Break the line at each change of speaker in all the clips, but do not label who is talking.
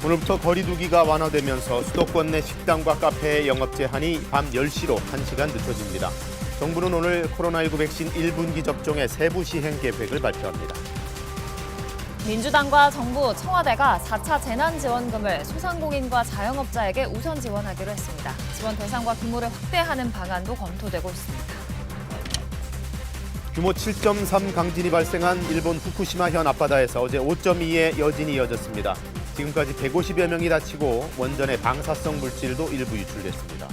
오늘부터 거리두기가 완화되면서 수도권 내 식당과 카페의 영업 제한이 밤 10시로 1시간 늦춰집니다. 정부는 오늘 코로나19 백신 1분기 접종의 세부 시행 계획을 발표합니다.
민주당과 정부, 청와대가 4차 재난지원금을 소상공인과 자영업자에게 우선 지원하기로 했습니다. 지원 대상과 규모를 확대하는 방안도 검토되고 있습니다.
규모 7.3 강진이 발생한 일본 후쿠시마현 앞바다에서 어제 5.2의 여진이 이어졌습니다. 지금까지 150여 명이 다치고 원전의 방사성 물질도 일부 유출됐습니다.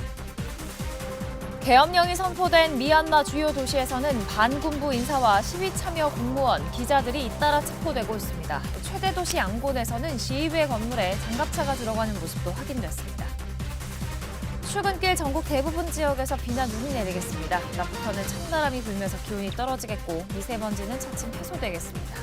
계엄령이 선포된 미얀마 주요 도시에서는 반군부 인사와 시위 참여 공무원, 기자들이 잇따라 체포되고 있습니다. 최대 도시 양곤에서는 시의회 건물에 장갑차가 들어가는 모습도 확인됐습니다. 출근길 전국 대부분 지역에서 비나 눈이 내리겠습니다. 낮부터는 찬바람이 불면서 기온이 떨어지겠고 미세먼지는 차츰 해소되겠습니다.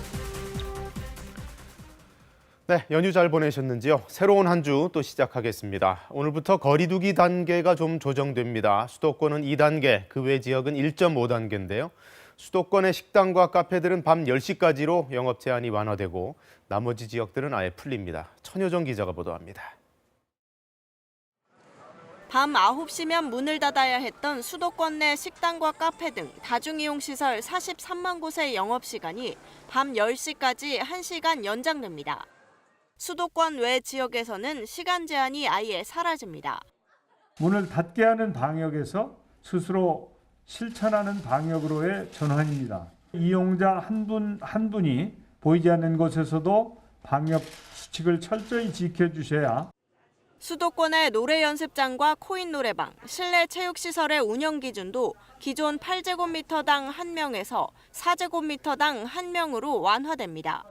네, 연휴 잘 보내셨는지요? 새로운 한 주 또 시작하겠습니다. 오늘부터 거리두기 단계가 좀 조정됩니다. 수도권은 2단계, 그 외 지역은 1.5단계인데요. 수도권의 식당과 카페들은 밤 10시까지로 영업 제한이 완화되고 나머지 지역들은 아예 풀립니다. 천효정 기자가 보도합니다.
밤 9시면 문을 닫아야 했던 수도권 내 식당과 카페 등 다중이용시설 43만 곳의 영업시간이 밤 10시까지 1시간 연장됩니다. 수도권 외 지역에서는 시간 제한이 아예 사라집니다.
문을 닫게 하는 방역에서 스스로 실천하는 방역으로의 전환입니다. 이용자 한 분이 보이지 않는 곳에서도 방역 수칙을 철저히 지켜주셔야
수도권의 노래 연습장과 코인 노래방, 실내 체육시설의 운영 기준도 기존 8제곱미터당 1명에서 4제곱미터당 1명으로 완화됩니다.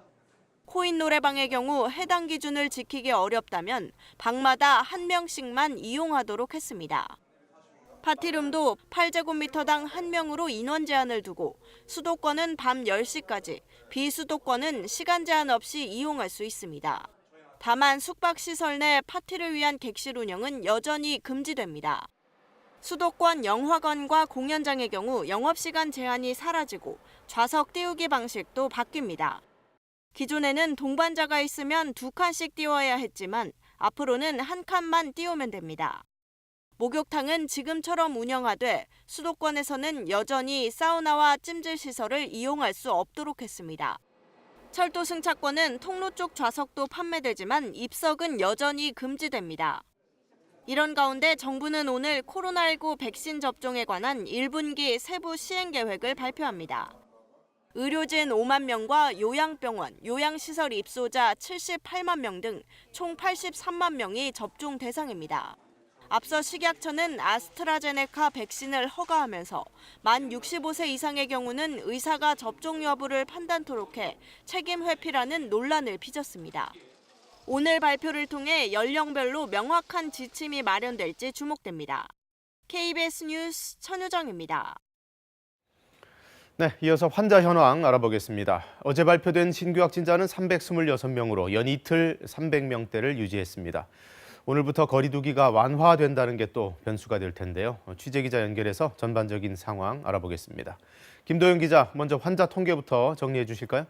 코인 노래방의 경우 해당 기준을 지키기 어렵다면 방마다 1명씩만 이용하도록 했습니다. 파티룸도 8제곱미터당 1명으로 인원 제한을 두고 수도권은 밤 10시까지, 비수도권은 시간 제한 없이 이용할 수 있습니다. 다만 숙박시설 내 파티를 위한 객실 운영은 여전히 금지됩니다. 수도권 영화관과 공연장의 경우 영업시간 제한이 사라지고 좌석 띄우기 방식도 바뀝니다. 기존에는 동반자가 있으면 2칸씩 띄워야 했지만 앞으로는 1칸만 띄우면 됩니다. 목욕탕은 지금처럼 운영하되 수도권에서는 여전히 사우나와 찜질 시설을 이용할 수 없도록 했습니다. 철도 승차권은 통로 쪽 좌석도 판매되지만 입석은 여전히 금지됩니다. 이런 가운데 정부는 오늘 코로나19 백신 접종에 관한 1분기 세부 시행 계획을 발표합니다. 의료진 5만 명과 요양병원, 요양시설 입소자 78만 명 등 총 83만 명이 접종 대상입니다. 앞서 식약처는 아스트라제네카 백신을 허가하면서 만 65세 이상의 경우는 의사가 접종 여부를 판단토록 해 책임 회피라는 논란을 빚었습니다. 오늘 발표를 통해 연령별로 명확한 지침이 마련될지 주목됩니다. KBS 뉴스 천효정입니다.
네, 이어서 환자 현황 알아보겠습니다. 어제 발표된 신규 확진자는 326명으로 연 이틀 300명대를 유지했습니다. 오늘부터 거리두기가 완화된다는 게 또 변수가 될 텐데요. 취재기자 연결해서 전반적인 상황 알아보겠습니다. 김도영 기자, 먼저 환자 통계부터 정리해 주실까요?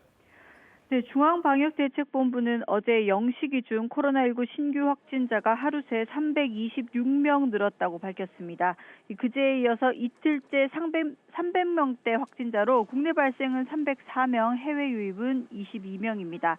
네, 중앙방역대책본부는 어제 0시 기준 코로나19 신규 확진자가 하루 새 326명 늘었다고 밝혔습니다. 그제에 이어서 이틀째 300명대 확진자로 국내 발생은 304명, 해외 유입은 22명입니다.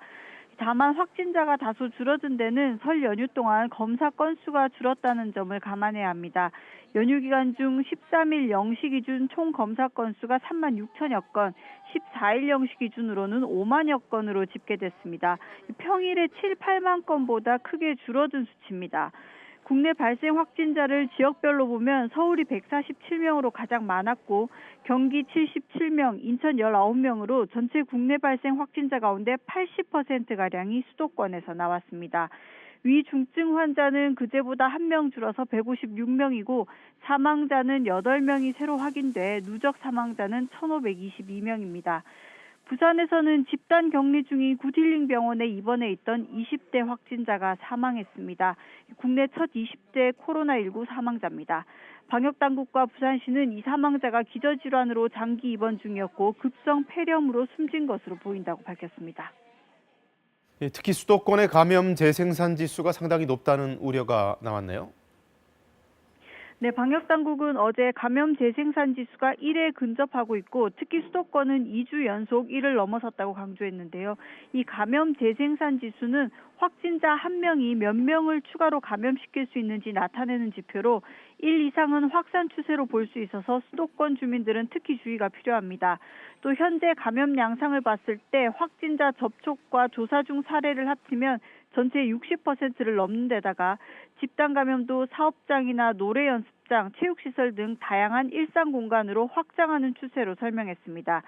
다만 확진자가 다소 줄어든 데는 설 연휴 동안 검사 건수가 줄었다는 점을 감안해야 합니다. 연휴 기간 중 13일 0시 기준 총 검사 건수가 3만 6천여 건, 14일 0시 기준으로는 5만여 건으로 집계됐습니다. 평일에 7, 8만 건보다 크게 줄어든 수치입니다. 국내 발생 확진자를 지역별로 보면 서울이 147명으로 가장 많았고 경기 77명, 인천 19명으로 전체 국내 발생 확진자 가운데 80%가량이 수도권에서 나왔습니다. 위중증 환자는 그제보다 1명 줄어서 156명이고 사망자는 8명이 새로 확인돼 누적 사망자는 1,522명입니다. 부산에서는 집단 격리 중인 구딜링 병원에 입원해 있던 20대 확진자가 사망했습니다. 국내 첫 20대 코로나19 사망자입니다. 방역당국과 부산시는 이 사망자가 기저질환으로 장기 입원 중이었고 급성 폐렴으로 숨진 것으로 보인다고 밝혔습니다.
예, 특히 수도권의 감염 재생산 지수가 상당히 높다는 우려가 나왔네요.
네, 방역당국은 어제 감염 재생산 지수가 1에 근접하고 있고 특히 수도권은 2주 연속 1을 넘어섰다고 강조했는데요. 이 감염 재생산 지수는 확진자 1명이 몇 명을 추가로 감염시킬 수 있는지 나타내는 지표로 1 이상은 확산 추세로 볼 수 있어서 수도권 주민들은 특히 주의가 필요합니다. 또 현재 감염 양상을 봤을 때 확진자 접촉과 조사 중 사례를 합치면 전체 60%를 넘는 데다가 집단 감염도 사업장이나 노래 연습장, 체육시설 등 다양한 일상 공간으로 확장하는 추세로 설명했습니다.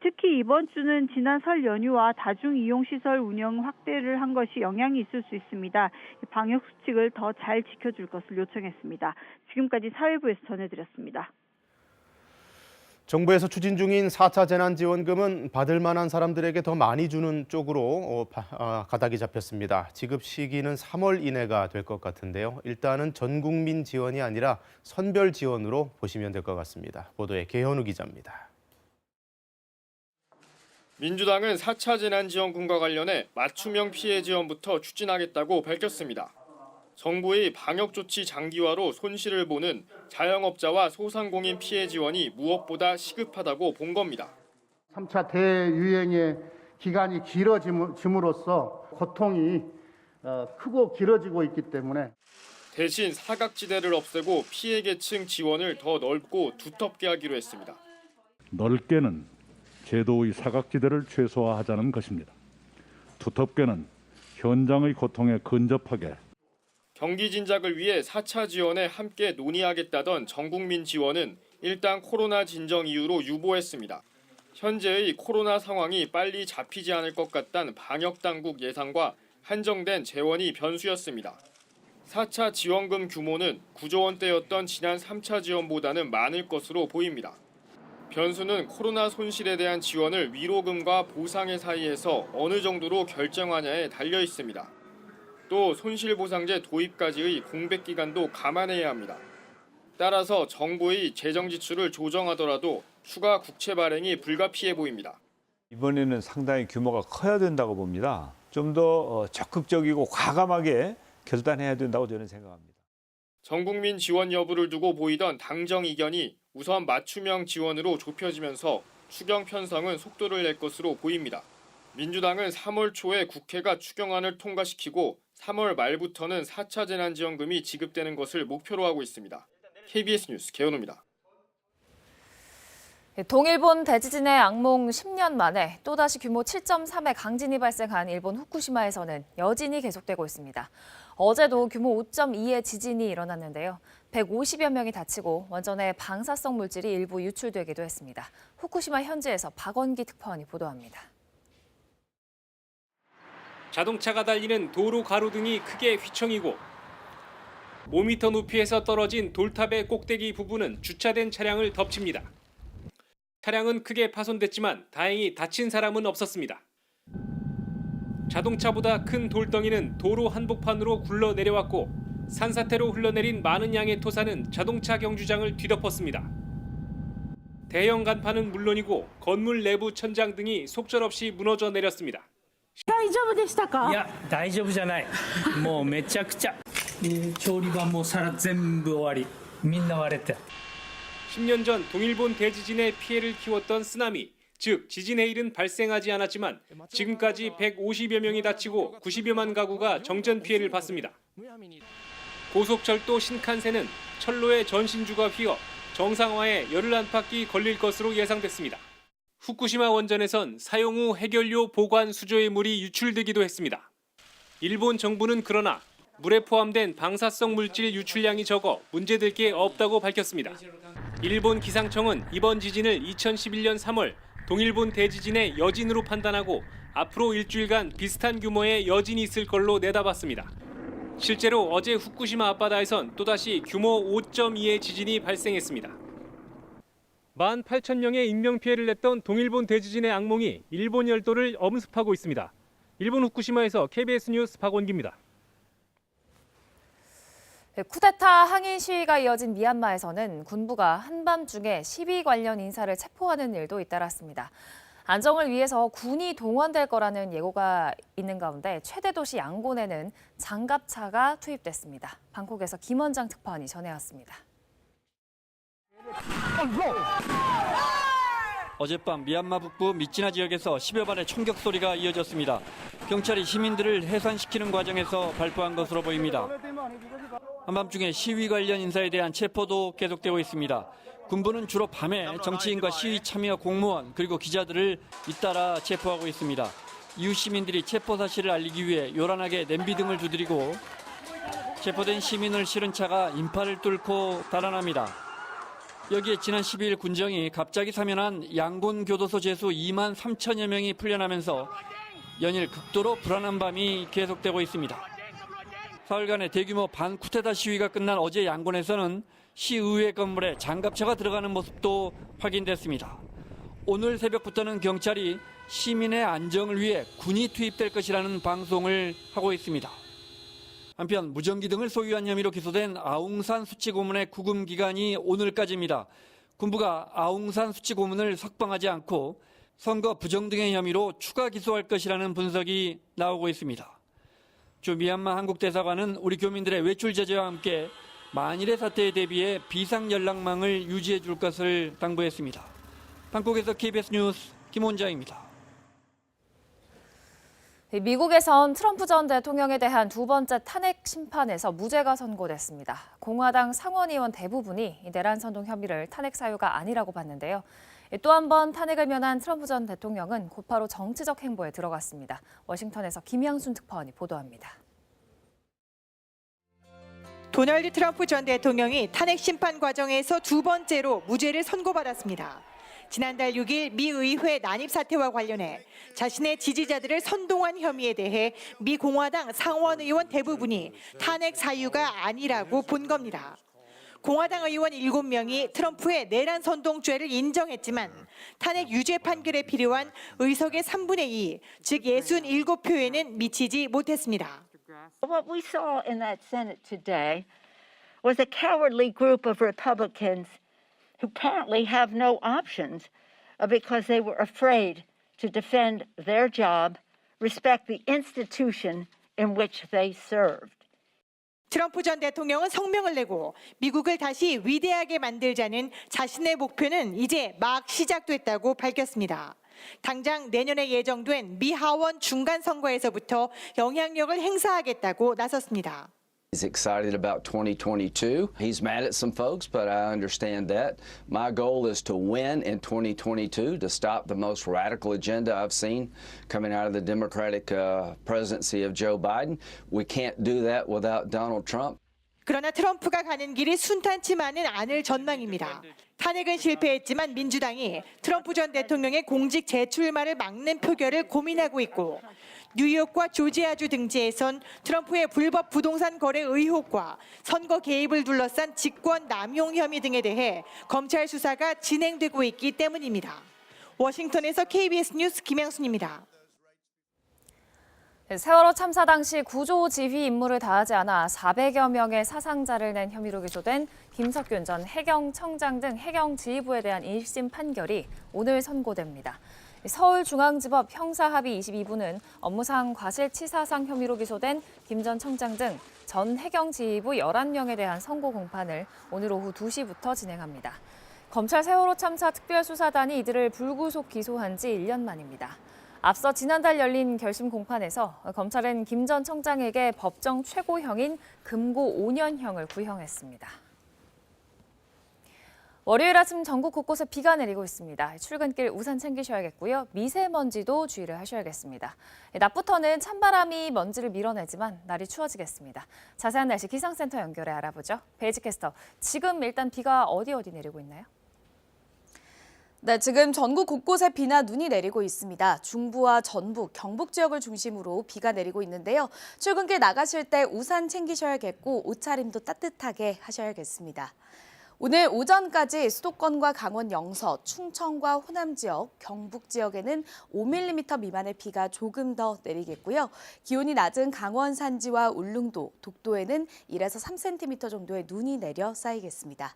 특히 이번 주는 지난 설 연휴와 다중이용시설 운영 확대를 한 것이 영향이 있을 수 있습니다. 방역 수칙을 더 잘 지켜줄 것을 요청했습니다. 지금까지 사회부에서 전해드렸습니다.
정부에서 추진 중인 4차 재난지원금은 받을 만한 사람들에게 더 많이 주는 쪽으로 가닥이 잡혔습니다. 지급 시기는 3월 이내가 될 것 같은데요. 일단은 전 국민 지원이 아니라 선별 지원으로 보시면 될 것 같습니다. 보도에 개현우 기자입니다.
민주당은 4차 재난지원금과 관련해 맞춤형 피해 지원부터 추진하겠다고 밝혔습니다. 정부의 방역조치 장기화로 손실을 보는 자영업자와 소상공인 피해 지원이 무엇보다 시급하다고 본 겁니다.
3차 대유행의 기간이 길어짐으로써 고통이 크고 길어지고 있기 때문에
대신 사각지대를 없애고 피해 계층 지원을 더 넓고 두텁게 하기로 했습니다.
넓게는 제도의 사각지대를 최소화하자는 것입니다. 두텁게는 현장의 고통에 근접하게
경기 진작을 위해 4차 지원에 함께 논의하겠다던 전국민 지원은 일단 코로나 진정 이유로 유보했습니다. 현재의 코로나 상황이 빨리 잡히지 않을 것 같다는 방역당국 예상과 한정된 재원이 변수였습니다. 4차 지원금 규모는 9조 원대였던 지난 3차 지원보다는 많을 것으로 보입니다. 변수는 코로나 손실에 대한 지원을 위로금과 보상의 사이에서 어느 정도로 결정하냐에 달려 있습니다. 또 손실보상제 도입까지의 공백 기간도 감안해야 합니다. 따라서 정부의 재정 지출을 조정하더라도 추가 국채 발행이 불가피해 보입니다.
이번에는 상당히 규모가 커야 된다고 봅니다. 좀 더 적극적이고 과감하게 결단해야 된다고 저는 생각합니다.
전국민 지원 여부를 두고 보이던 당정 이견이 우선 맞춤형 지원으로 좁혀지면서 추경 편성은 속도를 낼 것으로 보입니다. 민주당은 3월 초에 국회가 추경안을 통과시키고 3월 말부터는 4차 재난지원금이 지급되는 것을 목표로 하고 있습니다. KBS 뉴스 개현우입니다.
동일본 대지진의 악몽 10년 만에 또다시 규모 7.3의 강진이 발생한 일본 후쿠시마에서는 여진이 계속되고 있습니다. 어제도 규모 5.2의 지진이 일어났는데요. 150여 명이 다치고 원전에 방사성 물질이 일부 유출되기도 했습니다. 후쿠시마 현지에서 박원기 특파원이 보도합니다.
자동차가 달리는 도로 가로등이 크게 휘청이고 5m 높이에서 떨어진 돌탑의 꼭대기 부분은 주차된 차량을 덮칩니다. 차량은 크게 파손됐지만 다행히 다친 사람은 없었습니다. 자동차보다 큰 돌덩이는 도로 한복판으로 굴러 내려왔고 산사태로 흘러내린 많은 양의 토사는 자동차 경주장을 뒤덮었습니다. 대형 간판은 물론이고 건물 내부 천장 등이 속절없이 무너져 내렸습니다.
大丈夫でしたか?
いや、大丈夫じゃない。もうめちゃくちゃ。調理場も皿全部終わり。みんな割れて。
10년 전 동일본 대지진의 피해를 키웠던 쓰나미, 즉 지진의 일은 발생하지 않았지만 지금까지 150여 명이 다치고 90여만 가구가 정전 피해를 봤습니다. 고속철도 신칸센은 철로에 전신주가 휘어 정상화에 열흘 안팎이 걸릴 것으로 예상됐습니다. 후쿠시마 원전에선 사용 후 해결료 보관 수조의 물이 유출되기도 했습니다. 일본 정부는 그러나 물에 포함된 방사성 물질 유출량이 적어 문제될 게 없다고 밝혔습니다. 일본 기상청은 이번 지진을 2011년 3월 동일본 대지진의 여진으로 판단하고 앞으로 일주일간 비슷한 규모의 여진이 있을 걸로 내다봤습니다. 실제로 어제 후쿠시마 앞바다에선 또다시 규모 5.2의 지진이 발생했습니다. 18,000명의 인명피해를 냈던 동일본 대지진의 악몽이 일본 열도를 엄습하고 있습니다. 일본 후쿠시마에서 KBS 뉴스 박원기입니다.
쿠데타 항의 시위가 이어진 미얀마에서는 군부가 한밤중에 시위 관련 인사를 체포하는 일도 잇따랐습니다. 안정을 위해서 군이 동원될 거라는 예고가 있는 가운데 최대 도시 양곤에는 장갑차가 투입됐습니다. 방콕에서 김원장 특파원이 전해왔습니다.
어젯밤 미얀마 북부 미찌나 지역에서 10여 발의 총격 소리가 이어졌습니다. 경찰이 시민들을 해산시키는 과정에서 발포한 것으로 보입니다. 한밤중에 시위 관련 인사에 대한 체포도 계속되고 있습니다. 군부는 주로 밤에 정치인과 시위 참여 공무원 그리고 기자들을 잇따라 체포하고 있습니다. 이웃 시민들이 체포 사실을 알리기 위해 요란하게 냄비 등을 두드리고 체포된 시민을 실은 차가 인파를 뚫고 달아납니다. 여기에 지난 12일 군정이 갑자기 사면한 양곤 교도소 죄수 2만 3천여 명이 풀려나면서 연일 극도로 불안한 밤이 계속되고 있습니다. 사흘간의 대규모 반쿠데타 시위가 끝난 어제 양곤에서는 시의회 건물에 장갑차가 들어가는 모습도 확인됐습니다. 오늘 새벽부터는 경찰이 시민의 안정을 위해 군이 투입될 것이라는 방송을 하고 있습니다. 한편 무전기 등을 소유한 혐의로 기소된 아웅산 수치 고문의 구금 기간이 오늘까지입니다. 군부가 아웅산 수치 고문을 석방하지 않고 선거 부정 등의 혐의로 추가 기소할 것이라는 분석이 나오고 있습니다. 주 미얀마 한국대사관은 우리 교민들의 외출 제재와 함께 만일의 사태에 대비해 비상 연락망을 유지해 줄 것을 당부했습니다. 방콕에서 KBS 뉴스 김원장입니다.
미국에선 트럼프 전 대통령에 대한 두 번째 탄핵 심판에서 무죄가 선고됐습니다. 공화당 상원의원 대부분이 내란 선동 혐의를 탄핵 사유가 아니라고 봤는데요. 또 한 번 탄핵을 면한 트럼프 전 대통령은 곧바로 정치적 행보에 들어갔습니다. 워싱턴에서 김양순 특파원이 보도합니다.
도널드 트럼프 전 대통령이 탄핵 심판 과정에서 두 번째로 무죄를 선고받았습니다. 지난달 6일 미 의회 난입 사태와 관련해 자신의 지지자들을 선동한 혐의에 대해 미 공화당 상원 의원 대부분이 탄핵 사유가 아니라고 본 겁니다. 공화당 의원 7명이 트럼프의 내란 선동죄를 인정했지만 탄핵 유죄 판결에 필요한 의석의 3분의 2, 즉 67표에는 미치지 못했습니다.
What we saw in that Senate today was a cowardly group of Republicans who apparently have no options because they were afraid to defend their job, respect the institution in which they served.
트럼프 전 대통령은 성명을 내고 미국을 다시 위대하게 만들자는 자신의 목표는 이제 막 시작됐다고 밝혔습니다. 당장 내년에 예정된 미 하원 중간 선거에서부터 영향력을 행사하겠다고 나섰습니다.
He's excited about 2022. He's mad at some folks, but I understand that. My goal is to win in 2022, to stop the most radical agenda I've seen coming out of the Democratic presidency of Joe Biden. We can't do that without Donald Trump.
그러나 트럼프가 가는 길이 순탄치만은 않을 전망입니다. 탄핵은 실패했지만 민주당이 트럼프 전 대통령의 공직 재출마를 막는 표결을 고민하고 있고 뉴욕과 조지아주 등지에선 트럼프의 불법 부동산 거래 의혹과 선거 개입을 둘러싼 직권 남용 혐의 등에 대해 검찰 수사가 진행되고 있기 때문입니다. 워싱턴에서 KBS 뉴스 김양순입니다.
세월호 참사 당시 구조 지휘 임무를 다하지 않아 400여 명의 사상자를 낸 혐의로 기소된 김석균 전 해경청장 등 해경지휘부에 대한 1심 판결이 오늘 선고됩니다. 서울중앙지법 형사합의 22부는 업무상 과실치사상 혐의로 기소된 김 전 청장 등 전 해경지휘부 11명에 대한 선고 공판을 오늘 오후 2시부터 진행합니다. 검찰 세월호 참사 특별수사단이 이들을 불구속 기소한 지 1년 만입니다. 앞서 지난달 열린 결심 공판에서 검찰은 김 전 청장에게 법정 최고형인 금고 5년형을 구형했습니다. 월요일 아침 전국 곳곳에 비가 내리고 있습니다. 출근길 우산 챙기셔야겠고요. 미세먼지도 주의를 하셔야겠습니다. 낮부터는 찬바람이 먼지를 밀어내지만 날이 추워지겠습니다. 자세한 날씨 기상센터 연결해 알아보죠. 베이지 캐스터, 지금 일단 비가 어디 내리고 있나요?
네, 지금 전국 곳곳에 비나 눈이 내리고 있습니다. 중부와 전북, 경북 지역을 중심으로 비가 내리고 있는데요. 출근길 나가실 때 우산 챙기셔야겠고 옷차림도 따뜻하게 하셔야겠습니다. 오늘 오전까지 수도권과 강원 영서, 충청과 호남 지역, 경북 지역에는 5mm 미만의 비가 조금 더 내리겠고요. 기온이 낮은 강원 산지와 울릉도, 독도에는 1에서 3cm 정도의 눈이 내려 쌓이겠습니다.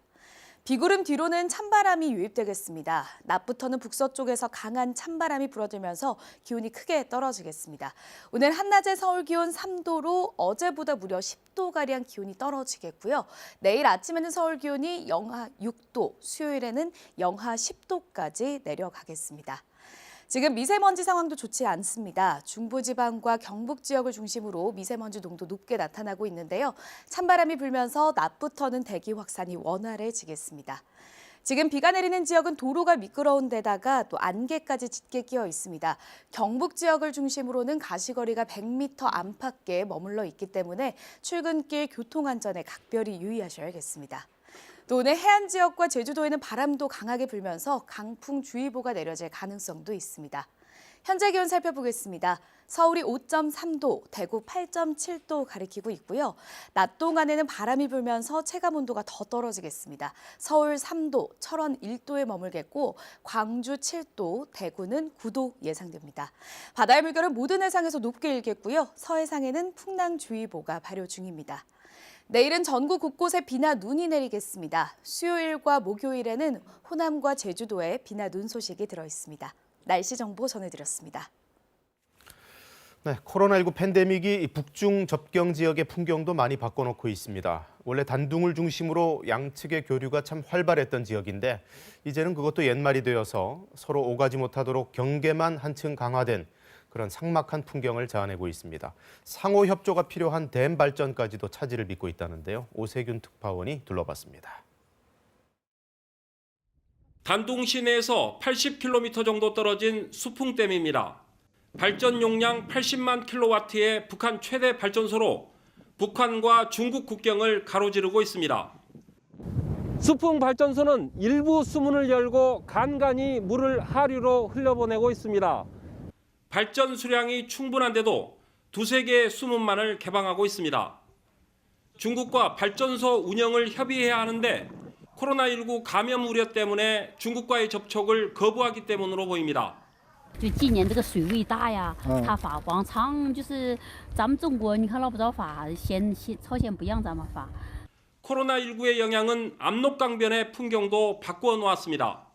비구름 뒤로는 찬바람이 유입되겠습니다. 낮부터는 북서쪽에서 강한 찬바람이 불어들면서 기온이 크게 떨어지겠습니다. 오늘 한낮의 서울 기온 3도로 어제보다 무려 10도가량 기온이 떨어지겠고요. 내일 아침에는 서울 기온이 영하 6도, 수요일에는 영하 10도까지 내려가겠습니다. 지금 미세먼지 상황도 좋지 않습니다. 중부지방과 경북 지역을 중심으로 미세먼지 농도 높게 나타나고 있는데요. 찬바람이 불면서 낮부터는 대기 확산이 원활해지겠습니다. 지금 비가 내리는 지역은 도로가 미끄러운 데다가 또 안개까지 짙게 끼어 있습니다. 경북 지역을 중심으로는 가시거리가 100m 안팎에 머물러 있기 때문에 출근길 교통안전에 각별히 유의하셔야겠습니다. 또 오늘 해안 지역과 제주도에는 바람도 강하게 불면서 강풍주의보가 내려질 가능성도 있습니다. 현재 기온 살펴보겠습니다. 서울이 5.3도, 대구 8.7도 가리키고 있고요. 낮 동안에는 바람이 불면서 체감온도가 더 떨어지겠습니다. 서울 3도, 철원 1도에 머물겠고 광주 7도, 대구는 9도 예상됩니다. 바다의 물결은 모든 해상에서 높게 일겠고요. 서해상에는 풍랑주의보가 발효 중입니다. 내일은 전국 곳곳에 비나 눈이 내리겠습니다. 수요일과 목요일에는 호남과 제주도에 비나 눈 소식이 들어있습니다. 날씨 정보 전해드렸습니다.
네, 코로나19 팬데믹이 북중 접경 지역의 풍경도 많이 바꿔놓고 있습니다. 원래 단둥을 중심으로 양측의 교류가 참 활발했던 지역인데 이제는 그것도 옛말이 되어서 서로 오가지 못하도록 경계만 한층 강화된 그런 삭막한 풍경을 자아내고 있습니다. 상호 협조가 필요한 댐 발전까지도 차질을 빚고 있다는데요. 오세균 특파원이 둘러봤습니다.
단둥 시내에서 80km 정도 떨어진 수풍댐입니다. 발전 용량 80만 킬로와트의 북한 최대 발전소로 북한과 중국 국경을 가로지르고 있습니다. 수풍 발전소는 일부 수문을 열고 간간히 물을 하류로 흘려보내고 있습니다. 발전 수량이 충분한데도 두세 개의 수문만을 개방하고 있습니다. 중국과 발전소 운영을 협의해야 하는데 코로나19 감염 우려 때문에 중국과의 접촉을 거부하기 때문으로 보입니다.
就今年这个水位大呀，它法往常就是咱们中国，你看捞不着法，朝鲜不让咱们发。
코로나19의 영향은 압록강변의 풍경도 바꾸어 놓았습니다.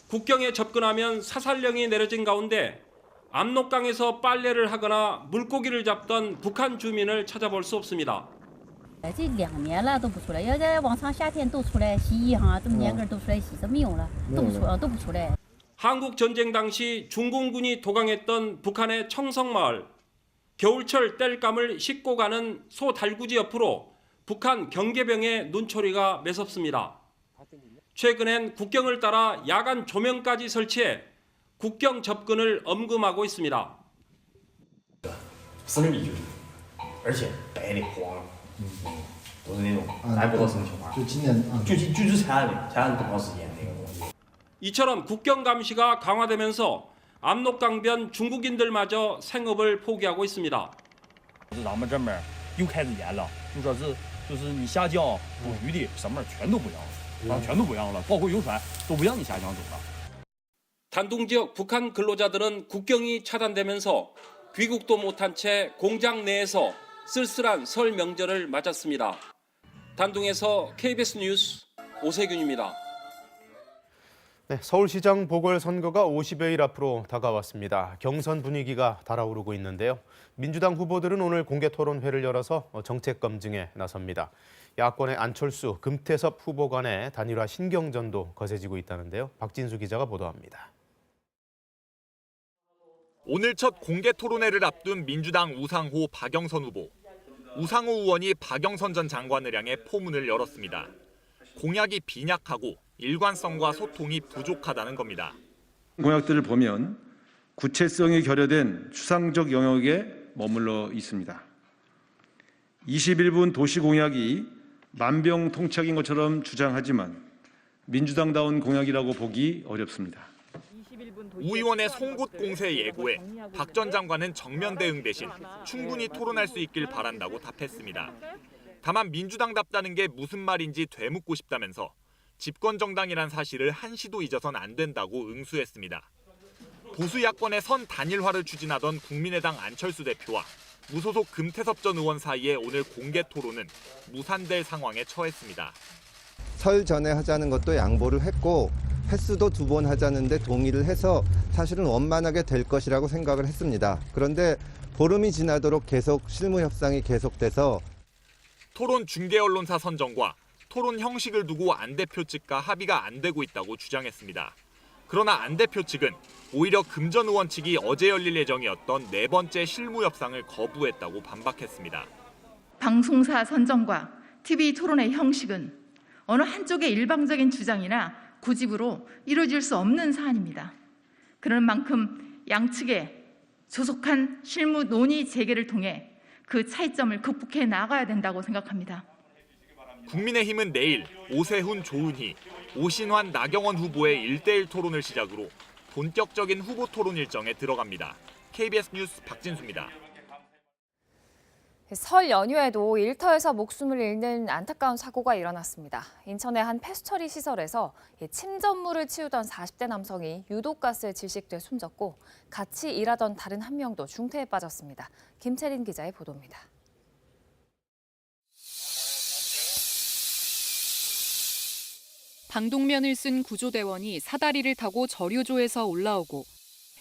국경에 접근하면 사살령이 내려진 가운데 압록강에서 빨래를 하거나 물고기를 잡던 북한 주민을 찾아볼 수 없습니다.
这2年了都不出来，要在往常夏天都出来洗衣裳，这么严格都出来洗，这没有了，都不出来。
한국 전쟁 당시 중공군이 도강했던 북한의 청성마을. 겨울철 땔감을 싣고 가는 소 달구지 옆으로 북한 경계병의 눈초리가 매섭습니다. 최근엔 국경을 따라 야간 조명까지 설치해 국경 접근을 엄금하고 있습니다.
4米距离，而且白的黄，都是那种咱也不知道什么情况。就今年就之前多长时间那个东西。
이처럼 국경 감시가 강화되면서 압록강변 중국인들마저 생업을 포기하고 있습니다.
咱们这边又开始严了，就是你下江捕鱼的什么全都不让，全都不让了，包括游船都不让你下江走了。
단둥 지역 북한 근로자들은 국경이 차단되면서 귀국도 못한 채 공장 내에서 쓸쓸한 설 명절을 맞았습니다. 단둥에서 KBS 뉴스 오세균입니다.
네, 서울시장 보궐선거가 50여일 앞으로 다가왔습니다. 경선 분위기가 달아오르고 있는데요. 민주당 후보들은 오늘 공개 토론회를 열어서 정책 검증에 나섭니다. 야권의 안철수, 금태섭 후보 간의 단일화 신경전도 거세지고 있다는데요. 박진수 기자가 보도합니다.
오늘 첫 공개 토론회를 앞둔 민주당 우상호, 박영선 후보. 우상호 의원이 박영선 전 장관을 향해 포문을 열었습니다. 공약이 빈약하고 일관성과 소통이 부족하다는 겁니다.
공약들을 보면 구체성이 결여된 추상적 영역에 머물러 있습니다. 21분 도시공약이 만병통치약인 것처럼 주장하지만 민주당다운 공약이라고 보기 어렵습니다.
우 의원의 송곳 공세 예고에 박 전 장관은 정면 대응 대신 충분히 토론할 수 있길 바란다고 답했습니다. 다만 민주당답다는 게 무슨 말인지 되묻고 싶다면서 집권 정당이란 사실을 한시도 잊어선 안 된다고 응수했습니다. 보수 야권의 선 단일화를 추진하던 국민의당 안철수 대표와 무소속 금태섭 전 의원 사이에 오늘 공개 토론은 무산될 상황에 처했습니다.
설 전에 하자는 것도 양보를 했고 횟수도 2번 하자는데 동의를 해서 사실은 원만하게 될 것이라고 생각을 했습니다. 그런데 보름이 지나도록 계속 실무 협상이 계속돼서
토론 중계 언론사 선정과 토론 형식을 두고 안 대표 측과 합의가 안 되고 있다고 주장했습니다. 그러나 안 대표 측은 오히려 금 전 의원 측이 어제 열릴 예정이었던 4번째 실무 협상을 거부했다고 반박했습니다.
방송사 선정과 TV 토론의 형식은 어느 한쪽의 일방적인 주장이나 고집으로 이루어질 수 없는 사안입니다. 그런 만큼 양측의 조속한 실무 논의 재개를 통해 그 차이점을 극복해 나가야 된다고 생각합니다.
국민의힘은 내일 오세훈, 조은희, 오신환, 나경원 후보의 1대1 토론을 시작으로 본격적인 후보 토론 일정에 들어갑니다. KBS 뉴스 박진수입니다.
설 연휴에도 일터에서 목숨을 잃는 안타까운 사고가 일어났습니다. 인천의 한 폐수처리 시설에서 침전물을 치우던 40대 남성이 유독가스에 질식돼 숨졌고 같이 일하던 다른 한 명도 중태에 빠졌습니다. 김채린 기자의 보도입니다.
방독면을 쓴 구조대원이 사다리를 타고 저류조에서 올라오고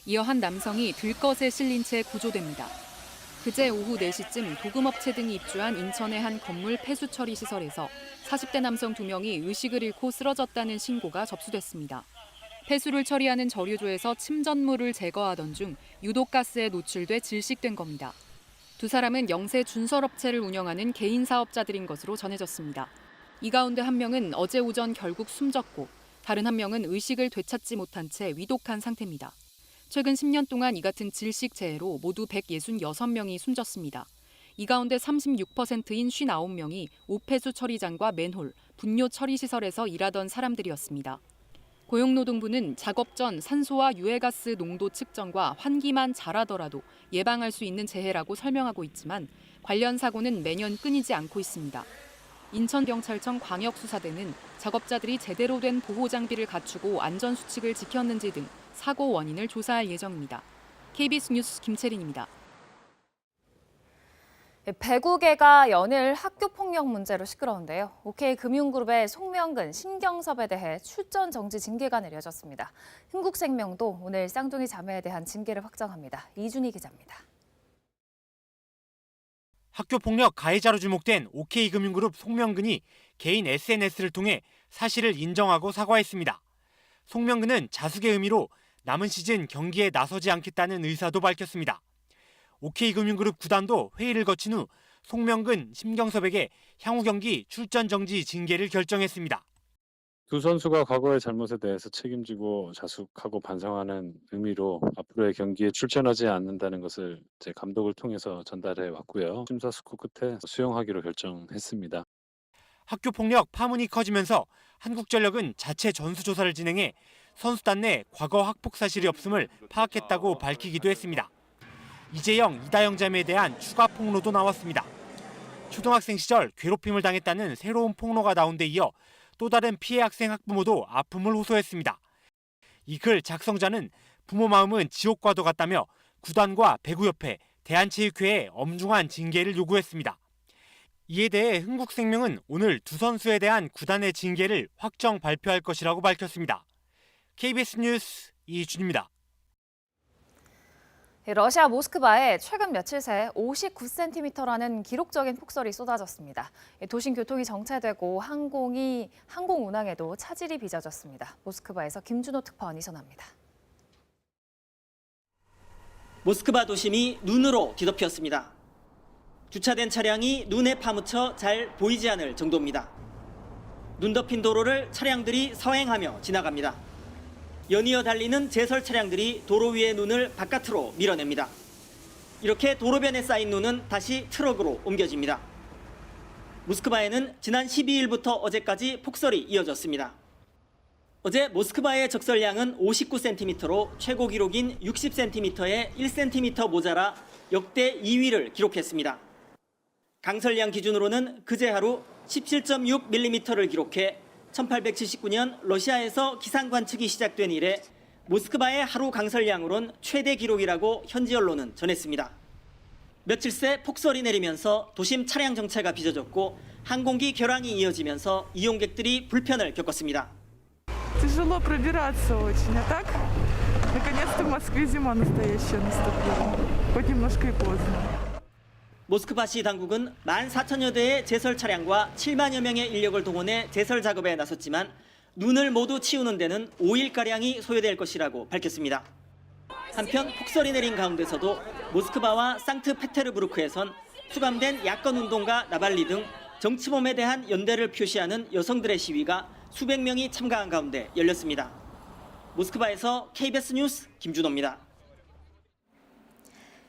이어 한 남성이 들것에 실린 채 구조됩니다. 그제 오후 4시쯤 도금업체 등이 입주한 인천의 한 건물 폐수처리 시설에서 40대 남성 2명이 의식을 잃고 쓰러졌다는 신고가 접수됐습니다. 폐수를 처리하는 저류조에서 침전물을 제거하던 중 유독가스에 노출돼 질식된 겁니다. 두 사람은 영세 준설업체를 운영하는 개인 사업자들인 것으로 전해졌습니다. 이 가운데 한 명은 어제 오전 결국 숨졌고 다른 한 명은 의식을 되찾지 못한 채 위독한 상태입니다. 최근 10년 동안 이 같은 질식 재해로 모두 166명이 숨졌습니다. 이 가운데 36%인 59명이 오폐수 처리장과 맨홀, 분뇨 처리 시설에서 일하던 사람들이었습니다. 고용노동부는 작업 전 산소와 유해가스 농도 측정과 환기만 잘하더라도 예방할 수 있는 재해라고 설명하고 있지만 관련 사고는 매년 끊이지 않고 있습니다. 인천경찰청 광역수사대는 작업자들이 제대로 된 보호장비를 갖추고 안전수칙을 지켰는지 등 사고 원인을 조사할 예정입니다. KBS 뉴스 김채린입니다.
배구계가 연일 학교폭력 문제로 시끄러운데요. OK금융그룹의 송명근, 신경섭에 대해 출전 정지 징계가 내려졌습니다. 흥국생명도 오늘 쌍둥이 자매에 대한 징계를 확정합니다. 이준희 기자입니다.
학교폭력 가해자로 지목된 OK금융그룹 송명근이 개인 SNS를 통해 사실을 인정하고 사과했습니다. 송명근은 자숙의 의미로 남은 시즌 경기에 나서지 않겠다는 의사도 밝혔습니다. OK금융그룹 구단도 회의를 거친 후 송명근, 심경섭에게 향후 경기 출전 정지 징계를 결정했습니다.
두 선수가 과거의 잘못에 대해서 책임지고 자숙하고 반성하는 의미로 앞으로의 경기에 출전하지 않는다는 것을 제 감독을 통해서 전달해 왔고요. 심사숙고 끝에 수용하기로 결정했습니다.
학교폭력 파문이 커지면서 한국전력은 자체 전수조사를 진행해 선수단 내 과거 학폭 사실이 없음을 파악했다고 밝히기도 했습니다. 이재영, 이다영 자매에 대한 추가 폭로도 나왔습니다. 초등학생 시절 괴롭힘을 당했다는 새로운 폭로가 나온 데 이어 또 다른 피해 학생 학부모도 아픔을 호소했습니다. 이 글 작성자는 부모 마음은 지옥과도 같다며 구단과 배구협회, 대한체육회에 엄중한 징계를 요구했습니다. 이에 대해 흥국생명은 오늘 두 선수에 대한 구단의 징계를 확정 발표할 것이라고 밝혔습니다. KBS 뉴스 이준입니다.
러시아 모스크바에 최근 며칠 새 59cm라는 기록적인 폭설이 쏟아졌습니다. 도심 교통이 정체되고 항공 운항에도 차질이 빚어졌습니다. 모스크바에서 김준호 특파원이 전합니다.
모스크바 도심이 눈으로 뒤덮였습니다. 주차된 차량이 눈에 파묻혀 잘 보이지 않을 정도입니다. 눈 덮인 도로를 차량들이 서행하며 지나갑니다. 연이어 달리는 제설 차량들이 도로 위의 눈을 바깥으로 밀어냅니다. 이렇게 도로변에 쌓인 눈은 다시 트럭으로 옮겨집니다. 모스크바에는 지난 12일부터 어제까지 폭설이 이어졌습니다. 어제 모스크바의 적설량은 59cm로 최고 기록인 60cm에 1cm 모자라 역대 2위를 기록했습니다. 강설량 기준으로는 그제 하루 17.6mm를 기록해 1879년 러시아에서 기상 관측이 시작된 이래 모스크바의 하루 강설량으론 최대 기록이라고 현지 언론은 전했습니다. 며칠 새 폭설이 내리면서 도심 차량 정체가 빚어졌고 항공기 결항이 이어지면서 이용객들이 불편을 겪었습니다.
Тяжело пробираться очень, а так, наконец-то в Москве зима настоящая наступила, хоть немножко и поздно.
모스크바시 당국은 14,000여 대의 제설 차량과 7만여 명의 인력을 동원해 제설 작업에 나섰지만 눈을 모두 치우는 데는 5일가량이 소요될 것이라고 밝혔습니다. 한편 폭설이 내린 가운데서도 모스크바와 상트페테르부르크에선 수감된 야권 운동가 나발리 등 정치범에 대한 연대를 표시하는 여성들의 시위가 수백 명이 참가한 가운데 열렸습니다. 모스크바에서 KBS 뉴스 김준호입니다.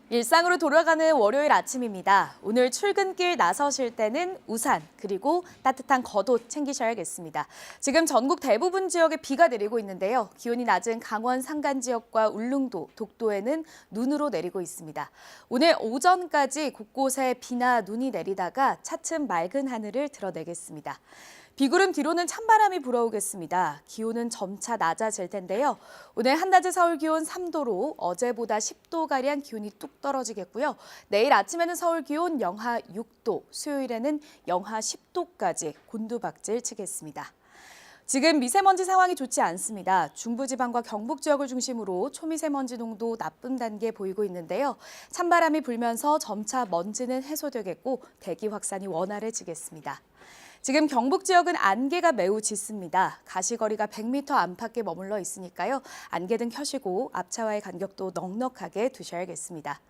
일상으로 돌아가는 월요일 아침입니다. 오늘 출근길 나서실 때는 우산 그리고 따뜻한 겉옷 챙기셔야겠습니다. 지금 전국 대부분 지역에 비가 내리고 있는데요. 기온이 낮은 강원 산간 지역과 울릉도, 독도에는 눈으로 내리고 있습니다. 오늘 오전까지 곳곳에 비나 눈이 내리다가 차츰 맑은 하늘을 드러내겠습니다. 비구름 뒤로는 찬바람이 불어오겠습니다. 기온은 점차 낮아질 텐데요. 오늘 한낮의 서울 기온 3도로 어제보다 10도가량 기온이 뚝 떨어지겠고요. 내일 아침에는 서울 기온 영하 6도, 수요일에는 영하 10도까지 곤두박질 치겠습니다. 지금 미세먼지 상황이 좋지 않습니다. 중부지방과 경북 지역을 중심으로 초미세먼지 농도 나쁨 단계 보이고 있는데요. 찬바람이 불면서 점차 먼지는 해소되겠고 대기 확산이 원활해지겠습니다. 지금 경북 지역은 안개가 매우 짙습니다. 가시거리가 100m 안팎에 머물러 있으니까요. 안개등 켜시고 앞차와의 간격도 넉넉하게 두셔야겠습니다.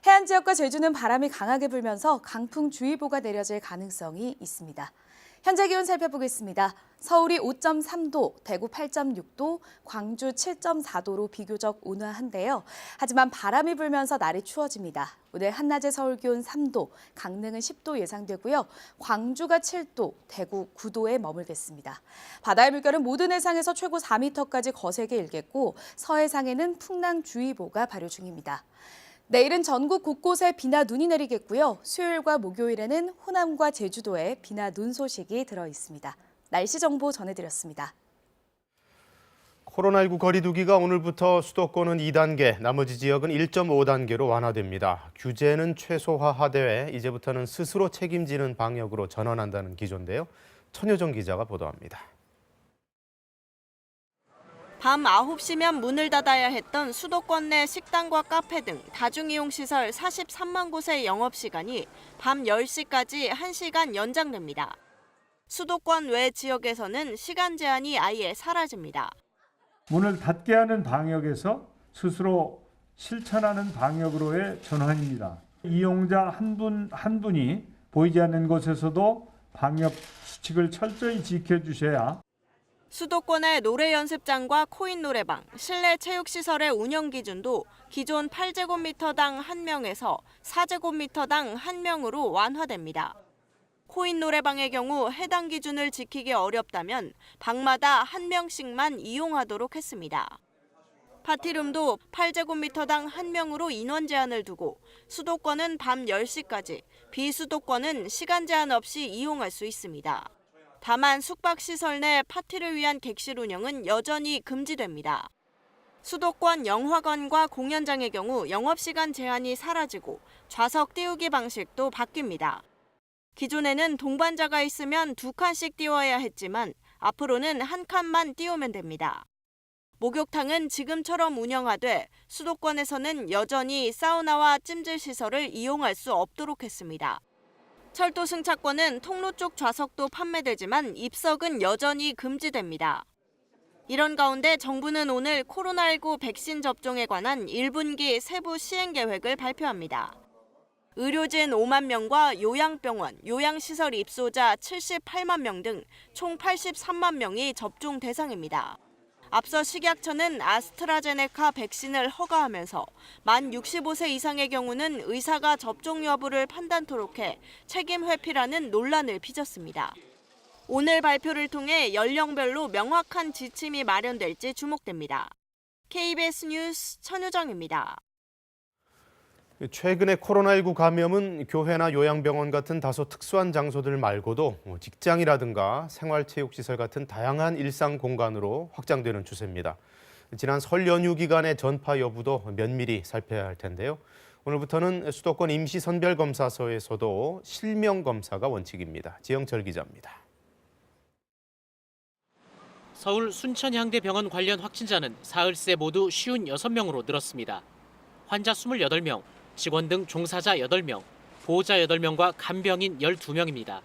해안 지역과 제주는 바람이 강하게 불면서 강풍주의보가 내려질 가능성이 있습니다. 현재 기온 살펴보겠습니다. 서울이 5.3도, 대구 8.6도, 광주 7.4도로 비교적 온화한데요. 하지만 바람이 불면서 날이 추워집니다. 오늘 한낮의 서울 기온 3도, 강릉은 10도 예상되고요. 광주가 7도, 대구 9도에 머물겠습니다. 바다의 물결은 모든 해상에서 최고 4m까지 거세게 일겠고 서해상에는 풍랑주의보가 발효 중입니다. 내일은 전국 곳곳에 비나 눈이 내리겠고요. 수요일과 목요일에는 호남과 제주도에 비나 눈 소식이 들어 있습니다. 날씨 정보 전해드렸습니다.
코로나19 거리두기가 오늘부터 수도권은 2단계, 나머지 지역은 1.5단계로 완화됩니다. 규제는 최소화하되 이제부터는 스스로 책임지는 방역으로 전환한다는 기조인데요. 천효정 기자가 보도합니다.
밤 9시면 문을 닫아야 했던 수도권 내 식당과 카페 등 다중이용시설 43만 곳의 영업시간이 밤 10시까지 1시간 연장됩니다. 수도권 외 지역에서는 시간 제한이 아예 사라집니다.
문을 닫게 하는 방역에서 스스로 실천하는 방역으로의 전환입니다. 이용자 한 분이 보이지 않는 곳에서도 방역 수칙을 철저히 지켜주셔야
수도권의 노래 연습장과 코인 노래방, 실내 체육시설의 운영 기준도 기존 8제곱미터당 1명에서 4제곱미터당 1명으로 완화됩니다. 코인 노래방의 경우 해당 기준을 지키기 어렵다면 방마다 1명씩만 이용하도록 했습니다. 파티룸도 8제곱미터당 1명으로 인원 제한을 두고 수도권은 밤 10시까지, 비수도권은 시간 제한 없이 이용할 수 있습니다. 다만 숙박시설 내 파티를 위한 객실 운영은 여전히 금지됩니다. 수도권 영화관과 공연장의 경우 영업시간 제한이 사라지고 좌석 띄우기 방식도 바뀝니다. 기존에는 동반자가 있으면 2칸씩 띄워야 했지만 앞으로는 1칸만 띄우면 됩니다. 목욕탕은 지금처럼 운영하되 수도권에서는 여전히 사우나와 찜질 시설을 이용할 수 없도록 했습니다. 철도 승차권은 통로 쪽 좌석도 판매되지만 입석은 여전히 금지됩니다. 이런 가운데 정부는 오늘 코로나19 백신 접종에 관한 1분기 세부 시행 계획을 발표합니다. 의료진 5만 명과 요양병원, 요양시설 입소자 78만 명 등 총 83만 명이 접종 대상입니다. 앞서 식약처는 아스트라제네카 백신을 허가하면서 만 65세 이상의 경우는 의사가 접종 여부를 판단토록 해 책임 회피라는 논란을 빚었습니다. 오늘 발표를 통해 연령별로 명확한 지침이 마련될지 주목됩니다. KBS 뉴스 천효정입니다.
최근에 코로나19 감염은 교회나 요양병원 같은 다소 특수한 장소들 말고도 직장이라든가 생활체육시설 같은 다양한 일상 공간으로 확장되는 추세입니다. 지난 설 연휴 기간의 전파 여부도 면밀히 살펴야 할 텐데요. 오늘부터는 수도권 임시선별검사소에서도 실명검사가 원칙입니다. 지영철 기자입니다.
서울 순천향대병원 관련 확진자는 사흘새 모두 56명으로 늘었습니다. 환자 28명, 직원 등 종사자 8명, 보호자 8명과 간병인 12명입니다.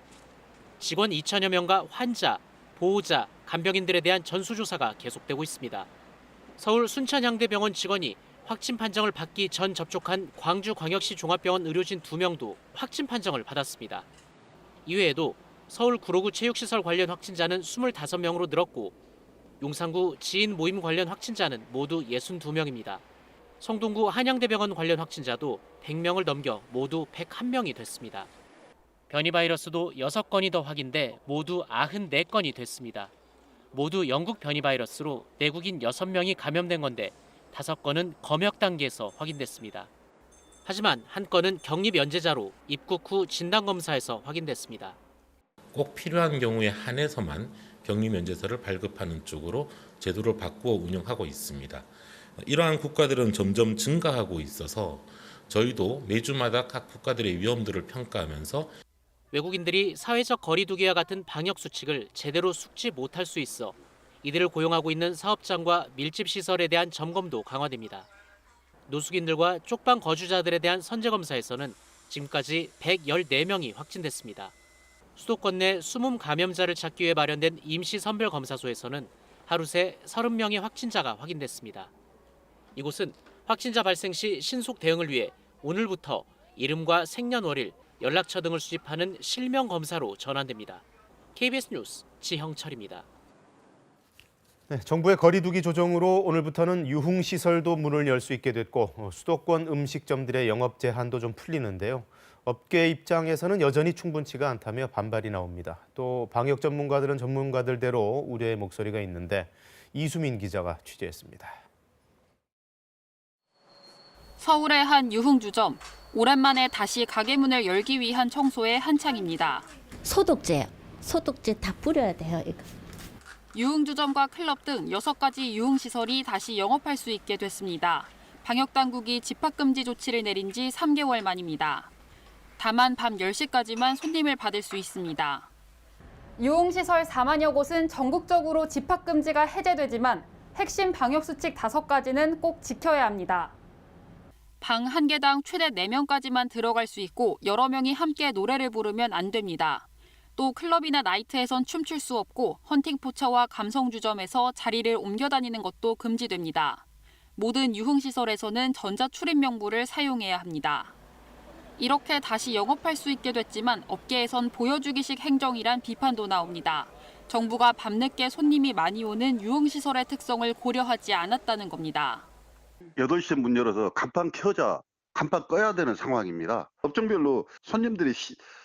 직원 2천여 명과 환자, 보호자, 간병인들에 대한 전수조사가 계속되고 있습니다. 서울 순천향대병원 직원이 확진 판정을 받기 전 접촉한 광주광역시 종합병원 의료진 2명도 확진 판정을 받았습니다. 이외에도 서울 구로구 체육시설 관련 확진자는 25명으로 늘었고 용산구 지인 모임 관련 확진자는 모두 62명입니다. 성동구 한양대병원 관련 확진자도 100명을 넘겨 모두 101명이 됐습니다. 변이 바이러스도 6건이 더 확인돼 모두 94건이 됐습니다. 모두 영국 변이 바이러스로 내국인 6명이 감염된 건데 5건은 검역 단계에서 확인됐습니다. 하지만 한 건은 격리 면제자로 입국 후 진단검사에서 확인됐습니다.
꼭 필요한 경우에 한해서만 격리 면제서를 발급하는 쪽으로 제도를 바꾸어 운영하고 있습니다. 이러한 국가들은 점점 증가하고 있어서 저희도 매주마다 각 국가들의 위험들을 평가하면서
외국인들이 사회적 거리 두기와 같은 방역 수칙을 제대로 숙지 못할 수 있어 이들을 고용하고 있는 사업장과 밀집 시설에 대한 점검도 강화됩니다. 노숙인들과 쪽방 거주자들에 대한 선제 검사에서는 지금까지 114명이 확진됐습니다. 수도권 내 숨음 감염자를 찾기 위해 마련된 임시선별검사소에서는 하루 새 30명의 확진자가 확인됐습니다. 이곳은 확진자 발생 시 신속 대응을 위해 오늘부터 이름과 생년월일, 연락처 등을 수집하는 실명 검사로 전환됩니다. KBS 뉴스 지형철입니다.
네, 정부의 거리두기 조정으로 오늘부터는 유흥시설도 문을 열 수 있게 됐고 수도권 음식점들의 영업 제한도 좀 풀리는데요. 업계 입장에서는 여전히 충분치가 않다며 반발이 나옵니다. 또 방역 전문가들은 전문가들대로 우려의 목소리가 있는데 이수민 기자가 취재했습니다.
서울의 한 유흥주점. 오랜만에 다시 가게 문을 열기 위한 청소에 한창입니다.
소독제 다 뿌려야 돼요. 이거.
유흥주점과 클럽 등 6가지 유흥시설이 다시 영업할 수 있게 됐습니다. 방역당국이 집합금지 조치를 내린 지 3개월 만입니다. 다만 밤 10시까지만 손님을 받을 수 있습니다.
유흥시설 4만여 곳은 전국적으로 집합금지가 해제되지만 핵심 방역수칙 5가지는 꼭 지켜야 합니다.
방 1개당 최대 4명까지만 들어갈 수 있고 여러 명이 함께 노래를 부르면 안 됩니다. 또 클럽이나 나이트에선 춤출 수 없고 헌팅포차와 감성주점에서 자리를 옮겨 다니는 것도 금지됩니다. 모든 유흥시설에서는 전자출입명부를 사용해야 합니다. 이렇게 다시 영업할 수 있게 됐지만 업계에선 보여주기식 행정이란 비판도 나옵니다. 정부가 밤늦게 손님이 많이 오는 유흥시설의 특성을 고려하지 않았다는 겁니다.
8시에 문 열어서 간판 켜자, 간판 꺼야 되는 상황입니다. 업종별로 손님들이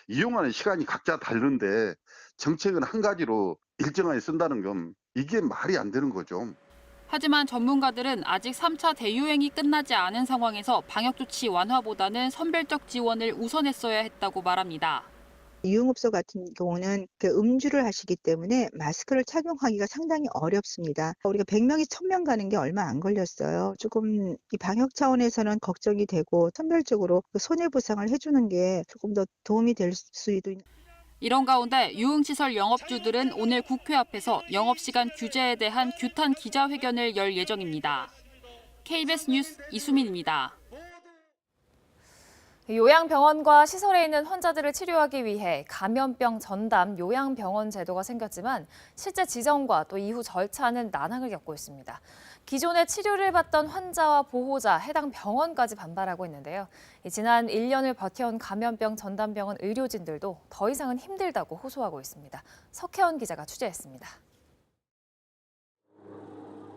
이용하는 시간이 각자 다른데 정책은 한 가지로 일정하게 쓴다는 건 이게 말이 안 되는 거죠.
하지만 전문가들은 아직 3차 대유행이 끝나지 않은 상황에서 방역조치 완화보다는 선별적 지원을 우선했어야 했다고 말합니다.
유흥업소 같은 경우는 음주를 하시기 때문에 마스크를 착용하기가 상당히 어렵습니다. 우리가 100명이 1000명 가는 게 얼마 안 걸렸어요. 조금 이 방역 차원에서는 걱정이 되고 선별적으로 손해보상을 해주는 게 조금 더 도움이 될 수도 있는.
이런 가운데 유흥시설 영업주들은 오늘 국회 앞에서 영업시간 규제에 대한 규탄 기자회견을 열 예정입니다. KBS 뉴스 이수민입니다.
요양병원과 시설에 있는 환자들을 치료하기 위해 감염병 전담 요양병원 제도가 생겼지만 실제 지정과 또 이후 절차는 난항을 겪고 있습니다. 기존에 치료를 받던 환자와 보호자, 해당 병원까지 반발하고 있는데요. 지난 1년을 버텨온 감염병 전담병원 의료진들도 더 이상은 힘들다고 호소하고 있습니다. 석혜원 기자가 취재했습니다.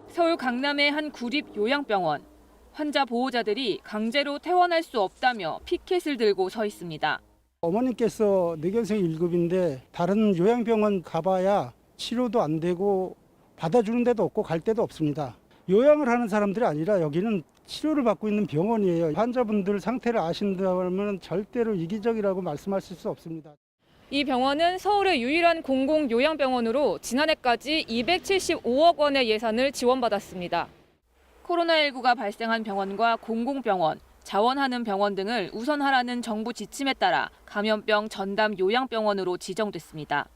서울 강남의 한 구립 요양병원. 환자 보호자들이 강제로 퇴원할 수 없다며 피켓을 들고 서 있습니다.
어머님께서 뇌경색 1급인데 다른 요양병원 가봐야 치료도 안 되고 받아주는 데도 없고 갈 데도 없습니다. 요양을 하는 사람들이 아니라 여기는 치료를 받고 있는 병원이에요. 환자분들 상태를 아신다면 절대로 이기적이라고 말씀하실 수 없습니다.
이 병원은 서울의 유일한 공공 요양병원으로 지난해까지 275억 원의 예산을 지원받았습니다. 코로나19가 발생한 병원과 공공병원,
자원하는 병원 등을 우선하라는 정부 지침에 따라 감염병 전담 요양병원으로 지정됐습니다.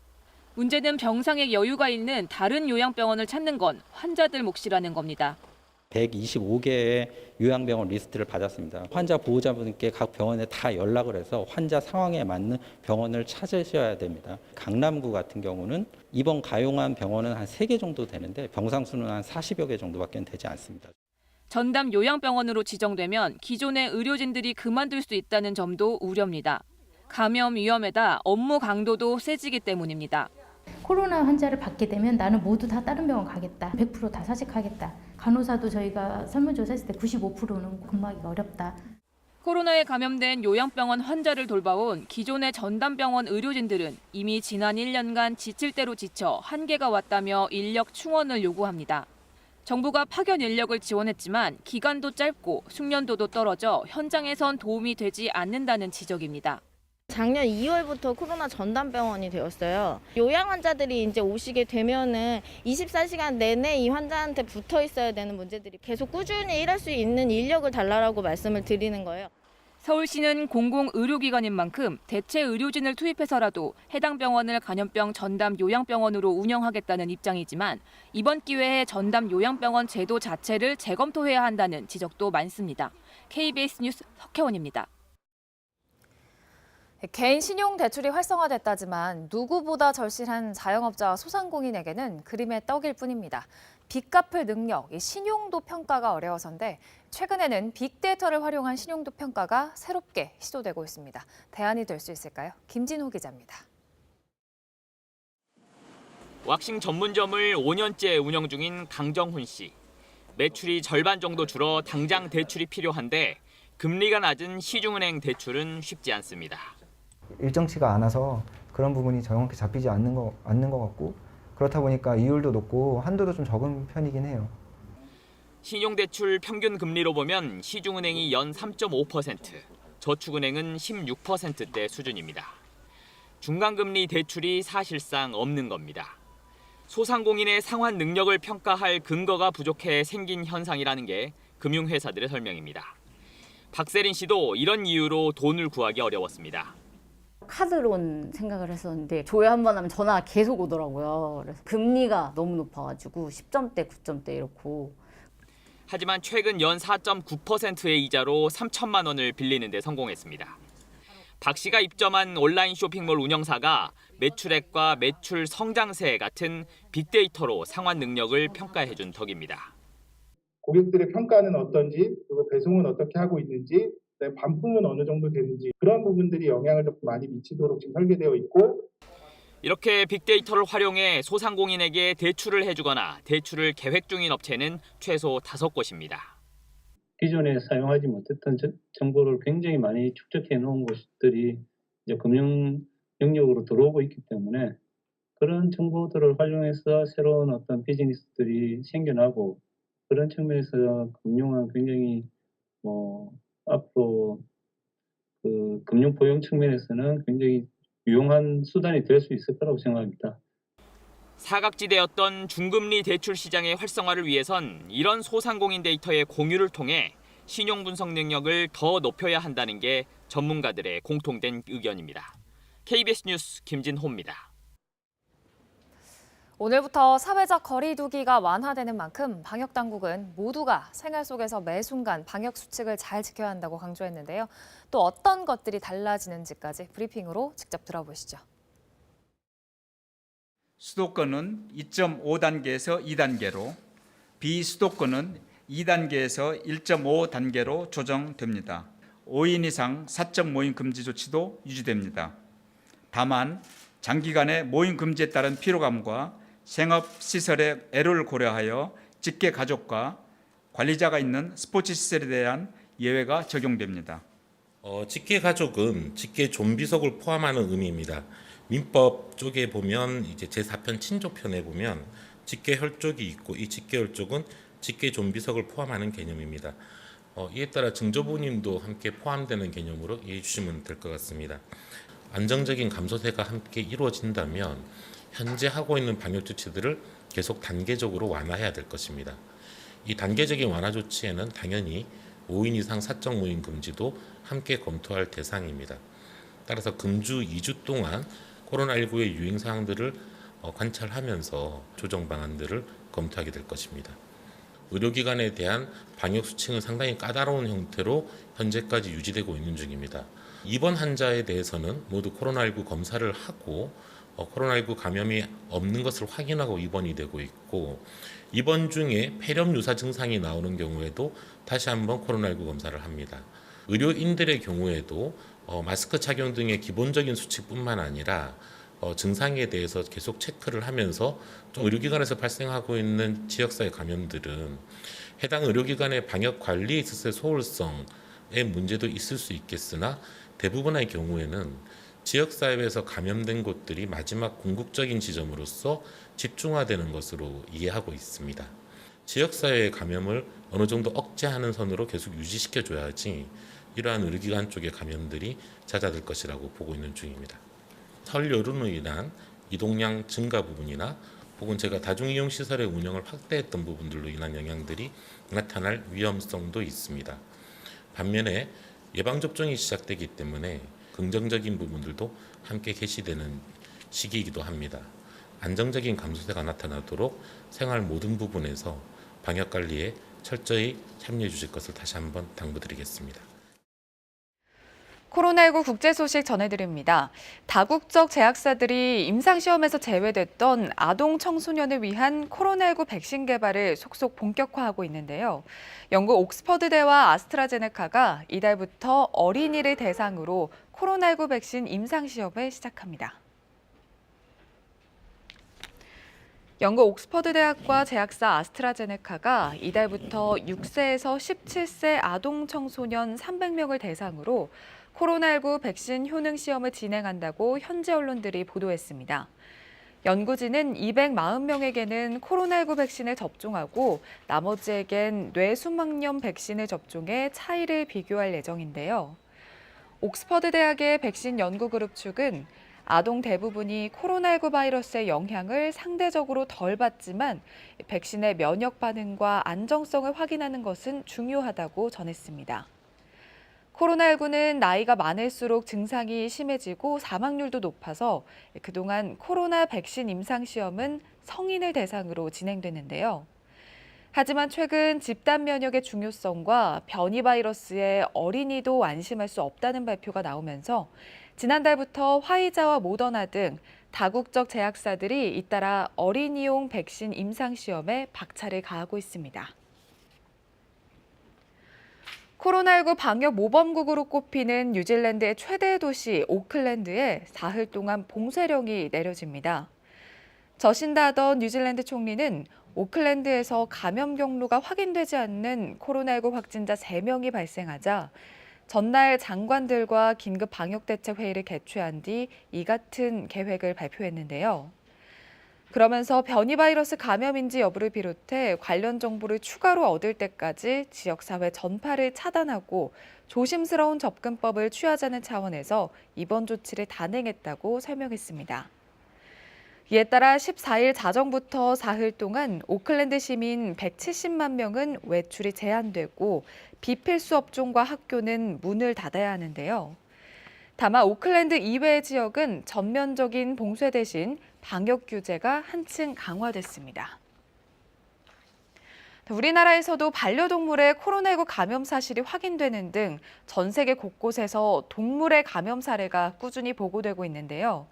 문제는 병상에 여유가 있는 다른 요양병원을 찾는 건 환자들 몫이라는 겁니다.
125개의 요양병원 리스트를 받았습니다. 환자 보호자분께 각 병원에 다 연락을 해서 환자 상황에 맞는 병원을 찾으셔야 됩니다. 강남구 같은 경우는 이번 가용한 병원은 한 3개 정도 되는데 병상 수는 한 40여 개 정도밖에 되지 않습니다.
전담 요양병원으로 지정되면 기존의 의료진들이 그만둘 수 있다는 점도 우려입니다. 감염 위험에다 업무 강도도 세지기 때문입니다.
코로나 환자를 받게 되면 나는 모두 다 다른 병원 가겠다. 100% 다 사직하겠다. 간호사도 저희가 설문조사했을 때 95%는 근무하기가 어렵다.
코로나에 감염된 요양병원 환자를 돌봐온 기존의 전담병원 의료진들은 이미 지난 1년간 지칠 대로 지쳐 한계가 왔다며 인력 충원을 요구합니다. 정부가 파견 인력을 지원했지만 기간도 짧고 숙련도도 떨어져 현장에선 도움이 되지 않는다는 지적입니다.
작년 2월부터 코로나 전담병원이 되었어요. 요양 환자들이 이제 오시게 되면은 24시간 내내 이 환자한테 붙어 있어야 되는 문제들이 계속 꾸준히 일할 수 있는 인력을 달라고 말씀을 드리는 거예요.
서울시는 공공의료기관인 만큼 대체 의료진을 투입해서라도 해당 병원을 감염병 전담 요양병원으로 운영하겠다는 입장이지만 이번 기회에 전담 요양병원 제도 자체를 재검토해야 한다는 지적도 많습니다. KBS 뉴스 석혜원입니다.
개인 신용 대출이 활성화됐다지만 누구보다 절실한 자영업자와 소상공인에게는 그림의 떡일 뿐입니다. 빚 갚을 능력, 신용도 평가가 어려워서인데 최근에는 빅데이터를 활용한 신용도 평가가 새롭게 시도되고 있습니다. 대안이 될 수 있을까요? 김진호 기자입니다.
왁싱 전문점을 5년째 운영 중인 강정훈 씨. 매출이 절반 정도 줄어 당장 대출이 필요한데 금리가 낮은 시중은행 대출은 쉽지 않습니다.
일정치가 않아서 그런 부분이 정확히 잡히지 않는 것 같고 그렇다 보니까 이율도 높고 한도도 좀 적은 편이긴 해요.
신용대출 평균 금리로 보면 시중은행이 연 3.5%, 저축은행은 16%대 수준입니다. 중간금리 대출이 사실상 없는 겁니다. 소상공인의 상환 능력을 평가할 근거가 부족해 생긴 현상이라는 게 금융회사들의 설명입니다. 박세린 씨도 이런 이유로 돈을 구하기 어려웠습니다.
카드론 생각을 했었는데 조회 한 번 하면 전화가 계속 오더라고요. 그래서 금리가 너무 높아가지고 10점대, 9점대 이렇고.
하지만 최근 연 4.9%의 이자로 3천만 원을 빌리는 데 성공했습니다. 박 씨가 입점한 온라인 쇼핑몰 운영사가 매출액과 매출 성장세 같은 빅데이터로 상환 능력을 평가해준 덕입니다.
고객들의 평가는 어떤지, 그리고 배송은 어떻게 하고 있는지, 반품은 어느 정도 되는지 그런 부분들이 영향을 좀 많이 미치도록 지금 설계되어 있고
이렇게 빅데이터를 활용해 소상공인에게 대출을 해주거나 대출을 계획 중인 업체는 최소 5곳입니다.
기존에 사용하지 못했던 정보를 굉장히 많이 축적해 놓은 곳들이 이제 금융 영역으로 들어오고 있기 때문에 그런 정보들을 활용해서 새로운 어떤 비즈니스들이 생겨나고 그런 측면에서 금융은 굉장히 앞으로 그 금융 포용 측면에서는 굉장히 유용한 수단이 될 수 있을 거라고 생각합니다.
사각지대였던 중금리 대출 시장의 활성화를 위해선 이런 소상공인 데이터의 공유를 통해 신용 분석 능력을 더 높여야 한다는 게 전문가들의 공통된 의견입니다. KBS 뉴스 김진호입니다.
오늘부터 사회적 거리 두기가 완화되는 만큼 방역 당국은 모두가 생활 속에서 매 순간 방역 수칙을 잘 지켜야 한다고 강조했는데요. 또 어떤 것들이 달라지는지까지 브리핑으로 직접 들어보시죠.
수도권은 2.5단계에서 2단계로, 비수도권은 2단계에서 1.5단계로 조정됩니다. 5인 이상 사적 모임 금지 조치도 유지됩니다. 다만 장기간의 모임 금지에 따른 피로감과 생업시설의 애로를 고려하여 직계 가족과 관리자가 있는 스포츠 시설에 대한 예외가 적용됩니다.
직계 가족은 직계 좀비속을 포함하는 의미입니다. 민법 쪽에 보면 이제 제4편 친족편에 보면 직계 혈족이 있고 이 직계 혈족은 직계 좀비속을 포함하는 개념입니다. 이에 따라 증조부님도 함께 포함되는 개념으로 이해해 주시면 될 것 같습니다. 안정적인 감소세가 함께 이루어진다면 현재 하고 있는 방역 조치들을 계속 단계적으로 완화해야 될 것입니다. 이 단계적인 완화 조치에는 당연히 5인 이상 사적 모임 금지도 함께 검토할 대상입니다. 따라서 금주 2주 동안 코로나19의 유행 사항들을 관찰하면서 조정 방안들을 검토하게 될 것입니다. 의료기관에 대한 방역 수칙은 상당히 까다로운 형태로 현재까지 유지되고 있는 중입니다. 입원 환자에 대해서는 모두 코로나19 검사를 하고 코로나19 감염이 없는 것을 확인하고 입원이 되고 있고, 입원 중에 폐렴 유사 증상이 나오는 경우에도 다시 한번 코로나19 검사를 합니다. 의료인들의 경우에도 마스크 착용 등의 기본적인 수칙뿐만 아니라 증상에 대해서 계속 체크를 하면서 좀 의료기관에서 발생하고 있는 지역사회 감염들은 해당 의료기관의 방역 관리에 있어서의 소홀성의 문제도 있을 수 있겠으나, 대부분의 경우에는 지역사회에서 감염된 곳들이 마지막 궁극적인 지점으로서 집중화되는 것으로 이해하고 있습니다. 지역사회의 감염을 어느 정도 억제하는 선으로 계속 유지시켜줘야지 이러한 의료기관 쪽의 감염들이 잦아들 것이라고 보고 있는 중입니다. 설 연휴로 인한 이동량 증가 부분이나 혹은 제가 다중이용시설의 운영을 확대했던 부분들로 인한 영향들이 나타날 위험성도 있습니다. 반면에 예방접종이 시작되기 때문에 긍정적인 부분들도 함께 개시되는 시기이기도 합니다. 안정적인 감소세가 나타나도록 생활 모든 부분에서 방역관리에 철저히 참여해 주실 것을 다시 한번 당부드리겠습니다.
코로나19 국제 소식 전해드립니다. 다국적 제약사들이 임상시험에서 제외됐던 아동 청소년을 위한 코로나19 백신 개발을 속속 본격화하고 있는데요. 영국 옥스퍼드대와 아스트라제네카가 이달부터 어린이를 대상으로 코로나19 백신 임상시험을 시작합니다. 영국 옥스퍼드 대학과 제약사 아스트라제네카가 이달부터 6세에서 17세 아동 청소년 300명을 대상으로 코로나19 백신 효능 시험을 진행한다고 현지 언론들이 보도했습니다. 연구진은 240명에게는 코로나19 백신을 접종하고 나머지에겐 뇌수막염 백신을 접종해 차이를 비교할 예정인데요. 옥스퍼드 대학의 백신 연구그룹 측은 아동 대부분이 코로나19 바이러스의 영향을 상대적으로 덜 받지만 백신의 면역 반응과 안정성을 확인하는 것은 중요하다고 전했습니다. 코로나19는 나이가 많을수록 증상이 심해지고 사망률도 높아서 그동안 코로나 백신 임상시험은 성인을 대상으로 진행됐는데요. 하지만 최근 집단 면역의 중요성과 변이 바이러스에 어린이도 안심할 수 없다는 발표가 나오면서 지난달부터 화이자와 모더나 등 다국적 제약사들이 잇따라 어린이용 백신 임상시험에 박차를 가하고 있습니다. 코로나19 방역 모범국으로 꼽히는 뉴질랜드의 최대 도시 오클랜드에 사흘 동안 봉쇄령이 내려집니다. 저신다던 뉴질랜드 총리는 오클랜드에서 감염 경로가 확인되지 않는 코로나19 확진자 3명이 발생하자 전날 장관들과 긴급 방역대책 회의를 개최한 뒤 이 같은 계획을 발표했는데요. 그러면서 변이 바이러스 감염인지 여부를 비롯해 관련 정보를 추가로 얻을 때까지 지역사회 전파를 차단하고 조심스러운 접근법을 취하자는 차원에서 이번 조치를 단행했다고 설명했습니다. 이에 따라 14일 자정부터 사흘 동안 오클랜드 시민 170만 명은 외출이 제한되고 비필수 업종과 학교는 문을 닫아야 하는데요. 다만 오클랜드 이외의 지역은 전면적인 봉쇄 대신 방역 규제가 한층 강화됐습니다. 우리나라에서도 반려동물의 코로나19 감염 사실이 확인되는 등 전 세계 곳곳에서 동물의 감염 사례가 꾸준히 보고되고 있는데요.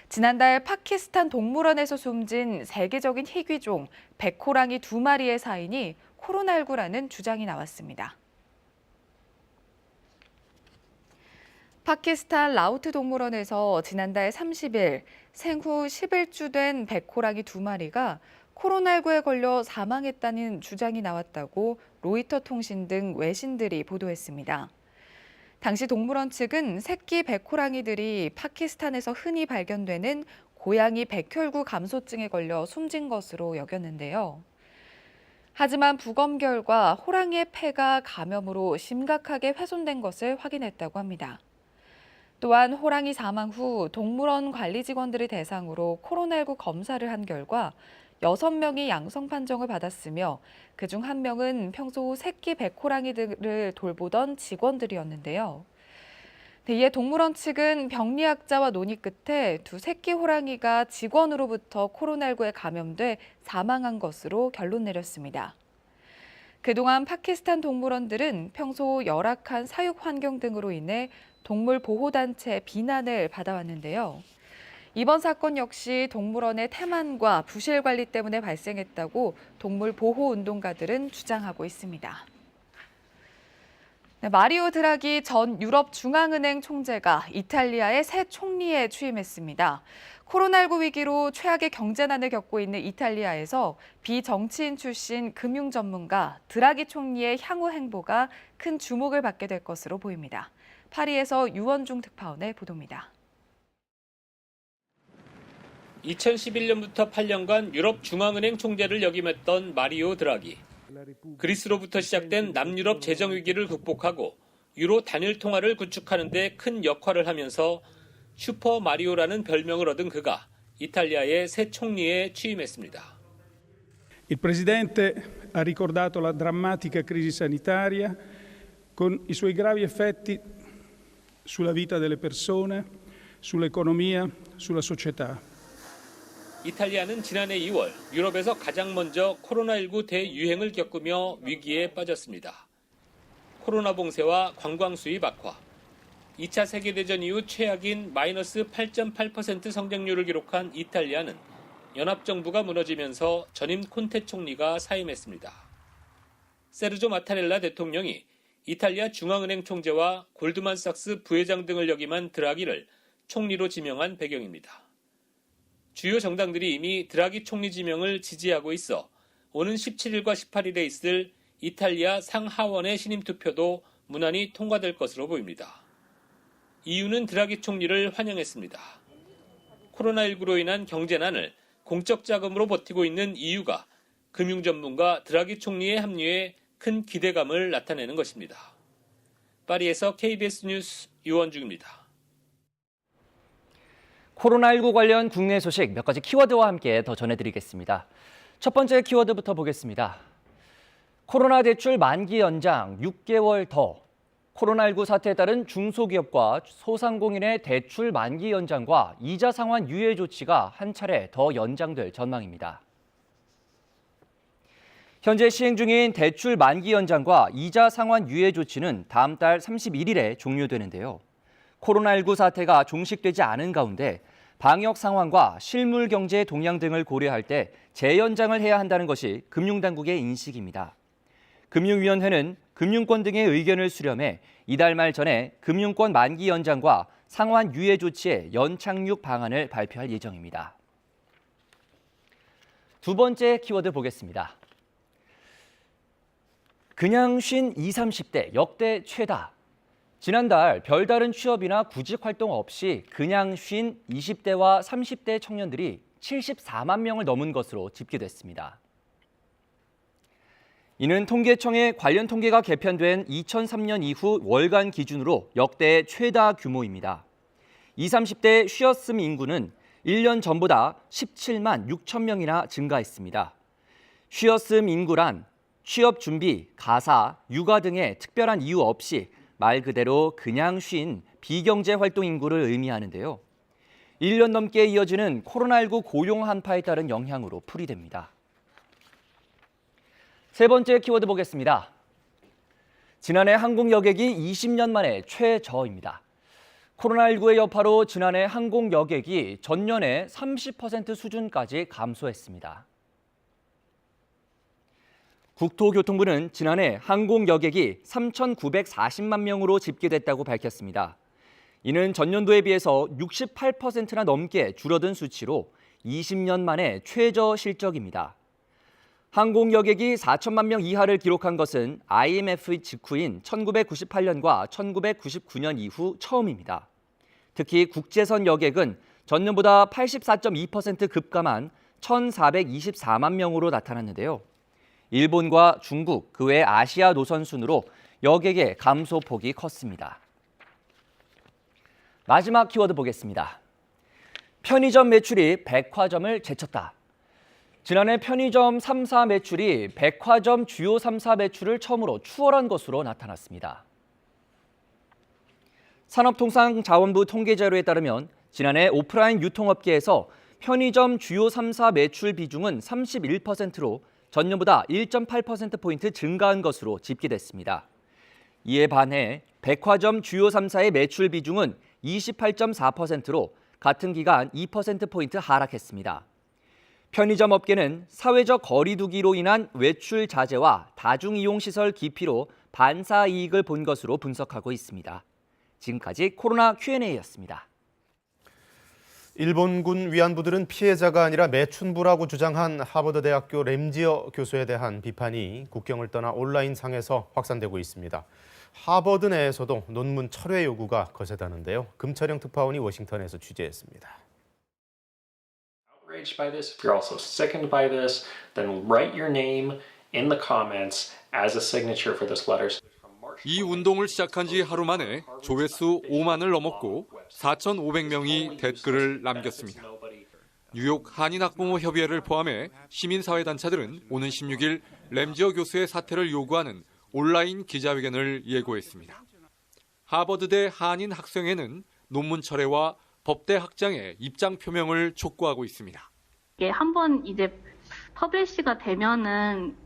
지난달 파키스탄 동물원에서 숨진 세계적인 희귀종 백호랑이 2마리의 사인이 코로나19라는 주장이 나왔습니다. 파키스탄 라우트 동물원에서 지난달 30일 생후 11주 된 백호랑이 2마리가 코로나19에 걸려 사망했다는 주장이 나왔다고 로이터 통신 등 외신들이 보도했습니다. 당시 동물원 측은 새끼 백호랑이들이 파키스탄에서 흔히 발견되는 고양이 백혈구 감소증에 걸려 숨진 것으로 여겼는데요. 하지만 부검 결과 호랑이의 폐가 감염으로 심각하게 훼손된 것을 확인했다고 합니다. 또한 호랑이 사망 후 동물원 관리 직원들을 대상으로 코로나19 검사를 한 결과 6명이 양성 판정을 받았으며 그중 1명은 평소 새끼 백호랑이들을 돌보던 직원들이었는데요. 이에 동물원 측은 병리학자와 논의 끝에 두 새끼 호랑이가 직원으로부터 코로나19에 감염돼 사망한 것으로 결론 내렸습니다. 그동안 파키스탄 동물원들은 평소 열악한 사육 환경 등으로 인해 동물 보호단체 비난을 받아왔는데요. 이번 사건 역시 동물원의 태만과 부실 관리 때문에 발생했다고 동물 보호 운동가들은 주장하고 있습니다. 마리오 드라기 전 유럽 중앙은행 총재가 이탈리아의 새 총리에 취임했습니다. 코로나19 위기로 최악의 경제난을 겪고 있는 이탈리아에서 비정치인 출신 금융 전문가 드라기 총리의 향후 행보가 큰 주목을 받게 될 것으로 보입니다. 파리에서 유원중 특파원의 보도입니다.
2011년부터 8년간 유럽 중앙은행 총재를 역임했던 마리오 드라기. 그리스로부터 시작된 남유럽 재정 위기를 극복하고 유로 단일 통화를 구축하는 데 큰 역할을 하면서 슈퍼 마리오라는 별명을 얻은 그가 이탈리아의 새 총리에 취임했습니다.
Il Presidente ha ricordato la drammatica crisi sanitaria con i suoi gravi effetti sulla vita delle persone, sull'economia, sulla società.
이탈리아는 지난해 2월 유럽에서 가장 먼저 코로나19 대유행을 겪으며 위기에 빠졌습니다. 코로나 봉쇄와 관광 수입 악화, 2차 세계대전 이후 최악인 마이너스 8.8% 성장률을 기록한 이탈리아는 연합정부가 무너지면서 전임 콘테 총리가 사임했습니다. 세르조 마타렐라 대통령이 이탈리아 중앙은행 총재와 골드만삭스 부회장 등을 역임한 드라기를 총리로 지명한 배경입니다. 주요 정당들이 이미 드라기 총리 지명을 지지하고 있어 오는 17일과 18일에 있을 이탈리아 상하원의 신임 투표도 무난히 통과될 것으로 보입니다. EU는 드라기 총리를 환영했습니다. 코로나19로 인한 경제난을 공적 자금으로 버티고 있는 EU가 금융 전문가 드라기 총리의 합류에 큰 기대감을 나타내는 것입니다. 파리에서 KBS 뉴스 유원중입니다.
코로나19 관련 국내 소식 몇 가지 키워드와 함께 더 전해드리겠습니다. 첫 번째 키워드부터 보겠습니다. 코로나 대출 만기 연장 6개월 더. 코로나19 사태에 따른 중소기업과 소상공인의 대출 만기 연장과 이자 상환 유예 조치가 한 차례 더 연장될 전망입니다. 현재 시행 중인 대출 만기 연장과 이자 상환 유예 조치는 다음 달 31일에 종료되는데요. 코로나19 사태가 종식되지 않은 가운데 방역 상황과 실물 경제의 동향 등을 고려할 때 재연장을 해야 한다는 것이 금융당국의 인식입니다. 금융위원회는 금융권 등의 의견을 수렴해 이달 말 전에 금융권 만기 연장과 상환 유예 조치의 연착륙 방안을 발표할 예정입니다. 두 번째 키워드 보겠습니다. 그냥 쉰 20, 30대 역대 최다. 지난달 별다른 취업이나 구직 활동 없이 그냥 쉰 20대와 30대 청년들이 74만 명을 넘은 것으로 집계됐습니다. 이는 통계청의 관련 통계가 개편된 2003년 이후 월간 기준으로 역대 최다 규모입니다. 20, 30대 쉬었음 인구는 1년 전보다 17만 6천 명이나 증가했습니다. 쉬었음 인구란 취업 준비, 가사, 육아 등의 특별한 이유 없이 말 그대로 그냥 쉰 비경제 활동 인구를 의미하는데요. 1년 넘게 이어지는 코로나19 고용 한파에 따른 영향으로 풀이됩니다. 세 번째 키워드 보겠습니다. 지난해 항공 여객이 20년 만에 최저입니다. 코로나19의 여파로 지난해 항공 여객이 전년의 30% 수준까지 감소했습니다. 국토교통부는 지난해 항공 여객이 3,940만 명으로 집계됐다고 밝혔습니다. 이는 전년도에 비해서 68%나 넘게 줄어든 수치로 20년 만에 최저 실적입니다. 항공 여객이 4천만 명 이하를 기록한 것은 IMF 직후인 1998년과 1999년 이후 처음입니다. 특히 국제선 여객은 전년보다 84.2% 급감한 1,424만 명으로 나타났는데요. 일본과 중국, 그 외 아시아 노선 순으로 여객의 감소폭이 컸습니다. 마지막 키워드 보겠습니다. 편의점 매출이 백화점을 제쳤다. 지난해 편의점 3사 매출이 백화점 주요 3사 매출을 처음으로 추월한 것으로 나타났습니다. 산업통상자원부 통계 자료에 따르면 지난해 오프라인 유통업계에서 편의점 주요 3사 매출 비중은 31%로 전년보다 1.8%포인트 증가한 것으로 집계됐습니다. 이에 반해 백화점 주요 3사의 매출 비중은 28.4%로 같은 기간 2%포인트 하락했습니다. 편의점 업계는 사회적 거리 두기로 인한 외출 자제와 다중이용시설 기피로 반사 이익을 본 것으로 분석하고 있습니다. 지금까지 코로나 Q&A였습니다.
일본군 위안부들은 피해자가 아니라 매춘부라고 주장한 하버드대학교 램지어 교수에 대한 비판이 국경을 떠나 온라인상에서 확산되고 있습니다. 하버드 내에서도 논문 철회 요구가 거세다는데요. 금철영 특파원이 워싱턴에서 취재했습니다.
Outraged by this, if you're also sickened by this, then write your name in the comments as a signature for this letter.
이 운동을 시작한 지 하루 만에 조회수 5만을 넘었고 4,500명이 댓글을 남겼습니다. 뉴욕 한인학부모협의회를 포함해 시민사회단체들은 오는 16일 램지어 교수의 사퇴를 요구하는 온라인 기자회견을 예고했습니다. 하버드대 한인 학생회는 논문 철회와 법대 학장의 입장 표명을 촉구하고 있습니다.
이게 한번 이제 퍼블리시가 되면은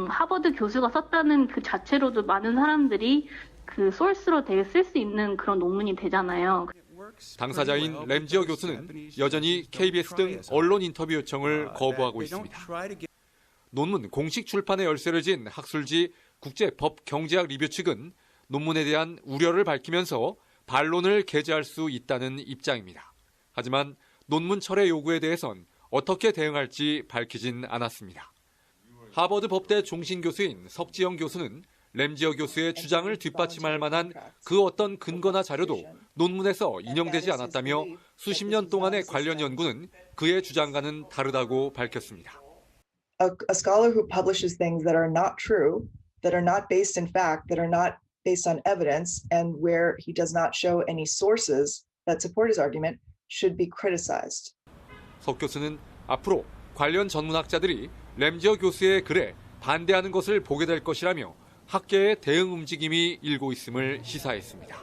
하버드 교수가 썼다는 그 자체로도 많은 사람들이 그 소스로 되게 쓸 수 있는 그런 논문이 되잖아요.
당사자인 램지어 교수는 여전히 KBS 등 언론 인터뷰 요청을 거부하고 있습니다. 논문 공식 출판의 열쇠를 진 학술지 국제법경제학 리뷰 측은 논문에 대한 우려를 밝히면서 반론을 게재할 수 있다는 입장입니다. 하지만 논문 철회 요구에 대해선 어떻게 대응할지 밝히진 않았습니다. 하버드 법대 종신교수인 석지영 교수는 램지어 교수의 주장을 뒷받침할 만한 그 어떤 근거나 자료도 논문에서 인용되지 않았다며 수십 년 동안의 관련 연구는 그의 주장과는 다르다고 밝혔습니다.
A scholar who publishes things that are not true, that are not based in fact, that are not based on evidence, and where he does not show any sources that support his argument should be criticized.
석 교수는 앞으로 관련 전문학자들이 램지어 교수의 글에 반대하는 것을 보게 될 것이라며 학계의 대응 움직임이 일고 있음을 시사했습니다.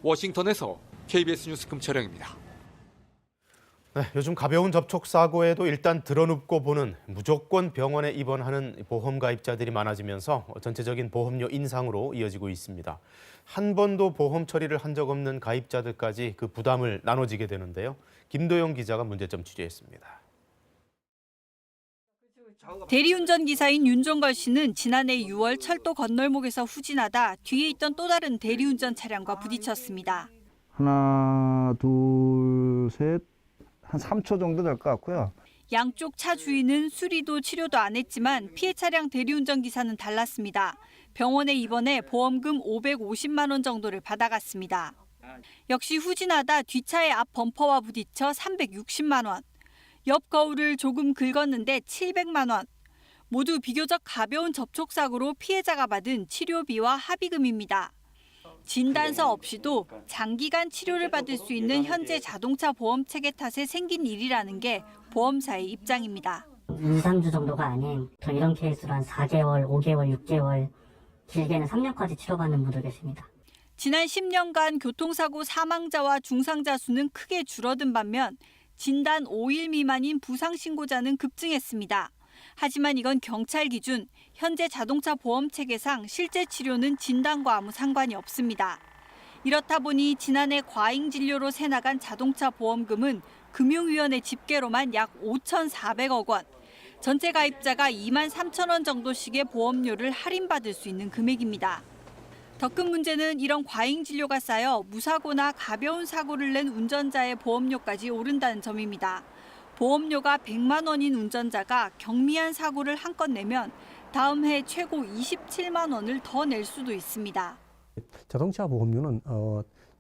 워싱턴에서 KBS 뉴스 금철영입니다.
네, 요즘 가벼운 접촉 사고에도 일단 드러눕고 보는 무조건 병원에 입원하는 보험 가입자들이 많아지면서 전체적인 보험료 인상으로 이어지고 있습니다. 한 번도 보험 처리를 한 적 없는 가입자들까지 그 부담을 나눠지게 되는데요. 김도영 기자가 문제점 취재했습니다.
대리운전 기사인 윤종걸 씨는 지난해 6월 철도 건널목에서 후진하다 뒤에 있던 또 다른 대리운전 차량과 부딪혔습니다.
하나, 둘, 셋, 한 3초 정도 될 것 같고요.
양쪽 차 주인은 수리도 치료도 안 했지만 피해 차량 대리운전 기사는 달랐습니다. 병원에 입원해 보험금 550만 원 정도를 받아갔습니다. 역시 후진하다 뒷차의 앞 범퍼와 부딪혀 360만 원. 옆 거울을 조금 긁었는데 700만 원. 모두 비교적 가벼운 접촉사고로 피해자가 받은 치료비와 합의금입니다. 진단서 없이도 장기간 치료를 받을 수 있는 현재 자동차 보험 체계 탓에 생긴 일이라는 게 보험사의 입장입니다.
2, 3주 정도가 아닌 이런 케이스로 한 4개월, 5개월, 6개월, 길게는 3년까지 치료받는 분도 계십니다.
지난 10년간 교통사고 사망자와 중상자 수는 크게 줄어든 반면 진단 5일 미만인 부상신고자는 급증했습니다. 하지만 이건 경찰 기준, 현재 자동차 보험 체계상 실제 치료는 진단과 아무 상관이 없습니다. 이렇다 보니 지난해 과잉 진료로 새나간 자동차 보험금은 금융위원회 집계로만 약 5,400억 원, 전체 가입자가 2만 3천 원 정도씩의 보험료를 할인받을 수 있는 금액입니다. 더 큰 문제는 이런 과잉 진료가 쌓여 무사고나 가벼운 사고를 낸 운전자의 보험료까지 오른다는 점입니다. 보험료가 100만 원인 운전자가 경미한 사고를 한건 내면 다음 해 최고 27만 원을 더 낼 수도 있습니다.
자동차 보험료는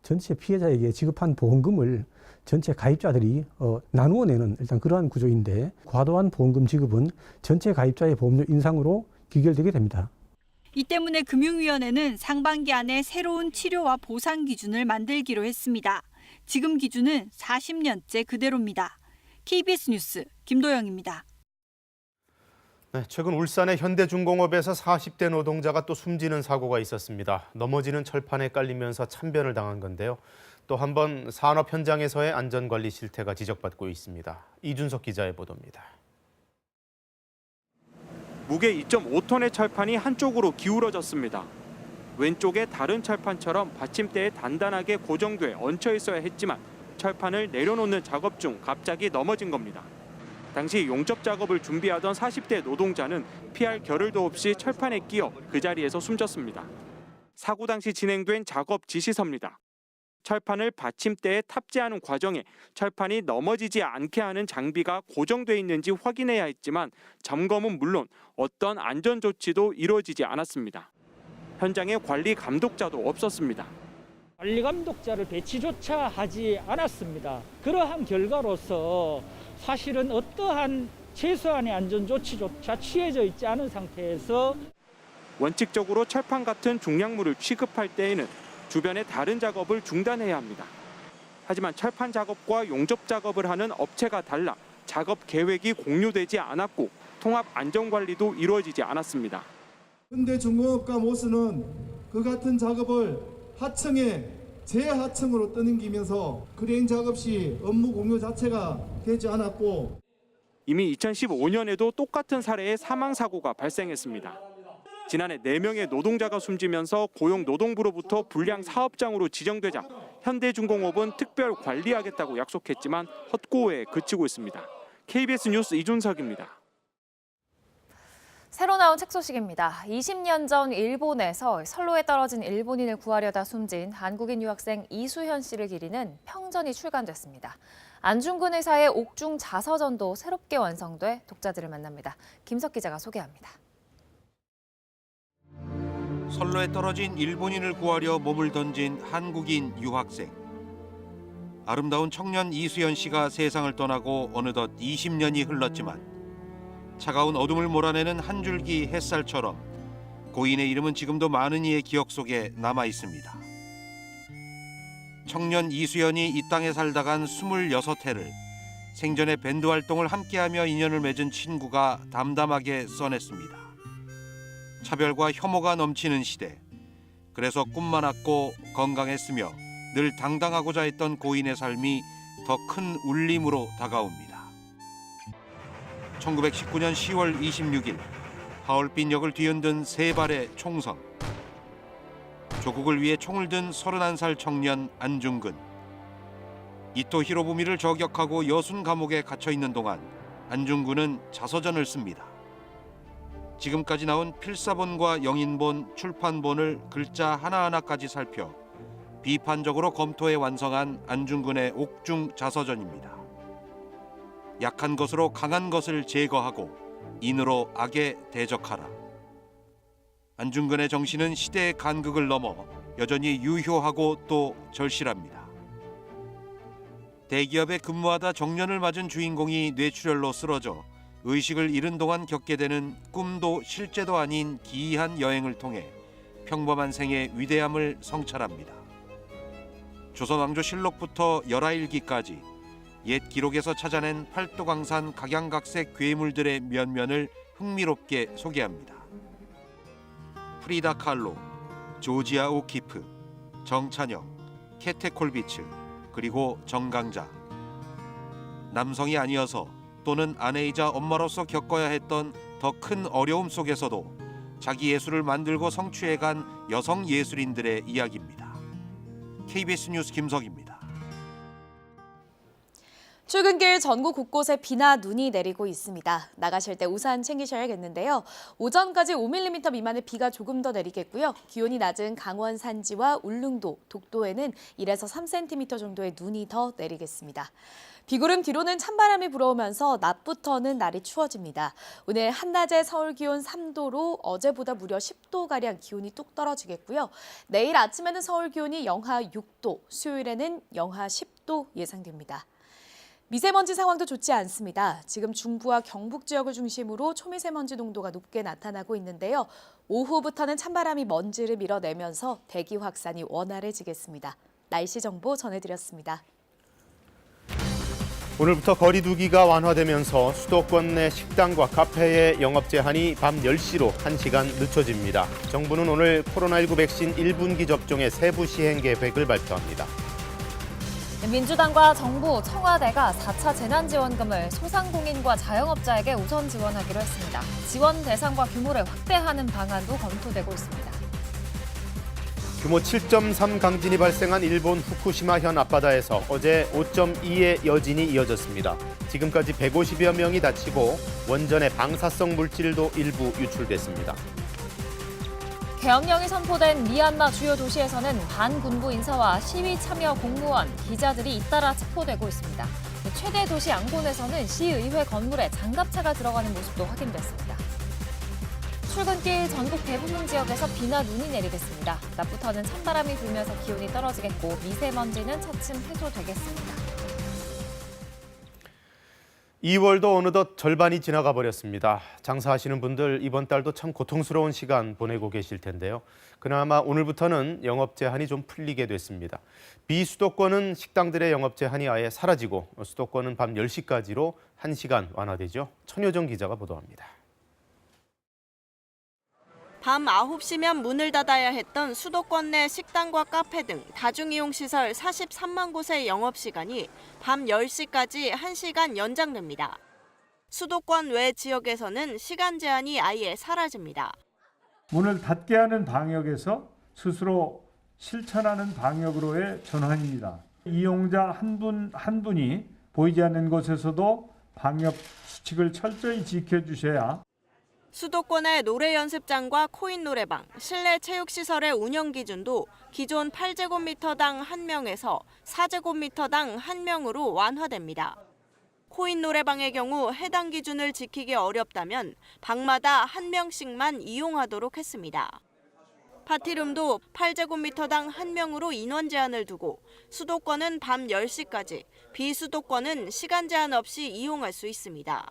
전체 피해자에게 지급한 보험금을 전체 가입자들이 나누어 내는 일단 그러한 구조인데 과도한 보험금 지급은 전체 가입자의 보험료 인상으로 귀결되게 됩니다.
이 때문에 금융위원회는 상반기 안에 새로운 치료와 보상 기준을 만들기로 했습니다. 지금 기준은 40년째 그대로입니다. KBS 뉴스 김도영입니다.
네, 최근 울산의 현대중공업에서 40대 노동자가 또 숨지는 사고가 있었습니다. 넘어지는 철판에 깔리면서 참변을 당한 건데요. 또 한 번 산업 현장에서의 안전관리 실태가 지적받고 있습니다. 이준석 기자의 보도입니다.
무게 2.5톤의 철판이 한쪽으로 기울어졌습니다. 왼쪽에 다른 철판처럼 받침대에 단단하게 고정돼 얹혀 있어야 했지만 철판을 내려놓는 작업 중 갑자기 넘어진 겁니다. 당시 용접 작업을 준비하던 40대 노동자는 피할 겨를도 없이 철판에 끼어 그 자리에서 숨졌습니다. 사고 당시 진행된 작업 지시서입니다. 철판을 받침대에 탑재하는 과정에 철판이 넘어지지 않게 하는 장비가 고정돼 있는지 확인해야 했지만 점검은 물론 어떤 안전 조치도 이루어지지 않았습니다. 현장에 관리 감독자도 없었습니다.
관리 감독자를 배치조차 하지 않았습니다. 그러한 결과로서 사실은 어떠한 최소한의 안전 조치조차 취해져 있지 않은 상태에서
원칙적으로 철판 같은 중량물을 취급할 때에는 주변의 다른 작업을 중단해야 합니다. 하지만 철판 작업과 용접 작업을 하는 업체가 달라 작업 계획이 공유되지 않았고 통합 안전관리도 이루어지지 않았습니다.
현대중공업과 모스는 그 같은 작업을 하층에 재하층으로 떠넘기면서 크레인 작업 시 업무 공유 자체가 되지 않았고
이미 2015년에도 똑같은 사례의 사망사고가 발생했습니다. 지난해 4명의 노동자가 숨지면서 고용노동부로부터 불량 사업장으로 지정되자 현대중공업은 특별 관리하겠다고 약속했지만 헛고에 그치고 있습니다. KBS 뉴스 이준석입니다.
새로 나온 책 소식입니다. 20년 전 일본에서 선로에 떨어진 일본인을 구하려다 숨진 한국인 유학생 이수현 씨를 기리는 평전이 출간됐습니다. 안중근 의사의 옥중 자서전도 새롭게 완성돼 독자들을 만납니다. 김석 기자가 소개합니다.
선로에 떨어진 일본인을 구하려 몸을 던진 한국인 유학생. 아름다운 청년 이수연 씨가 세상을 떠나고 어느덧 20년이 흘렀지만 차가운 어둠을 몰아내는 한 줄기 햇살처럼 고인의 이름은 지금도 많은 이의 기억 속에 남아 있습니다. 청년 이수연이 이 땅에 살다간 26해를 생전에 밴드 활동을 함께하며 인연을 맺은 친구가 담담하게 써냈습니다. 차별과 혐오가 넘치는 시대, 그래서 꿈 많았고 건강했으며 늘 당당하고자 했던 고인의 삶이 더 큰 울림으로 다가옵니다. 1919년 10월 26일 하얼빈 역을 뒤흔든 세 발의 총성. 조국을 위해 총을 든 31살 청년 안중근. 이토 히로부미를 저격하고 여순 감옥에 갇혀 있는 동안 안중근은 자서전을 씁니다. 지금까지 나온 필사본과 영인본, 출판본을 글자 하나하나까지 살펴 비판적으로 검토해 완성한 안중근의 옥중 자서전입니다. 약한 것으로 강한 것을 제거하고 인으로 악에 대적하라. 안중근의 정신은 시대의 간극을 넘어 여전히 유효하고 또 절실합니다. 대기업에 근무하다 정년을 맞은 주인공이 뇌출혈로 쓰러져 의식을 잃은 동안 겪게 되는 꿈도 실제도 아닌 기이한 여행을 통해 평범한 생의 위대함을 성찰합니다. 조선왕조실록부터 열하일기까지 옛 기록에서 찾아낸 팔도강산 각양각색 괴물들의 면면을 흥미롭게 소개합니다. 프리다 칼로, 조지아 오키프, 정찬영, 케테 콜비츠, 그리고 정강자. 남성이 아니어서 또는 아내이자 엄마로서 겪어야 했던 더 큰 어려움 속에서도 자기 예술을 만들고 성취해간 여성 예술인들의 이야기입니다. KBS 뉴스 김석입니다.
출근길 전국 곳곳에 비나 눈이 내리고 있습니다. 나가실 때 우산 챙기셔야겠는데요. 오전까지 5mm 미만의 비가 조금 더 내리겠고요. 기온이 낮은 강원 산지와 울릉도, 독도에는 1에서 3cm 정도의 눈이 더 내리겠습니다. 비구름 뒤로는 찬바람이 불어오면서 낮부터는 날이 추워집니다. 오늘 한낮에 서울 기온 3도로 어제보다 무려 10도가량 기온이 뚝 떨어지겠고요. 내일 아침에는 서울 기온이 영하 6도, 수요일에는 영하 10도 예상됩니다. 미세먼지 상황도 좋지 않습니다. 지금 중부와 경북 지역을 중심으로 초미세먼지 농도가 높게 나타나고 있는데요. 오후부터는 찬바람이 먼지를 밀어내면서 대기 확산이 원활해지겠습니다. 날씨 정보 전해드렸습니다.
오늘부터 거리 두기가 완화되면서 수도권 내 식당과 카페의 영업 제한이 밤 10시로 1시간 늦춰집니다. 정부는 오늘 코로나19 백신 1분기 접종의 세부 시행 계획을 발표합니다.
민주당과 정부, 청와대가 4차 재난지원금을 소상공인과 자영업자에게 우선 지원하기로 했습니다. 지원 대상과 규모를 확대하는 방안도 검토되고 있습니다.
규모 7.3 강진이 발생한 일본 후쿠시마현 앞바다에서 어제 5.2의 여진이 이어졌습니다. 지금까지 150여 명이 다치고 원전의 방사성 물질도 일부 유출됐습니다.
계엄령이 선포된 미얀마 주요 도시에서는 반군부 인사와 시위 참여 공무원, 기자들이 잇따라 체포되고 있습니다. 최대 도시 양곤에서는 시의회 건물에 장갑차가 들어가는 모습도 확인됐습니다. 출근길 전국 대부분 지역에서 비나 눈이 내리겠습니다. 낮부터는 찬바람이 불면서 기온이 떨어지겠고 미세먼지는 차츰 해소되겠습니다.
2월도 어느덧 절반이 지나가 버렸습니다. 장사하시는 분들 이번 달도 참 고통스러운 시간 보내고 계실 텐데요. 그나마 오늘부터는 영업 제한이 좀 풀리게 됐습니다. 비수도권은 식당들의 영업 제한이 아예 사라지고 수도권은 밤 10시까지로 1시간 완화되죠. 천효정 기자가 보도합니다.
밤 9시면 문을 닫아야 했던 수도권 내 식당과 카페 등 다중이용시설 43만 곳의 영업시간이 밤 10시까지 1시간 연장됩니다. 수도권 외 지역에서는 시간 제한이 아예 사라집니다.
문을 닫게 하는 방역에서 스스로 실천하는 방역으로의 전환입니다. 이용자 한 분이 보이지 않는 곳에서도 방역 수칙을 철저히 지켜주셔야
수도권의 노래 연습장과 코인 노래방, 실내 체육시설의 운영 기준도 기존 8제곱미터당 1명에서 4제곱미터당 1명으로 완화됩니다. 코인 노래방의 경우 해당 기준을 지키기 어렵다면 방마다 1명씩만 이용하도록 했습니다. 파티룸도 8제곱미터당 1명으로 인원 제한을 두고 수도권은 밤 10시까지, 비수도권은 시간 제한 없이 이용할 수 있습니다.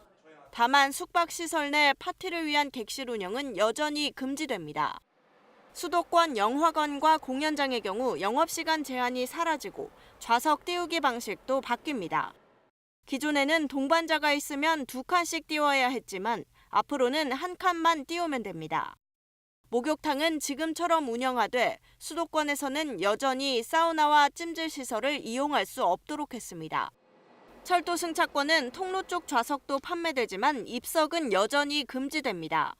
다만 숙박시설 내 파티를 위한 객실 운영은 여전히 금지됩니다. 수도권 영화관과 공연장의 경우 영업시간 제한이 사라지고 좌석 띄우기 방식도 바뀝니다. 기존에는 동반자가 있으면 2칸씩 띄워야 했지만 앞으로는 1칸만 띄우면 됩니다. 목욕탕은 지금처럼 운영하되 수도권에서는 여전히 사우나와 찜질 시설을 이용할 수 없도록 했습니다. 철도 승차권은 통로 쪽 좌석도 판매되지만 입석은 여전히 금지됩니다.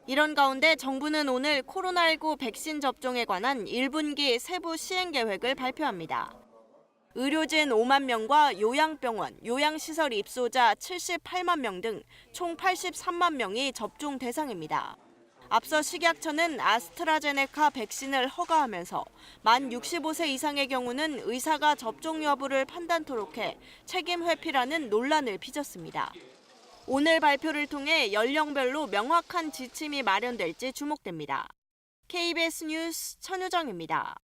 이런 가운데 정부는 오늘 코로나19 백신 접종에 관한 1분기 세부 시행 계획을 발표합니다. 의료진 5만 명과 요양병원, 요양시설 입소자 78만 명 등 총 83만 명이 접종 대상입니다. 앞서 식약처는 아스트라제네카 백신을 허가하면서 만 65세 이상의 경우는 의사가 접종 여부를 판단토록 해 책임 회피라는 논란을 빚었습니다. 오늘 발표를 통해 연령별로 명확한 지침이 마련될지 주목됩니다. KBS 뉴스 천효정입니다.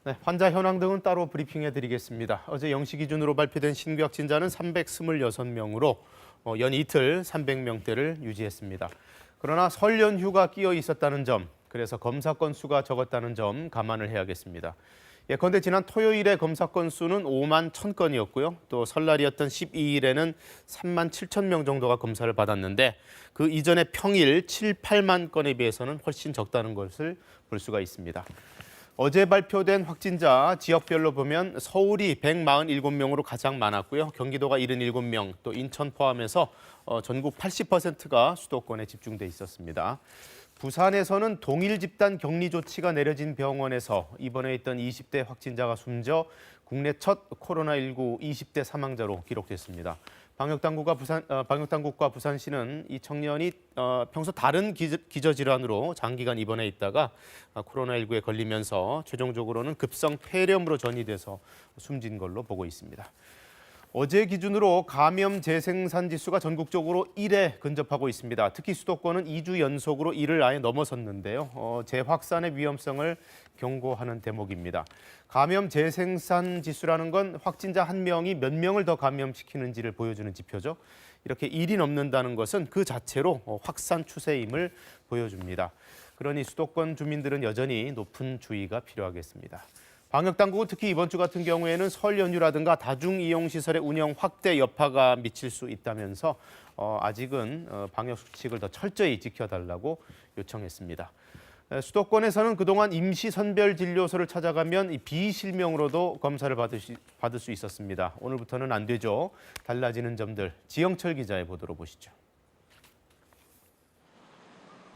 네, 환자 현황 등은 따로 브리핑해드리겠습니다. 어제 0시 기준으로 발표된 신규 확진자는 326명으로 연 이틀 300명대를 유지했습니다. 그러나 설 연휴가 끼어 있었다는 점, 그래서 검사 건수가 적었다는 점 감안을 해야겠습니다. 예컨대 지난 토요일에 검사 건수는 5만 1,000건이었고요. 또 설날이었던 12일에는 3만 7천 명 정도가 검사를 받았는데 그 이전의 평일 7, 8만 건에 비해서는 훨씬 적다는 것을 볼 수가 있습니다. 어제 발표된 확진자 지역별로 보면 서울이 147명으로 가장 많았고요. 경기도가 77명, 또 인천 포함해서 전국 80%가 수도권에 집중돼 있었습니다. 부산에서는 동일 집단 격리 조치가 내려진 병원에서 입원해 있던 20대 확진자가 숨져 국내 첫 코로나19 20대 사망자로 기록됐습니다. 방역당국과 부산시는 이 청년이 평소 다른 기저질환으로 장기간 입원해 있다가 코로나19에 걸리면서 최종적으로는 급성 폐렴으로 전이돼서 숨진 걸로 보고 있습니다. 어제 기준으로 감염 재생산 지수가 전국적으로 1에 근접하고 있습니다. 특히 수도권은 2주 연속으로 1을 아예 넘어섰는데요. 재확산의 위험성을 경고하는 대목입니다. 감염 재생산 지수라는 건 확진자 한 명이 몇 명을 더 감염시키는지를 보여주는 지표죠. 이렇게 1이 넘는다는 것은 그 자체로 확산 추세임을 보여줍니다. 그러니 수도권 주민들은 여전히 높은 주의가 필요하겠습니다. 방역당국은 특히 이번 주 같은 경우에는 설 연휴라든가 다중이용시설의 운영 확대 여파가 미칠 수 있다면서 아직은 방역 수칙을 더 철저히 지켜달라고 요청했습니다. 수도권에서는 그동안 임시 선별진료소를 찾아가면 비실명으로도 검사를 받을 수 있었습니다. 오늘부터는 안 되죠. 달라지는 점들 지영철 기자의 보도로 보시죠.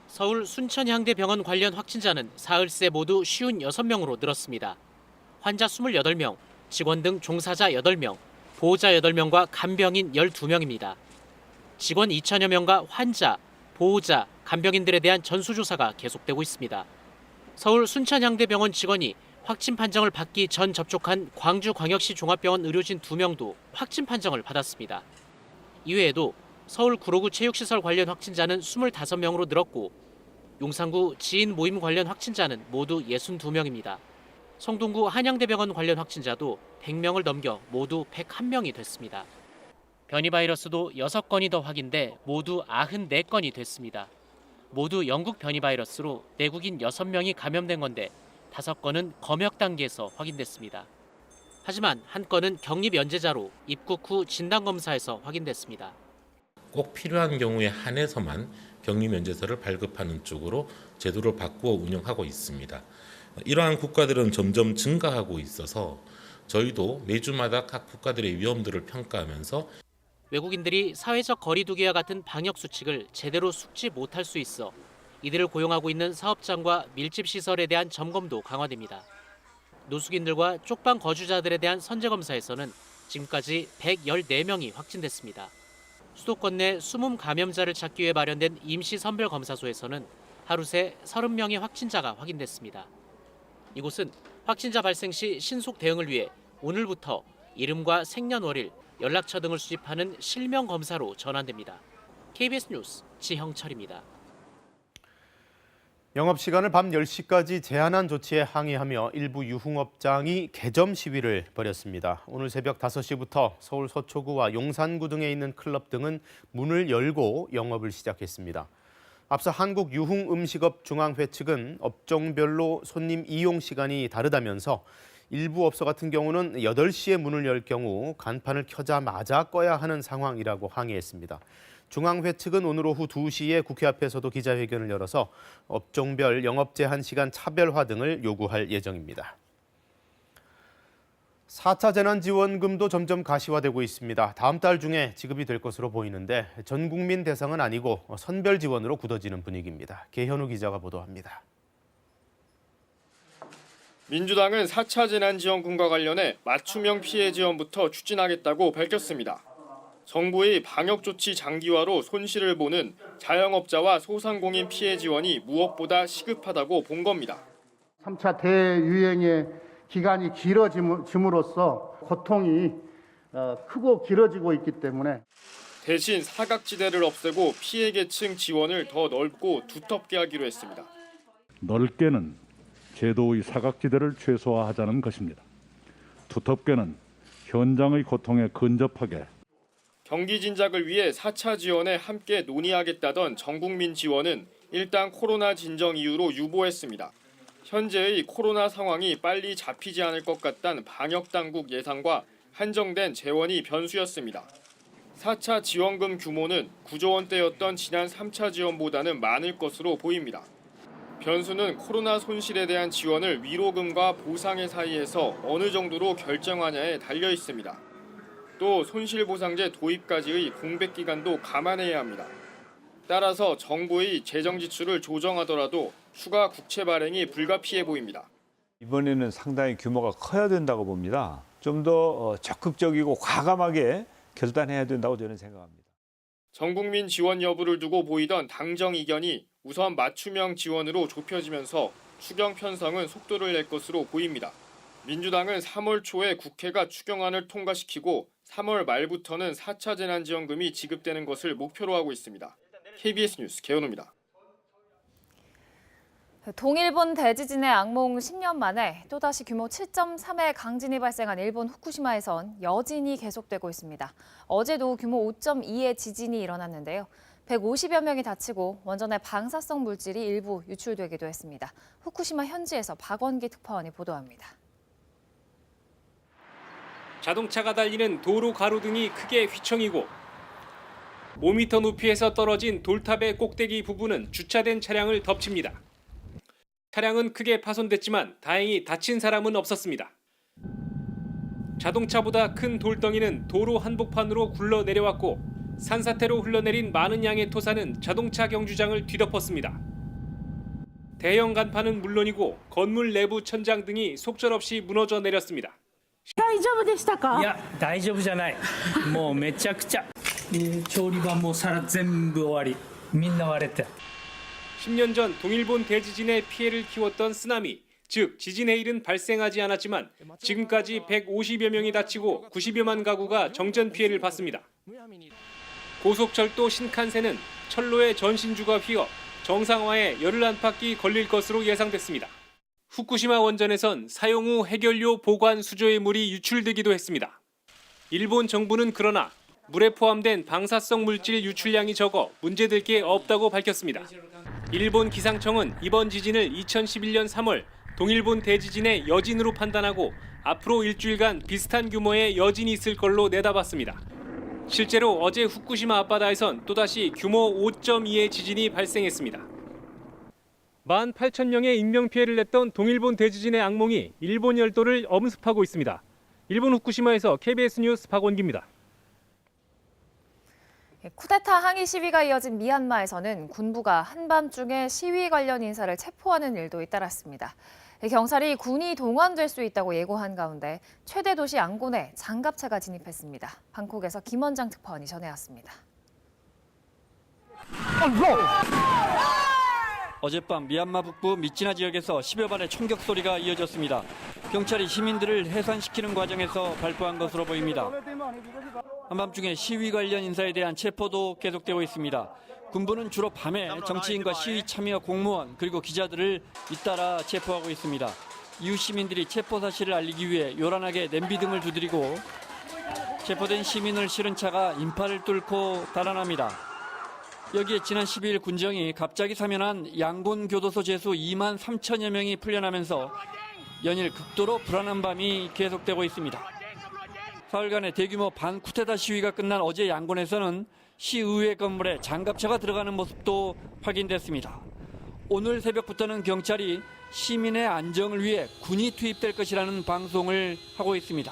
서울 순천향대병원 관련 확진자는 사흘새 모두 56명으로 늘었습니다. 환자 28명, 직원 등 종사자 8명, 보호자 8명과 간병인 12명입니다. 직원 2천여 명과 환자, 보호자, 간병인들에 대한 전수조사가 계속되고 있습니다. 서울 순천향대병원 직원이 확진 판정을 받기 전 접촉한 광주광역시 종합병원 의료진 2명도 확진 판정을 받았습니다. 이외에도 서울 구로구 체육시설 관련 확진자는 25명으로 늘었고 용산구 지인 모임 관련 확진자는 모두 62명입니다. 성동구 한양대병원 관련 확진자도 100명을 넘겨 모두 101명이 됐습니다. 변이 바이러스도 6건이 더 확인돼 모두 94건이 됐습니다. 모두 영국 변이 바이러스로 내국인 6명이 감염된 건데 5건은 검역 단계에서 확인됐습니다. 하지만 한 건은 격리 면제자로 입국 후 진단검사에서 확인됐습니다.
꼭 필요한 경우에 한해서만 격리 면제서를 발급하는 쪽으로 제도를 바꾸어 운영하고 있습니다. 이러한 국가들은 점점 증가하고 있어서 저희도 매주마다 각 국가들의 위험들을 평가하면서
외국인들이 사회적 거리 두기와 같은 방역 수칙을 제대로 숙지 못할 수 있어 이들을 고용하고 있는 사업장과 밀집 시설에 대한 점검도 강화됩니다. 노숙인들과 쪽방 거주자들에 대한 선제 검사에서는 지금까지 114명이 확진됐습니다. 수도권 내 숨음 감염자를 찾기 위해 마련된 임시 선별 검사소에서는 하루 새 30명의 확진자가 확인됐습니다. 이곳은 확진자 발생 시 신속 대응을 위해 오늘부터 이름과 생년월일, 연락처 등을 수집하는 실명 검사로 전환됩니다. KBS 뉴스 지형철입니다.
영업시간을 밤 10시까지 제한한 조치에 항의하며 일부 유흥업장이 개점 시위를 벌였습니다. 오늘 새벽 5시부터 서울 서초구와 용산구 등에 있는 클럽 등은 문을 열고 영업을 시작했습니다. 앞서 한국유흥음식업중앙회 측은 업종별로 손님 이용 시간이 다르다면서 일부 업소 같은 경우는 8시에 문을 열 경우 간판을 켜자마자 꺼야 하는 상황이라고 항의했습니다. 중앙회 측은 오늘 오후 2시에 국회 앞에서도 기자회견을 열어서 업종별 영업 제한 시간 차별화 등을 요구할 예정입니다. 4차 재난지원금도 점점 가시화되고 있습니다. 다음 달 중에 지급이 될 것으로 보이는데 전 국민 대상은 아니고 선별 지원으로 굳어지는 분위기입니다. 개현우 기자가 보도합니다.
민주당은 4차 재난지원금과 관련해 맞춤형 피해 지원부터 추진하겠다고 밝혔습니다. 정부의 방역조치 장기화로 손실을 보는 자영업자와 소상공인 피해 지원이 무엇보다 시급하다고 본 겁니다.
3차 대유행의 기간이 길어짐으로써 고통이 크고 길어지고 있기 때문에
대신 사각지대를 없애고 피해 계층 지원을 더 넓고 두텁게 하기로 했습니다.
넓게는 제도의 사각지대를 최소화하자는 것입니다. 두텁게는 현장의 고통에 근접하게
경기 진작을 위해 4차 지원에 함께 논의하겠다던 전국민 지원은 일단 코로나 진정 이유로 유보했습니다. 현재의 코로나 상황이 빨리 잡히지 않을 것 같다는 방역당국 예상과 한정된 재원이 변수였습니다. 4차 지원금 규모는 9조 원대였던 지난 3차 지원보다는 많을 것으로 보입니다. 변수는 코로나 손실에 대한 지원을 위로금과 보상의 사이에서 어느 정도로 결정하냐에 달려 있습니다. 또 손실보상제 도입까지의 공백 기간도 감안해야 합니다. 따라서 정부의 재정 지출을 조정하더라도 추가 국채 발행이 불가피해 보입니다.
이번에는 상당히 규모가 커야 된다고 봅니다. 좀 더 적극적이고 과감하게 결단해야 된다고 저는 생각합니다.
전국민 지원 여부를 두고 보이던 당정 이견이 우선 맞춤형 지원으로 좁혀지면서 추경 편성은 속도를 낼 것으로 보입니다. 민주당은 3월 초에 국회가 추경안을 통과시키고 3월 말부터는 4차 재난지원금이 지급되는 것을 목표로 하고 있습니다. KBS 뉴스 개현우입니다.
동일본 대지진의 악몽 10년 만에 또다시 규모 7.3의 강진이 발생한 일본 후쿠시마에선 여진이 계속되고 있습니다. 어제도 규모 5.2의 지진이 일어났는데요. 150여 명이 다치고 원전의 방사성 물질이 일부 유출되기도 했습니다. 후쿠시마 현지에서 박원기 특파원이 보도합니다.
자동차가 달리는 도로 가로등이 크게 휘청이고 5m 높이에서 떨어진 돌탑의 꼭대기 부분은 주차된 차량을 덮칩니다. 차량은 크게 파손됐지만 다행히 다친 사람은 없었습니다. 자동차보다 큰 돌덩이는 도로 한복판으로 굴러 내려왔고 산사태로 흘러내린 많은 양의 토사는 자동차 경주장을 뒤덮었습니다. 대형 간판은 물론이고 건물 내부 천장 등이 속절없이 무너져 내렸습니다.
大丈夫でしたか?
いや、大丈夫じゃない。もうめちゃくちゃ。調理場も皿全部終わり。みんな割れて。
10년 전 동일본 대지진에 피해를 키웠던 쓰나미, 즉 지진의 일은 발생하지 않았지만 지금까지 150여 명이 다치고 90여만 가구가 정전 피해를 봤습니다. 고속철도 신칸센은 철로의 전신주가 휘어 정상화에 열흘 안팎이 걸릴 것으로 예상됐습니다. 후쿠시마 원전에선 사용 후 해결료 보관 수조의 물이 유출되기도 했습니다. 일본 정부는 그러나 물에 포함된 방사성 물질 유출량이 적어 문제될 게 없다고 밝혔습니다. 일본 기상청은 이번 지진을 2011년 3월 동일본 대지진의 여진으로 판단하고 앞으로 일주일간 비슷한 규모의 여진이 있을 걸로 내다봤습니다. 실제로 어제 후쿠시마 앞바다에선 또다시 규모 5.2의 지진이 발생했습니다. 18,000명의 인명피해를 냈던 동일본 대지진의 악몽이 일본 열도를 엄습하고 있습니다. 일본 후쿠시마에서 KBS 뉴스 박원기입니다.
쿠데타 항의 시위가 이어진 미얀마에서는 군부가 한밤중에 시위 관련 인사를 체포하는 일도 잇따랐습니다. 경찰이 군이 동원될 수 있다고 예고한 가운데 최대 도시 양곤에 장갑차가 진입했습니다. 방콕에서 김원장 특파원이 전해왔습니다.
어젯밤 미얀마 북부 미찌나 지역에서 10여 발의 총격 소리가 이어졌습니다. 경찰이 시민들을 해산시키는 과정에서 발포한 것으로 보입니다. 한밤중에 시위 관련 인사에 대한 체포도 계속되고 있습니다. 군부는 주로 밤에 정치인과 시위 참여 공무원 그리고 기자들을 잇따라 체포하고 있습니다. 이웃 시민들이 체포 사실을 알리기 위해 요란하게 냄비 등을 두드리고 체포된 시민을 실은 차가 인파를 뚫고 달아납니다. 여기에 지난 12일 군정이 갑자기 사면한 양곤 교도소 죄수 2만 3천여 명이 풀려나면서 연일 극도로 불안한 밤이 계속되고 있습니다. 사흘간의 대규모 반쿠데타 시위가 끝난 어제 양곤에서는 시의회 건물에 장갑차가 들어가는 모습도 확인됐습니다. 오늘 새벽부터는 경찰이 시민의 안정을 위해 군이 투입될 것이라는 방송을 하고 있습니다.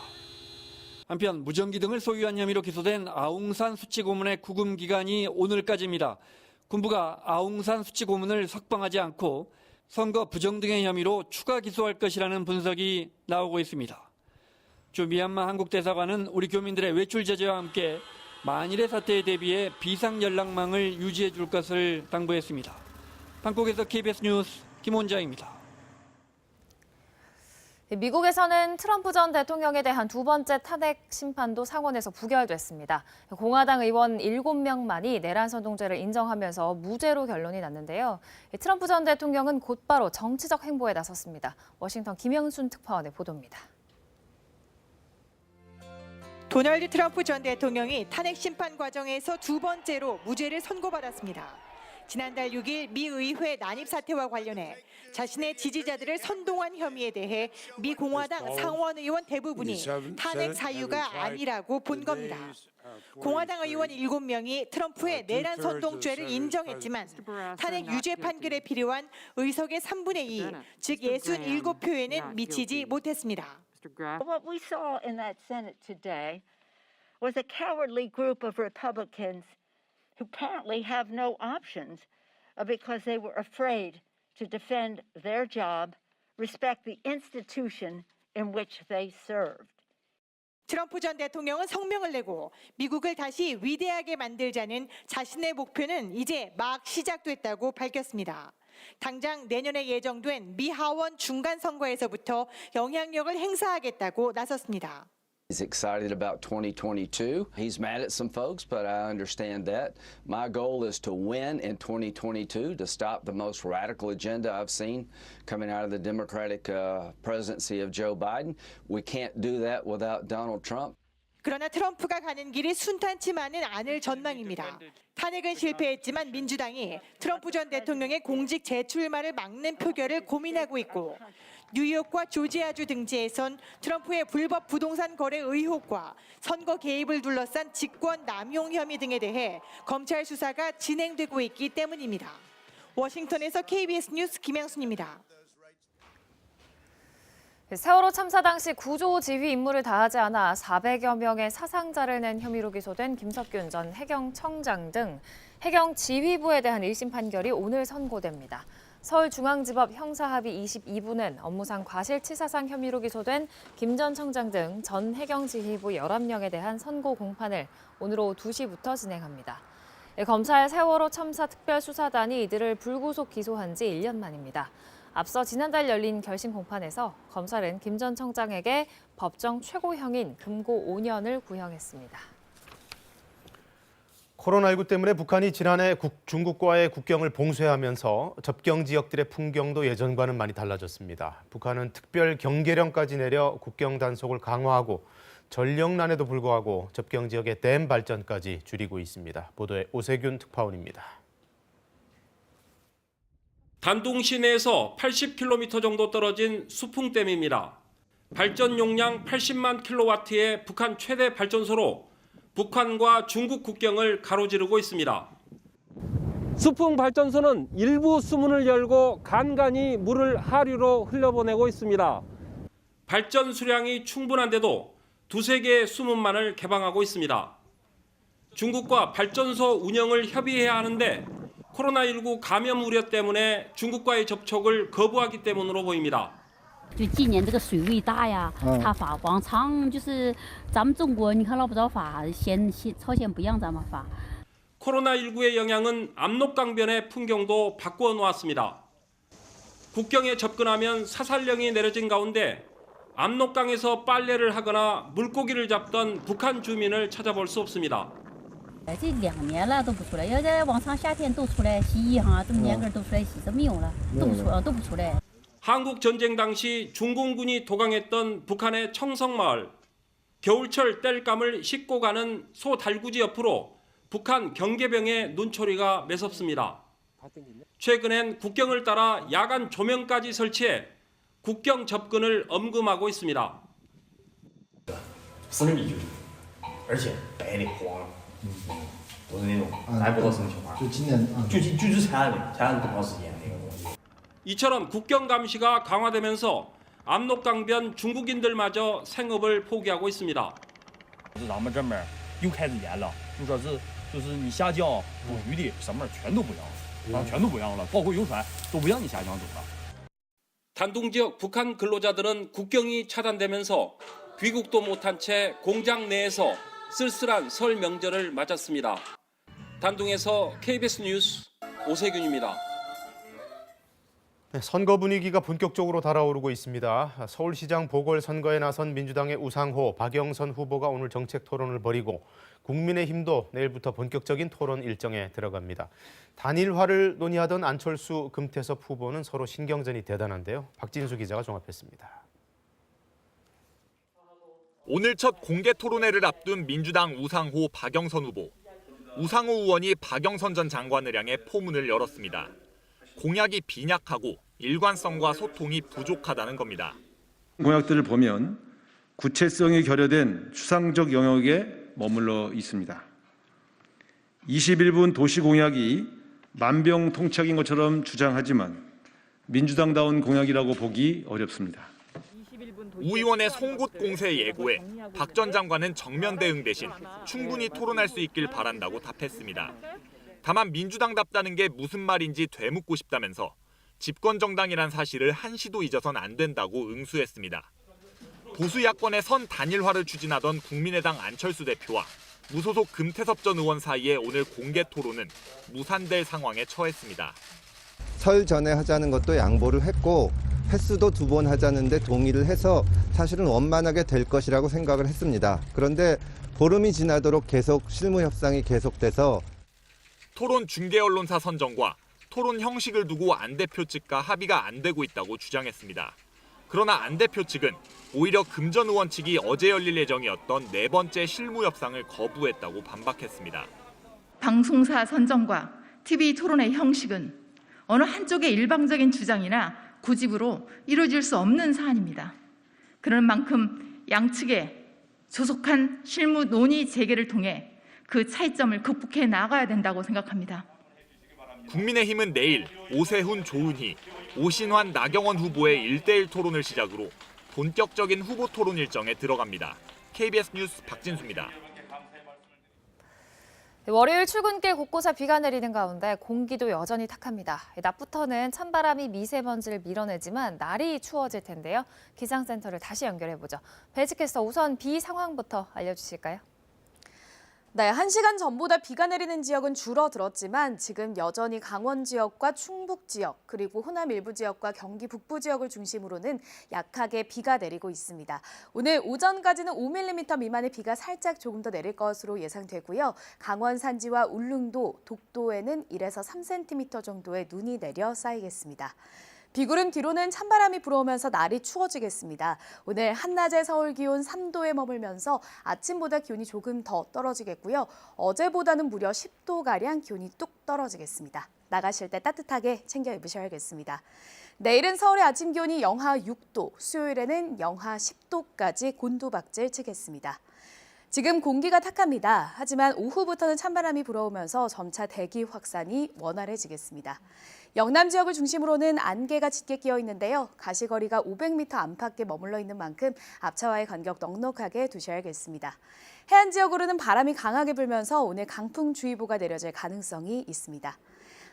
한편 무전기 등을 소유한 혐의로 기소된 아웅산 수치 고문의 구금 기간이 오늘까지입니다. 군부가 아웅산 수치 고문을 석방하지 않고 선거 부정 등의 혐의로 추가 기소할 것이라는 분석이 나오고 있습니다. 주 미얀마 한국대사관은 우리 교민들의 외출 제재와 함께 만일의 사태에 대비해 비상 연락망을 유지해 줄 것을 당부했습니다. 방콕에서 KBS 뉴스 김원장입니다.
미국에서는 트럼프 전 대통령에 대한 두 번째 탄핵 심판도 상원에서 부결됐습니다. 공화당 의원 7명만이 내란선동죄를 인정하면서 무죄로 결론이 났는데요. 트럼프 전 대통령은 곧바로 정치적 행보에 나섰습니다. 워싱턴 김영순 특파원의 보도입니다.
도널드 트럼프 전 대통령이 탄핵 심판 과정에서 두 번째로 무죄를 선고받았습니다. 지난달 6일 미 의회 난입 사태와 관련해 자신의 지지자들을 선동한 혐의에 대해 미 공화당 상원 의원 대부분이 탄핵 사유가 아니라고 본 겁니다. 공화당 의원 7명이 트럼프의 내란 선동죄를 인정했지만 탄핵 유죄 판결에 필요한 의석의 3분의 2, 즉 67표에는 미치지 못했습니다.
What we saw in that Senate today was a cowardly group of Republicans who apparently have no options because they were afraid to defend their job, respect the institution in which they served.
트럼프 전 대통령은 성명을 내고 미국을 다시 위대하게 만들자는 자신의 목표는 이제 막 시작됐다고 밝혔습니다. 당장 내년에 예정된 미 하원 중간 선거에서부터 영향력을 행사하겠다고 나섰습니다.
He's excited about 2022. He's mad at some folks, but I understand that. My goal is to win in 2022 to stop the most radical agenda I've seen coming out of the Democratic presidency of Joe Biden. We can't do that without Donald Trump.
그러나 트럼프가 가는 길이 순탄치만은 않을 전망입니다. 탄핵은 실패했지만 민주당이 트럼프 전 대통령의 공직 재출마를 막는 표결을 고민하고 있고 뉴욕과 조지아주 등지에선 트럼프의 불법 부동산 거래 의혹과 선거 개입을 둘러싼 직권 남용 혐의 등에 대해 검찰 수사가 진행되고 있기 때문입니다. 워싱턴에서 KBS 뉴스 김양순입니다.
세월호 참사 당시 구조 지휘 임무를 다하지 않아 400여 명의 사상자를 낸 혐의로 기소된 김석균 전 해경청장 등 해경 지휘부에 대한 1심 판결이 오늘 선고됩니다. 서울중앙지법 형사합의 22부는 업무상 과실치사상 혐의로 기소된 김 전 청장 등 전 해경지휘부 11명에 대한 선고 공판을 오늘 오후 2시부터 진행합니다. 검찰 세월호 참사 특별수사단이 이들을 불구속 기소한 지 1년 만입니다. 앞서 지난달 열린 결심 공판에서 검찰은 김 전 청장에게 법정 최고형인 금고 5년을 구형했습니다.
코로나19 때문에 북한이 지난해 중국과의 국경을 봉쇄하면서 접경 지역들의 풍경도 예전과는 많이 달라졌습니다. 북한은 특별 경계령까지 내려 국경 단속을 강화하고 전력난에도 불구하고 접경 지역의 댐 발전까지 줄이고 있습니다. 보도에 오세균 특파원입니다.
단둥 시내에서 80km 정도 떨어진 수풍댐입니다. 발전 용량 80만 킬로와트의 북한 최대 발전소로 북한과 중국 국경을 가로지르고 있습니다. 수풍 발전소는 일부 수문을 열고 간간히 물을 하류로 흘려보내고 있습니다. 발전 수량이 충분한데도 두세 개의 수문만을 개방하고 있습니다. 중국과 발전소 운영을 협의해야 하는데 코로나19 감염 우려 때문에 중국과의 접촉을 거부하기 때문으로 보입니다.
就纪念这个水位大呀，它法往常就是咱们中国，你看老不着法，朝鲜不让咱们法。
코로나19의 영향은 압록강변의 풍경도 바꾸어 놓았습니다. 국경에 접근하면 사살령이 내려진 가운데 압록강에서 빨래를 하거나 물고기를 잡던 북한 주민을 찾아볼 수 없습니다.
这2年了都不出来，要在往常夏天都出来洗衣哈，这么年根都出来洗，这没有了，都不出来。
한국 전쟁 당시 중공군이 도강했던 북한의 청성마을. 겨울철 땔감을 싣고 가는 소 달구지 옆으로 북한 경계병의 눈초리가 매섭습니다. 최근엔 국경을 따라 야간 조명까지 설치해 국경 접근을 엄금하고 있습니다.
4米距离，而且白的黄，都是那种来不到生小孩，就今年就才按多长时间那个东西。
이처럼 국경 감시가 강화되면서 압록강변 중국인들마저 생업을 포기하고 있습니다.
咱们这边又开始严了，就说就是你下江捕鱼的什么全都不让，全都不让了，包括游船都不让你下江走了。
단둥 지역 북한 근로자들은 국경이 차단되면서 귀국도 못한 채 공장 내에서 쓸쓸한 설 명절을 맞았습니다. 단둥에서 KBS 뉴스 오세균입니다.
선거 분위기가 본격적으로 달아오르고 있습니다. 서울시장 보궐선거에 나선 민주당의 우상호, 박영선 후보가 오늘 정책 토론을 벌이고 국민의힘도 내일부터 본격적인 토론 일정에 들어갑니다. 단일화를 논의하던 안철수, 금태섭 후보는 서로 신경전이 대단한데요. 박진수 기자가 종합했습니다.
오늘 첫 공개 토론회를 앞둔 민주당 우상호, 박영선 후보. 우상호 의원이 박영선 전 장관을 향해 포문을 열었습니다. 공약이 빈약하고 일관성과 소통이 부족하다는 겁니다.
공약들을 보면 구체성이 결여된 추상적 영역에 머물러 있습니다. 21분 도시공약이 만병통치약인 것처럼 주장하지만 민주당다운 공약이라고 보기 어렵습니다.
우 의원의 송곳 공세 예고에 박 전 장관은 정면 대응 대신 충분히 토론할 수 있길 바란다고 답했습니다. 다만 민주당답다는 게 무슨 말인지 되묻고 싶다면서 집권 정당이란 사실을 한시도 잊어선 안 된다고 응수했습니다. 보수 야권의 선 단일화를 추진하던 국민의당 안철수 대표와 무소속 금태섭 전 의원 사이의 오늘 공개 토론은 무산될 상황에 처했습니다.
설 전에 하자는 것도 양보를 했고 횟수도 2번 하자는데 동의를 해서 사실은 원만하게 될 것이라고 생각을 했습니다. 그런데 보름이 지나도록 계속 실무 협상이 계속돼서
토론 중계 언론사 선정과 토론 형식을 두고 안 대표 측과 합의가 안 되고 있다고 주장했습니다. 그러나 안 대표 측은 오히려 금 전 의원 측이 어제 열릴 예정이었던 4번째 실무 협상을 거부했다고 반박했습니다.
방송사 선정과 TV 토론의 형식은 어느 한쪽의 일방적인 주장이나
고집으로 이루어질 수 없는 사안입니다. 그런 만큼 양측의 조속한 실무 논의 재개를 통해 그 차이점을 극복해 나가야 된다고 생각합니다.
국민의힘은 내일 오세훈, 조은희, 오신환, 나경원 후보의 1대1 토론을 시작으로 본격적인 후보 토론 일정에 들어갑니다. KBS 뉴스 박진수입니다.
월요일 출근길 곳곳에 비가 내리는 가운데 공기도 여전히 탁합니다. 낮부터는 찬바람이 미세먼지를 밀어내지만 날이 추워질 텐데요. 기상센터를 다시 연결해보죠. 배지캐스터 우선 비 상황부터 알려주실까요?
네, 1시간 전보다 비가 내리는 지역은 줄어들었지만 지금 여전히 강원 지역과 충북 지역, 그리고 호남 일부 지역과 경기 북부 지역을 중심으로는 약하게 비가 내리고 있습니다. 오늘 오전까지는 5mm 미만의 비가 살짝 조금 더 내릴 것으로 예상되고요. 강원 산지와 울릉도, 독도에는 1에서 3cm 정도의 눈이 내려 쌓이겠습니다. 비구름 뒤로는 찬바람이 불어오면서 날이 추워지겠습니다. 오늘 한낮에 서울 기온 3도에 머물면서 아침보다 기온이 조금 더 떨어지겠고요. 어제보다는 무려 10도가량 기온이 뚝 떨어지겠습니다. 나가실 때 따뜻하게 챙겨 입으셔야겠습니다. 내일은 서울의 아침 기온이 영하 6도, 수요일에는 영하 10도까지 곤두박질 치겠습니다. 지금 공기가 탁합니다. 하지만 오후부터는 찬바람이 불어오면서 점차 대기 확산이 원활해지겠습니다. 영남 지역을 중심으로는 안개가 짙게 끼어 있는데요. 가시거리가 500m 안팎에 머물러 있는 만큼 앞차와의 간격 넉넉하게 두셔야겠습니다. 해안 지역으로는 바람이 강하게 불면서 오늘 강풍주의보가 내려질 가능성이 있습니다.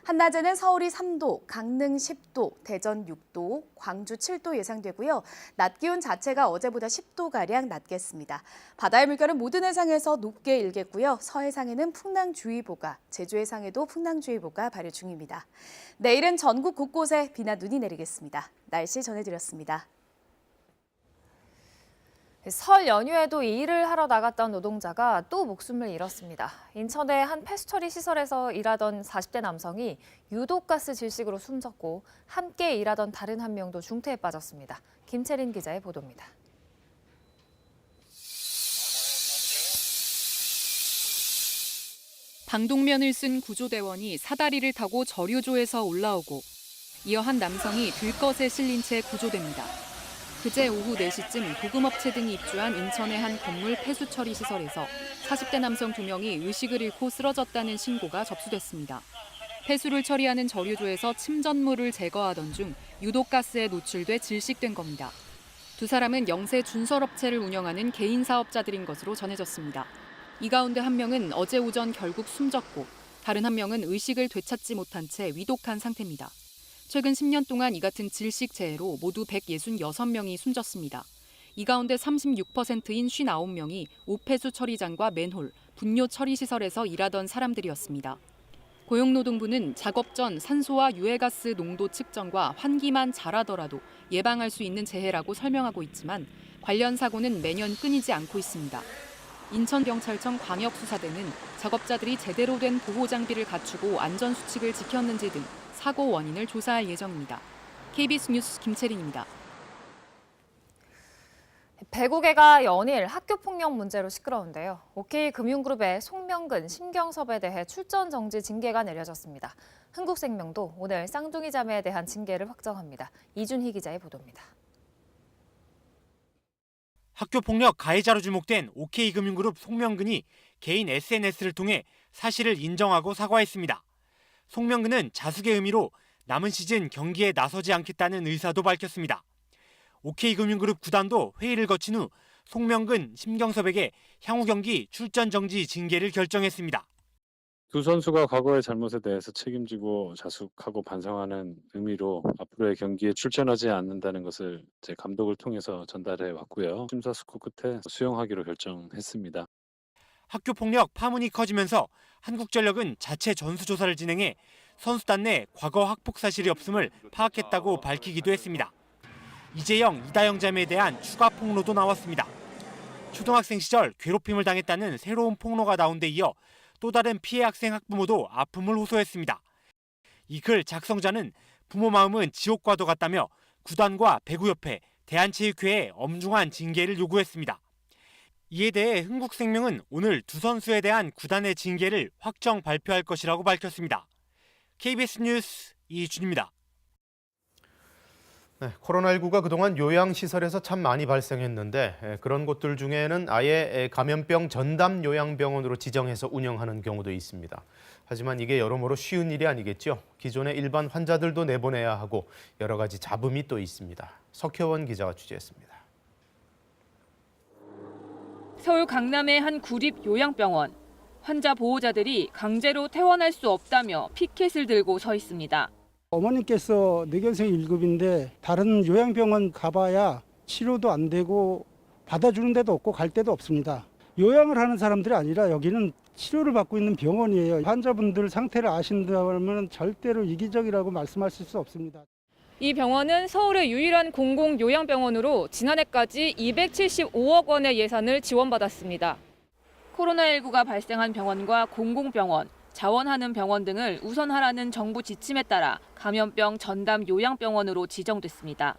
한낮에는 서울이 3도, 강릉 10도, 대전 6도, 광주 7도 예상되고요. 낮 기온 자체가 어제보다 10도가량 낮겠습니다. 바다의 물결은 모든 해상에서 높게 일겠고요. 서해상에는 풍랑주의보가, 제주 해상에도 풍랑주의보가 발효 중입니다. 내일은 전국 곳곳에 비나 눈이 내리겠습니다. 날씨 전해드렸습니다.
설 연휴에도 일을 하러 나갔던 노동자가 또 목숨을 잃었습니다. 인천의 한 폐수처리 시설에서 일하던 40대 남성이 유독가스 질식으로 숨졌고 함께 일하던 다른 한 명도 중태에 빠졌습니다. 김채린 기자의 보도입니다.
방독면을 쓴 구조대원이 사다리를 타고 저류조에서 올라오고 이어 한 남성이 들것에 실린 채 구조됩니다. 그제 오후 4시쯤 도금업체 등이 입주한 인천의 한 건물 폐수처리 시설에서 40대 남성 2명이 의식을 잃고 쓰러졌다는 신고가 접수됐습니다. 폐수를 처리하는 저류조에서 침전물을 제거하던 중 유독가스에 노출돼 질식된 겁니다. 두 사람은 영세 준설업체를 운영하는 개인 사업자들인 것으로 전해졌습니다. 이 가운데 한 명은 어제 오전 결국 숨졌고 다른 한 명은 의식을 되찾지 못한 채 위독한 상태입니다. 최근 10년 동안 이 같은 질식 재해로 모두 166명이 숨졌습니다. 이 가운데 36%인 59명이 오폐수 처리장과 맨홀, 분뇨 처리 시설에서 일하던 사람들이었습니다. 고용노동부는 작업 전 산소와 유해가스 농도 측정과 환기만 잘하더라도 예방할 수 있는 재해라고 설명하고 있지만 관련 사고는 매년 끊이지 않고 있습니다. 인천경찰청 광역수사대는 작업자들이 제대로 된 보호장비를 갖추고 안전수칙을 지켰는지 등 사고 원인을 조사할 예정입니다. KBS 뉴스 김채린입니다.
배구계가 연일 학교폭력 문제로 시끄러운데요. OK금융그룹의 송명근, 심경섭에 대해 출전 정지 징계가 내려졌습니다. 흥국생명도 오늘 쌍둥이 자매에 대한 징계를 확정합니다. 이준희 기자의 보도입니다.
학교폭력 가해자로 주목된 OK금융그룹 송명근이 개인 SNS를 통해 사실을 인정하고 사과했습니다. 송명근은 자숙의 의미로 남은 시즌 경기에 나서지 않겠다는 의사도 밝혔습니다. OK금융그룹 구단도 회의를 거친 후 송명근, 심경섭에게 향후 경기 출전 정지 징계를 결정했습니다.
두 선수가 과거의 잘못에 대해서 책임지고 자숙하고 반성하는 의미로 앞으로의 경기에 출전하지 않는다는 것을 제 감독을 통해서 전달해 왔고요. 심사숙고 끝에 수용하기로 결정했습니다.
학교폭력 파문이 커지면서 한국전력은 자체 전수조사를 진행해 선수단 내 과거 학폭 사실이 없음을 파악했다고 밝히기도 했습니다. 이재영, 이다영 자매에 대한 추가 폭로도 나왔습니다. 초등학생 시절 괴롭힘을 당했다는 새로운 폭로가 나온 데 이어 또 다른 피해 학생 학부모도 아픔을 호소했습니다. 이 글 작성자는 부모 마음은 지옥과도 같다며 구단과 배구협회, 대한체육회에 엄중한 징계를 요구했습니다. 이에 대해 흥국생명은 오늘 두 선수에 대한 구단의 징계를 확정 발표할 것이라고 밝혔습니다. KBS 뉴스 이준입니다.
네, 코로나19가 그동안 요양시설에서 참 많이 발생했는데 그런 곳들 중에는 아예 감염병 전담 요양병원으로 지정해서 운영하는 경우도 있습니다. 하지만 이게 여러모로 쉬운 일이 아니겠죠. 기존의 일반 환자들도 내보내야 하고 여러 가지 잡음이 또 있습니다. 석혜원 기자가 취재했습니다.
서울 강남의 한 구립 요양병원. 환자 보호자들이 강제로 퇴원할 수 없다며 피켓을 들고 서 있습니다.
어머님께서 뇌경색 1급인데 다른 요양병원 가봐야 치료도 안 되고 받아주는 데도 없고 갈 데도 없습니다. 요양을 하는 사람들이 아니라 여기는 치료를 받고 있는 병원이에요. 환자분들 상태를 아신다면 절대로 이기적이라고 말씀하실 수 없습니다.
이 병원은 서울의 유일한 공공요양병원으로 지난해까지 275억 원의 예산을 지원받았습니다. 코로나19가 발생한 병원과 공공병원, 자원하는 병원 등을 우선하라는 정부 지침에 따라 감염병 전담 요양병원으로 지정됐습니다.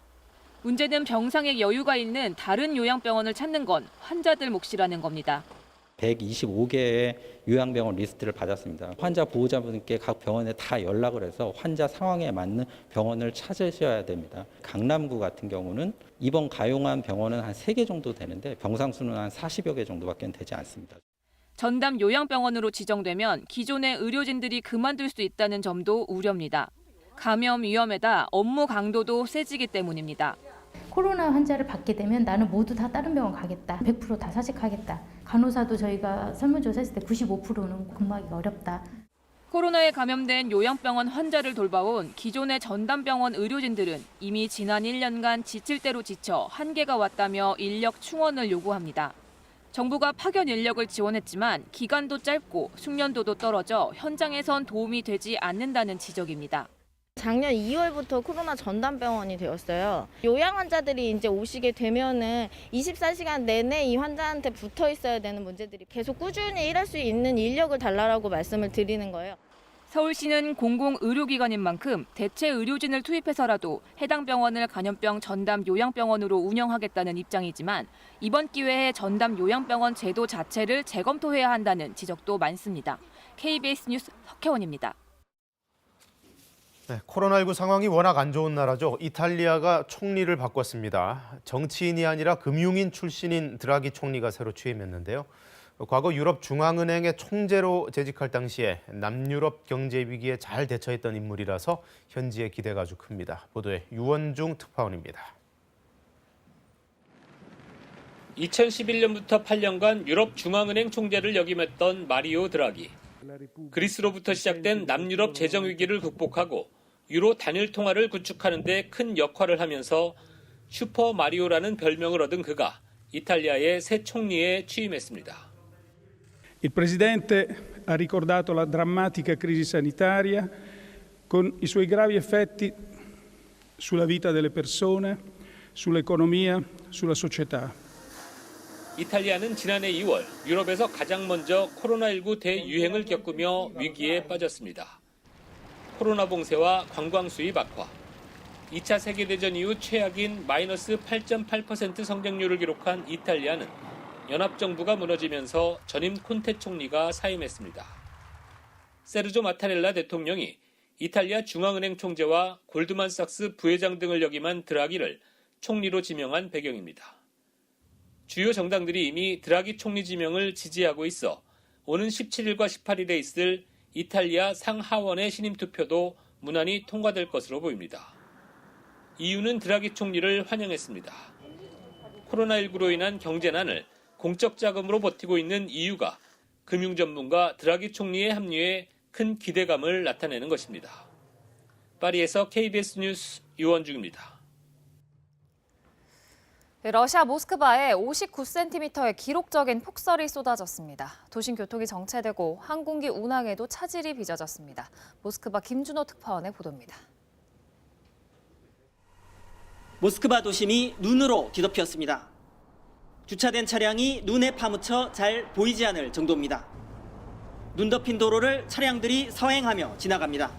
문제는 병상에 여유가 있는 다른 요양병원을 찾는 건 환자들 몫이라는 겁니다.
125개의 요양병원 리스트를 받았습니다. 환자 보호자분께 각 병원에 다 연락을 해서 환자 상황에 맞는 병원을 찾으셔야 됩니다. 강남구 같은 경우는 이번 가용한 병원은 한 3개 정도 되는데 병상 수는 한 40여 개 정도밖에 되지 않습니다.
전담 요양병원으로 지정되면 기존의 의료진들이 그만둘 수 있다는 점도 우려입니다. 감염 위험에다 업무 강도도 세지기 때문입니다.
코로나 환자를 받게 되면 나는 모두 다 다른 병원 가겠다. 100% 다 사직하겠다. 간호사도 저희가 설문조사했을 때 95%는 근무하기가 어렵다.
코로나에 감염된 요양병원 환자를 돌봐온 기존의 전담병원 의료진들은 이미 지난 1년간 지칠 대로 지쳐 한계가 왔다며 인력 충원을 요구합니다. 정부가 파견 인력을 지원했지만 기간도 짧고 숙련도도 떨어져 현장에선 도움이 되지 않는다는 지적입니다.
작년 2월부터 코로나 전담병원이 되었어요. 요양 환자들이 이제 오시게 되면은 24시간 내내 이 환자한테 붙어 있어야 되는 문제들이 계속 꾸준히 일할 수 있는 인력을 달라고 말씀을 드리는 거예요.
서울시는 공공의료기관인 만큼 대체 의료진을 투입해서라도 해당 병원을 감염병 전담 요양병원으로 운영하겠다는 입장이지만 이번 기회에 전담 요양병원 제도 자체를 재검토해야 한다는 지적도 많습니다. KBS 뉴스 석혜원입니다.
네, 코로나19 상황이 워낙 안 좋은 나라죠. 이탈리아가 총리를 바꿨습니다. 정치인이 아니라 금융인 출신인 드라기 총리가 새로 취임했는데요. 과거 유럽 중앙은행의 총재로 재직할 당시에 남유럽 경제 위기에 잘 대처했던 인물이라서 현지의 기대가 아주 큽니다. 보도에 유원중 특파원입니다.
2011년부터 8년간 유럽 중앙은행 총재를 역임했던 마리오 드라기. 그리스로부터 시작된 남유럽 재정 위기를 극복하고 유로 단일 통화를 구축하는 데 큰 역할을 하면서 슈퍼 마리오라는 별명을 얻은 그가 이탈리아의 새 총리에 취임했습니다.
Il Presidente ha ricordato la drammatica crisi sanitaria con i suoi gravi effetti sulla vita delle persone, sull'economia, sulla società.
이탈리아는 지난해 2월 유럽에서 가장 먼저 코로나19 대유행을 겪으며 위기에 빠졌습니다. 코로나 봉쇄와 관광 수입 악화, 2차 세계대전 이후 최악인 마이너스 8.8% 성장률을 기록한 이탈리아는 연합정부가 무너지면서 전임 콘테 총리가 사임했습니다. 세르조 마타렐라 대통령이 이탈리아 중앙은행 총재와 골드만삭스 부회장 등을 역임한 드라기를 총리로 지명한 배경입니다. 주요 정당들이 이미 드라기 총리 지명을 지지하고 있어 오는 17일과 18일에 있을 이탈리아 상하원의 신임 투표도 무난히 통과될 것으로 보입니다. EU는 드라기 총리를 환영했습니다. 코로나19로 인한 경제난을 공적 자금으로 버티고 있는 EU가 금융 전문가 드라기 총리의 합류에 큰 기대감을 나타내는 것입니다. 파리에서 KBS 뉴스 유원중입니다.
러시아 모스크바에 59cm의 기록적인 폭설이 쏟아졌습니다. 도심 교통이 정체되고 항공기 운항에도 차질이 빚어졌습니다. 모스크바 김준호 특파원의 보도입니다.
모스크바 도심이 눈으로 뒤덮였습니다. 주차된 차량이 눈에 파묻혀 잘 보이지 않을 정도입니다. 눈 덮인 도로를 차량들이 서행하며 지나갑니다.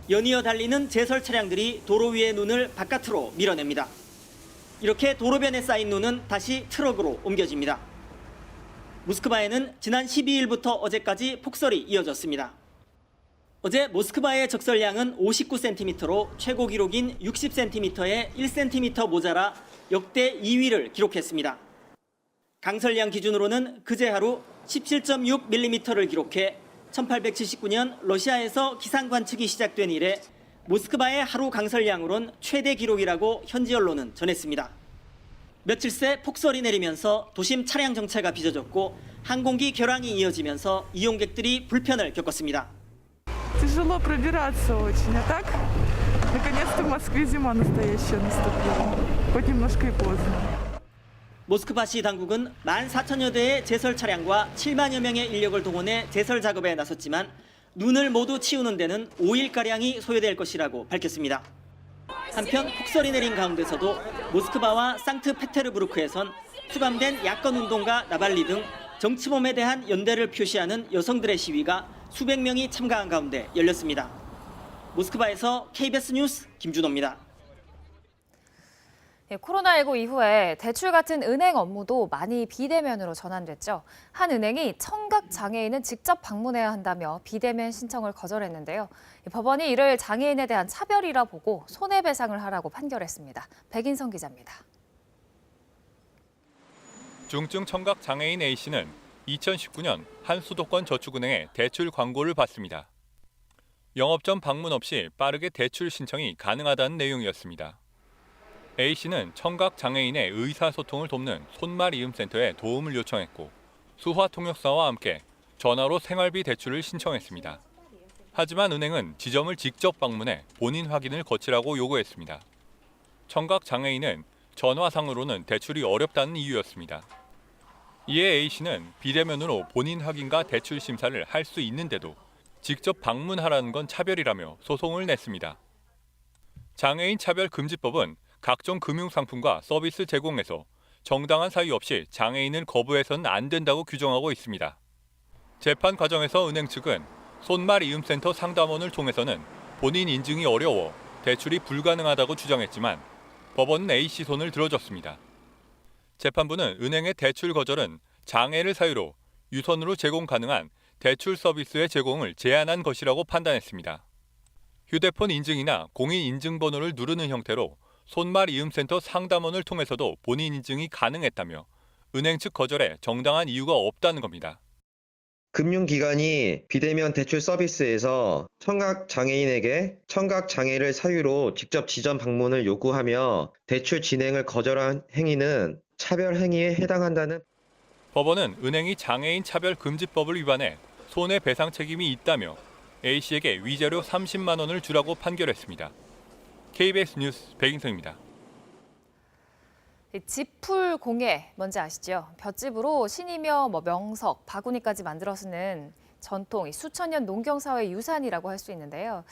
연이어 달리는 제설 차량들이 도로 위의 눈을 바깥으로 밀어냅니다. 이렇게 도로변에 쌓인 눈은 다시 트럭으로 옮겨집니다. 모스크바에는 지난 12일부터 어제까지 폭설이 이어졌습니다. 어제 모스크바의 적설량은 59cm로 최고 기록인 60cm에 1cm 모자라 역대 2위를 기록했습니다. 강설량 기준으로는 그제 하루 17.6mm를 기록해 1879년 러시아에서 기상 관측이 시작된 이래 모스크바의 하루 강설량으론 최대 기록이라고 현지 언론은 전했습니다. 며칠 새 폭설이 내리면서 도심 차량 정체가 빚어졌고 항공기 결항이 이어지면서 이용객들이 불편을 겪었습니다.
Тяжело пробираться очень, а так, наконец-то в Москве зима настоящая наступила, хоть немножко и поздно.
모스크바시 당국은 14,000여 대의 제설 차량과 7만여 명의 인력을 동원해 제설 작업에 나섰지만 눈을 모두 치우는 데는 5일가량이 소요될 것이라고 밝혔습니다. 한편 폭설이 내린 가운데서도 모스크바와 상트페테르부르크에선 수감된 야권운동가 나발리 등 정치범에 대한 연대를 표시하는 여성들의 시위가 수백 명이 참가한 가운데 열렸습니다. 모스크바에서 KBS 뉴스 김준호입니다.
코로나19 이후에 대출 같은 은행 업무도 많이 비대면으로 전환됐죠. 한 은행이 청각 장애인은 직접 방문해야 한다며 비대면 신청을 거절했는데요. 법원이 이를 장애인에 대한 차별이라 보고 손해배상을 하라고 판결했습니다. 백인성 기자입니다.
중증 청각 장애인 A씨는 2019년 한 수도권 저축은행에 대출 광고를 받습니다. 영업점 방문 없이 빠르게 대출 신청이 가능하다는 내용이었습니다. A씨는 청각 장애인의 의사소통을 돕는 손말이음센터에 도움을 요청했고 수화통역사와 함께 전화로 생활비 대출을 신청했습니다. 하지만 은행은 지점을 직접 방문해 본인 확인을 거치라고 요구했습니다. 청각 장애인은 전화상으로는 대출이 어렵다는 이유였습니다. 이에 A씨는 비대면으로 본인 확인과 대출 심사를 할 수 있는데도 직접 방문하라는 건 차별이라며 소송을 냈습니다. 장애인 차별금지법은 각종 금융상품과 서비스 제공에서 정당한 사유 없이 장애인을 거부해서는 안 된다고 규정하고 있습니다. 재판 과정에서 은행 측은 손말이음센터 상담원을 통해서는 본인 인증이 어려워 대출이 불가능하다고 주장했지만 법원은 A씨 손을 들어줬습니다. 재판부는 은행의 대출 거절은 장애를 사유로 유선으로 제공 가능한 대출 서비스의 제공을 제한한 것이라고 판단했습니다. 휴대폰 인증이나 공인 인증번호를 누르는 형태로 손말이음센터 상담원을 통해서도 본인 인증이 가능했다며 은행 측 거절에 정당한 이유가 없다는 겁니다.
금융기관이 비대면 대출 서비스에서 청각 장애인에게 청각 장애를 사유로 직접 지점 방문을 요구하며 대출 진행을 거절한 행위는 차별 행위에 해당한다는
법원은 은행이 장애인 차별금지법을 위반해 손해배상 책임이 있다며 A씨에게 위자료 30만 원을 주라고 판결했습니다. KBS 뉴스 백인성입니다.
지풀공예 뭔지 아시죠? 볏짚으로 신이며 명석, 바구니까지 만들어 쓰는 전통 수천 년 농경사회 유산이라고 할 수 있는데요.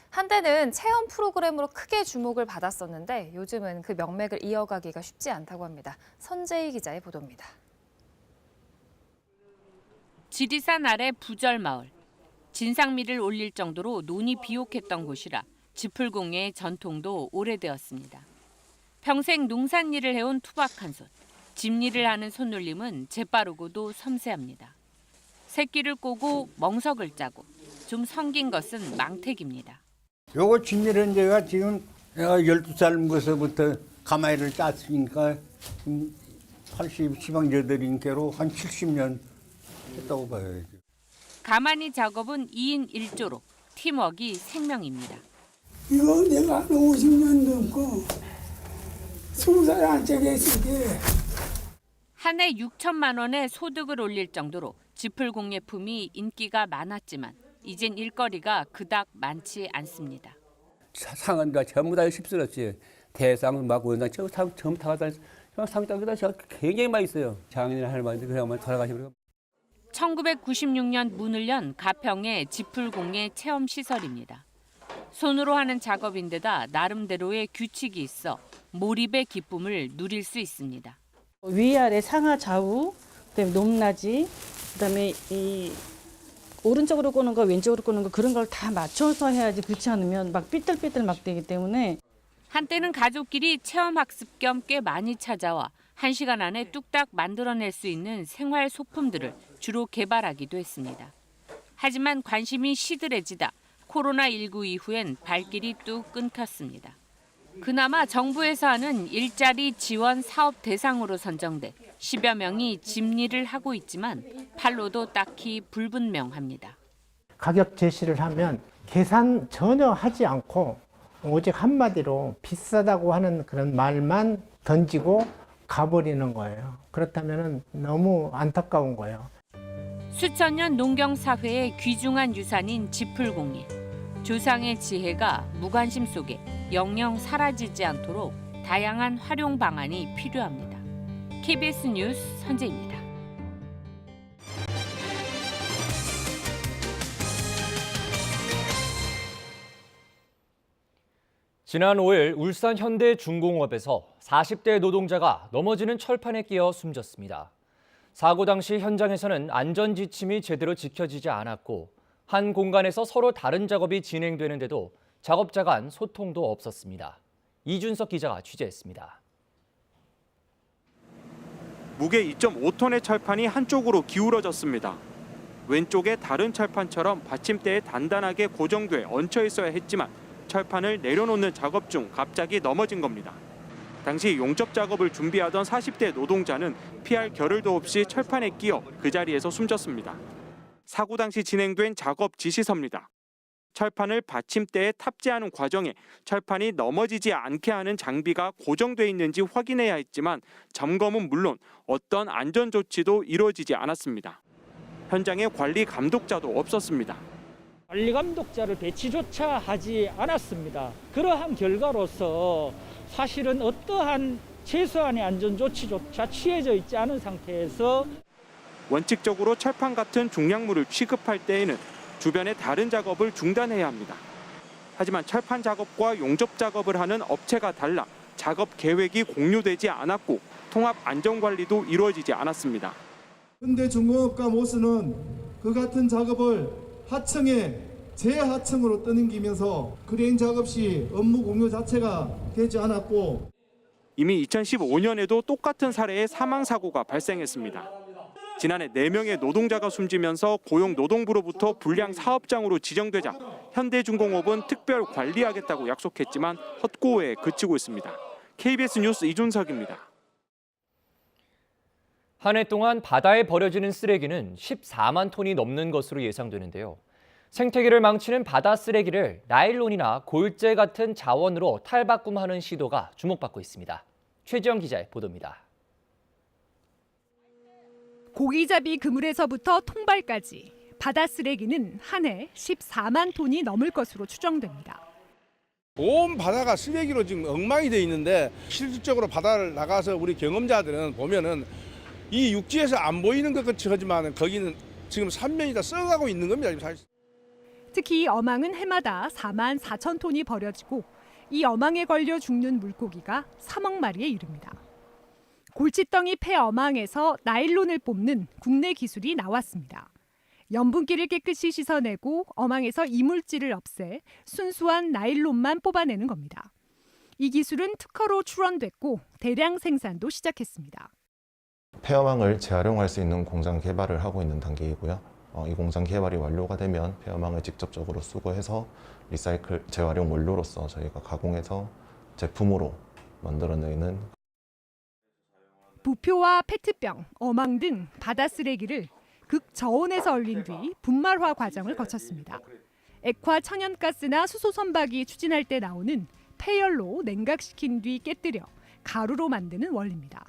한때는 체험 프로그램으로 크게 주목을 받았었는데 요즘은 그 명맥을 이어가기가 쉽지 않다고 합니다. 선재희 기자의 보도입니다.
지리산 아래 부절마을. 진상미를 올릴 정도로 논이 비옥했던 곳이라 지풀공예의 전통도 오래되었습니다. 평생 농산일을 해온 투박한 손, 집일을 하는 손놀림은 재빠르고도 섬세합니다. 새끼를 꼬고 멍석을 짜고 좀 성긴 것은 망택입니다.
요거 집일은 제가 지금 12살 먹어서부터 가마일을 땄으니까 80시방제들인께로 한 70년 했다고 봐야죠.
가마니 작업은 2인 1조로 팀워크가 생명입니다.
이거 내가 한 50년 넘고 20살 안짝에 있을 때
한 해 6천만 원의 소득을 올릴 정도로 지풀공예품이 인기가 많았지만 이젠 일거리가 그닥 많지 않습니다.
상은 다 전부 다 휩쓸었지. 대상 막 원장 상 전부 다 갖다 상 따기다 굉장히 많이 있어요. 장인을 할 만한데 그냥 돌아가시고.
1996년 문을 연 가평의 지풀공예 체험 시설입니다. 손으로 하는 작업인데다 나름대로의 규칙이 있어 몰입의 기쁨을 누릴 수 있습니다.
위아래 상하 좌우, 그다음에 높낮이, 그다음에 이 오른쪽으로 꼬는 거, 왼쪽으로 꼬는 거 그런 걸 다 맞춰서 해야지 그렇지 않으면 막 삐뚤삐뚤 막 되기 때문에
한때는 가족끼리 체험 학습 겸 꽤 많이 찾아와 1시간 안에 뚝딱 만들어낼 수 있는 생활 소품들을 주로 개발하기도 했습니다. 하지만 관심이 시들해지다 코로나19 이후엔 발길이 뚝 끊겼습니다. 그나마 정부에서 하는 일자리 지원 사업 대상으로 선정돼 10여 명이 집일을 하고 있지만 판로도 딱히 불분명합니다.
가격 제시를 하면 계산 전혀 하지 않고 오직 한마디로 비싸다고 하는 그런 말만 던지고 가버리는 거예요. 그렇다면 너무 안타까운 거예요.
수천 년 농경 사회의 귀중한 유산인 지풀공예. 조상의 지혜가 무관심 속에 영영 사라지지 않도록 다양한 활용 방안이 필요합니다. KBS 뉴스 선재입니다.
지난 5일 울산 현대중공업에서 40대 노동자가 넘어지는 철판에 끼어 숨졌습니다. 사고 당시 현장에서는 안전 지침이 제대로 지켜지지 않았고 한 공간에서 서로 다른 작업이 진행되는데도 작업자 간 소통도 없었습니다. 이준석 기자가 취재했습니다.
무게 2.5톤의 철판이 한쪽으로 기울어졌습니다. 왼쪽에 다른 철판처럼 받침대에 단단하게 고정돼 얹혀 있어야 했지만 철판을 내려놓는 작업 중 갑자기 넘어진 겁니다. 당시 용접 작업을 준비하던 40대 노동자는 피할 겨를도 없이 철판에 끼어 그 자리에서 숨졌습니다. 사고 당시 진행된 작업 지시서입니다. 철판을 받침대에 탑재하는 과정에 철판이 넘어지지 않게 하는 장비가 고정돼 있는지 확인해야 했지만 점검은 물론 어떤 안전 조치도 이루어지지 않았습니다. 현장에 관리 감독자도 없었습니다.
관리 감독자를 배치조차 하지 않았습니다. 그러한 결과로서 사실은 어떠한 최소한의 안전 조치조차 취해져 있지 않은 상태에서
원칙적으로 철판 같은 중량물을 취급할 때에는 주변의 다른 작업을 중단해야 합니다. 하지만 철판 작업과 용접 작업을 하는 업체가 달라 작업 계획이 공유되지 않았고 통합 안전관리도 이루어지지 않았습니다.
현대중공업과 모스는 그 같은 작업을 하층에 재하층으로 떠넘기면서 크레인 작업 시 업무 공유 자체가 되지 않았고
이미 2015년에도 똑같은 사례의 사망 사고가 발생했습니다. 지난해 4명의 노동자가 숨지면서 고용노동부로부터 불량 사업장으로 지정되자 현대중공업은 특별 관리하겠다고 약속했지만 헛고에 그치고 있습니다. KBS 뉴스 이준석입니다.
한 해 동안 바다에 버려지는 쓰레기는 14만 톤이 넘는 것으로 예상되는데요. 생태계를 망치는 바다 쓰레기를 나일론이나 골재 같은 자원으로 탈바꿈하는 시도가 주목받고 있습니다. 최지영 기자의 보도입니다.
고기잡이 그물에서부터 통발까지 바다 쓰레기는 한 해 14만 톤이 넘을 것으로 추정됩니다.
온 바다가 쓰레기로 지금 엉망이 돼 있는데 실질적으로 바다를 나가서 우리 경험자들은 보면은 이 육지에서 안 보이는 것 같이 하지만 거기는 지금 삼면이 다 썩어가고 있는 겁니다. 사실.
특히 어망은 해마다 4만 4천 톤이 버려지고 이 어망에 걸려 죽는 물고기가 3억 마리에 이릅니다. 골칫덩이 폐 어망에서 나일론을 뽑는 국내 기술이 나왔습니다. 염분기를 깨끗이 씻어내고 어망에서 이물질을 없애 순수한 나일론만 뽑아내는 겁니다. 이 기술은 특허로 출원됐고 대량 생산도 시작했습니다.
폐어망을 재활용할 수 있는 공장 개발을 하고 있는 단계이고요. 이 공장 개발이 완료가 되면 폐어망을 직접적으로 수거해서 리사이클 재활용 원료로서 저희가 가공해서 제품으로 만들어내는
부표와 페트병, 어망 등 바다 쓰레기를 극저온에서 얼린 뒤 분말화 과정을 거쳤습니다. 액화 천연가스나 수소 선박이 추진할 때 나오는 폐열로 냉각시킨 뒤 깨뜨려 가루로 만드는 원리입니다.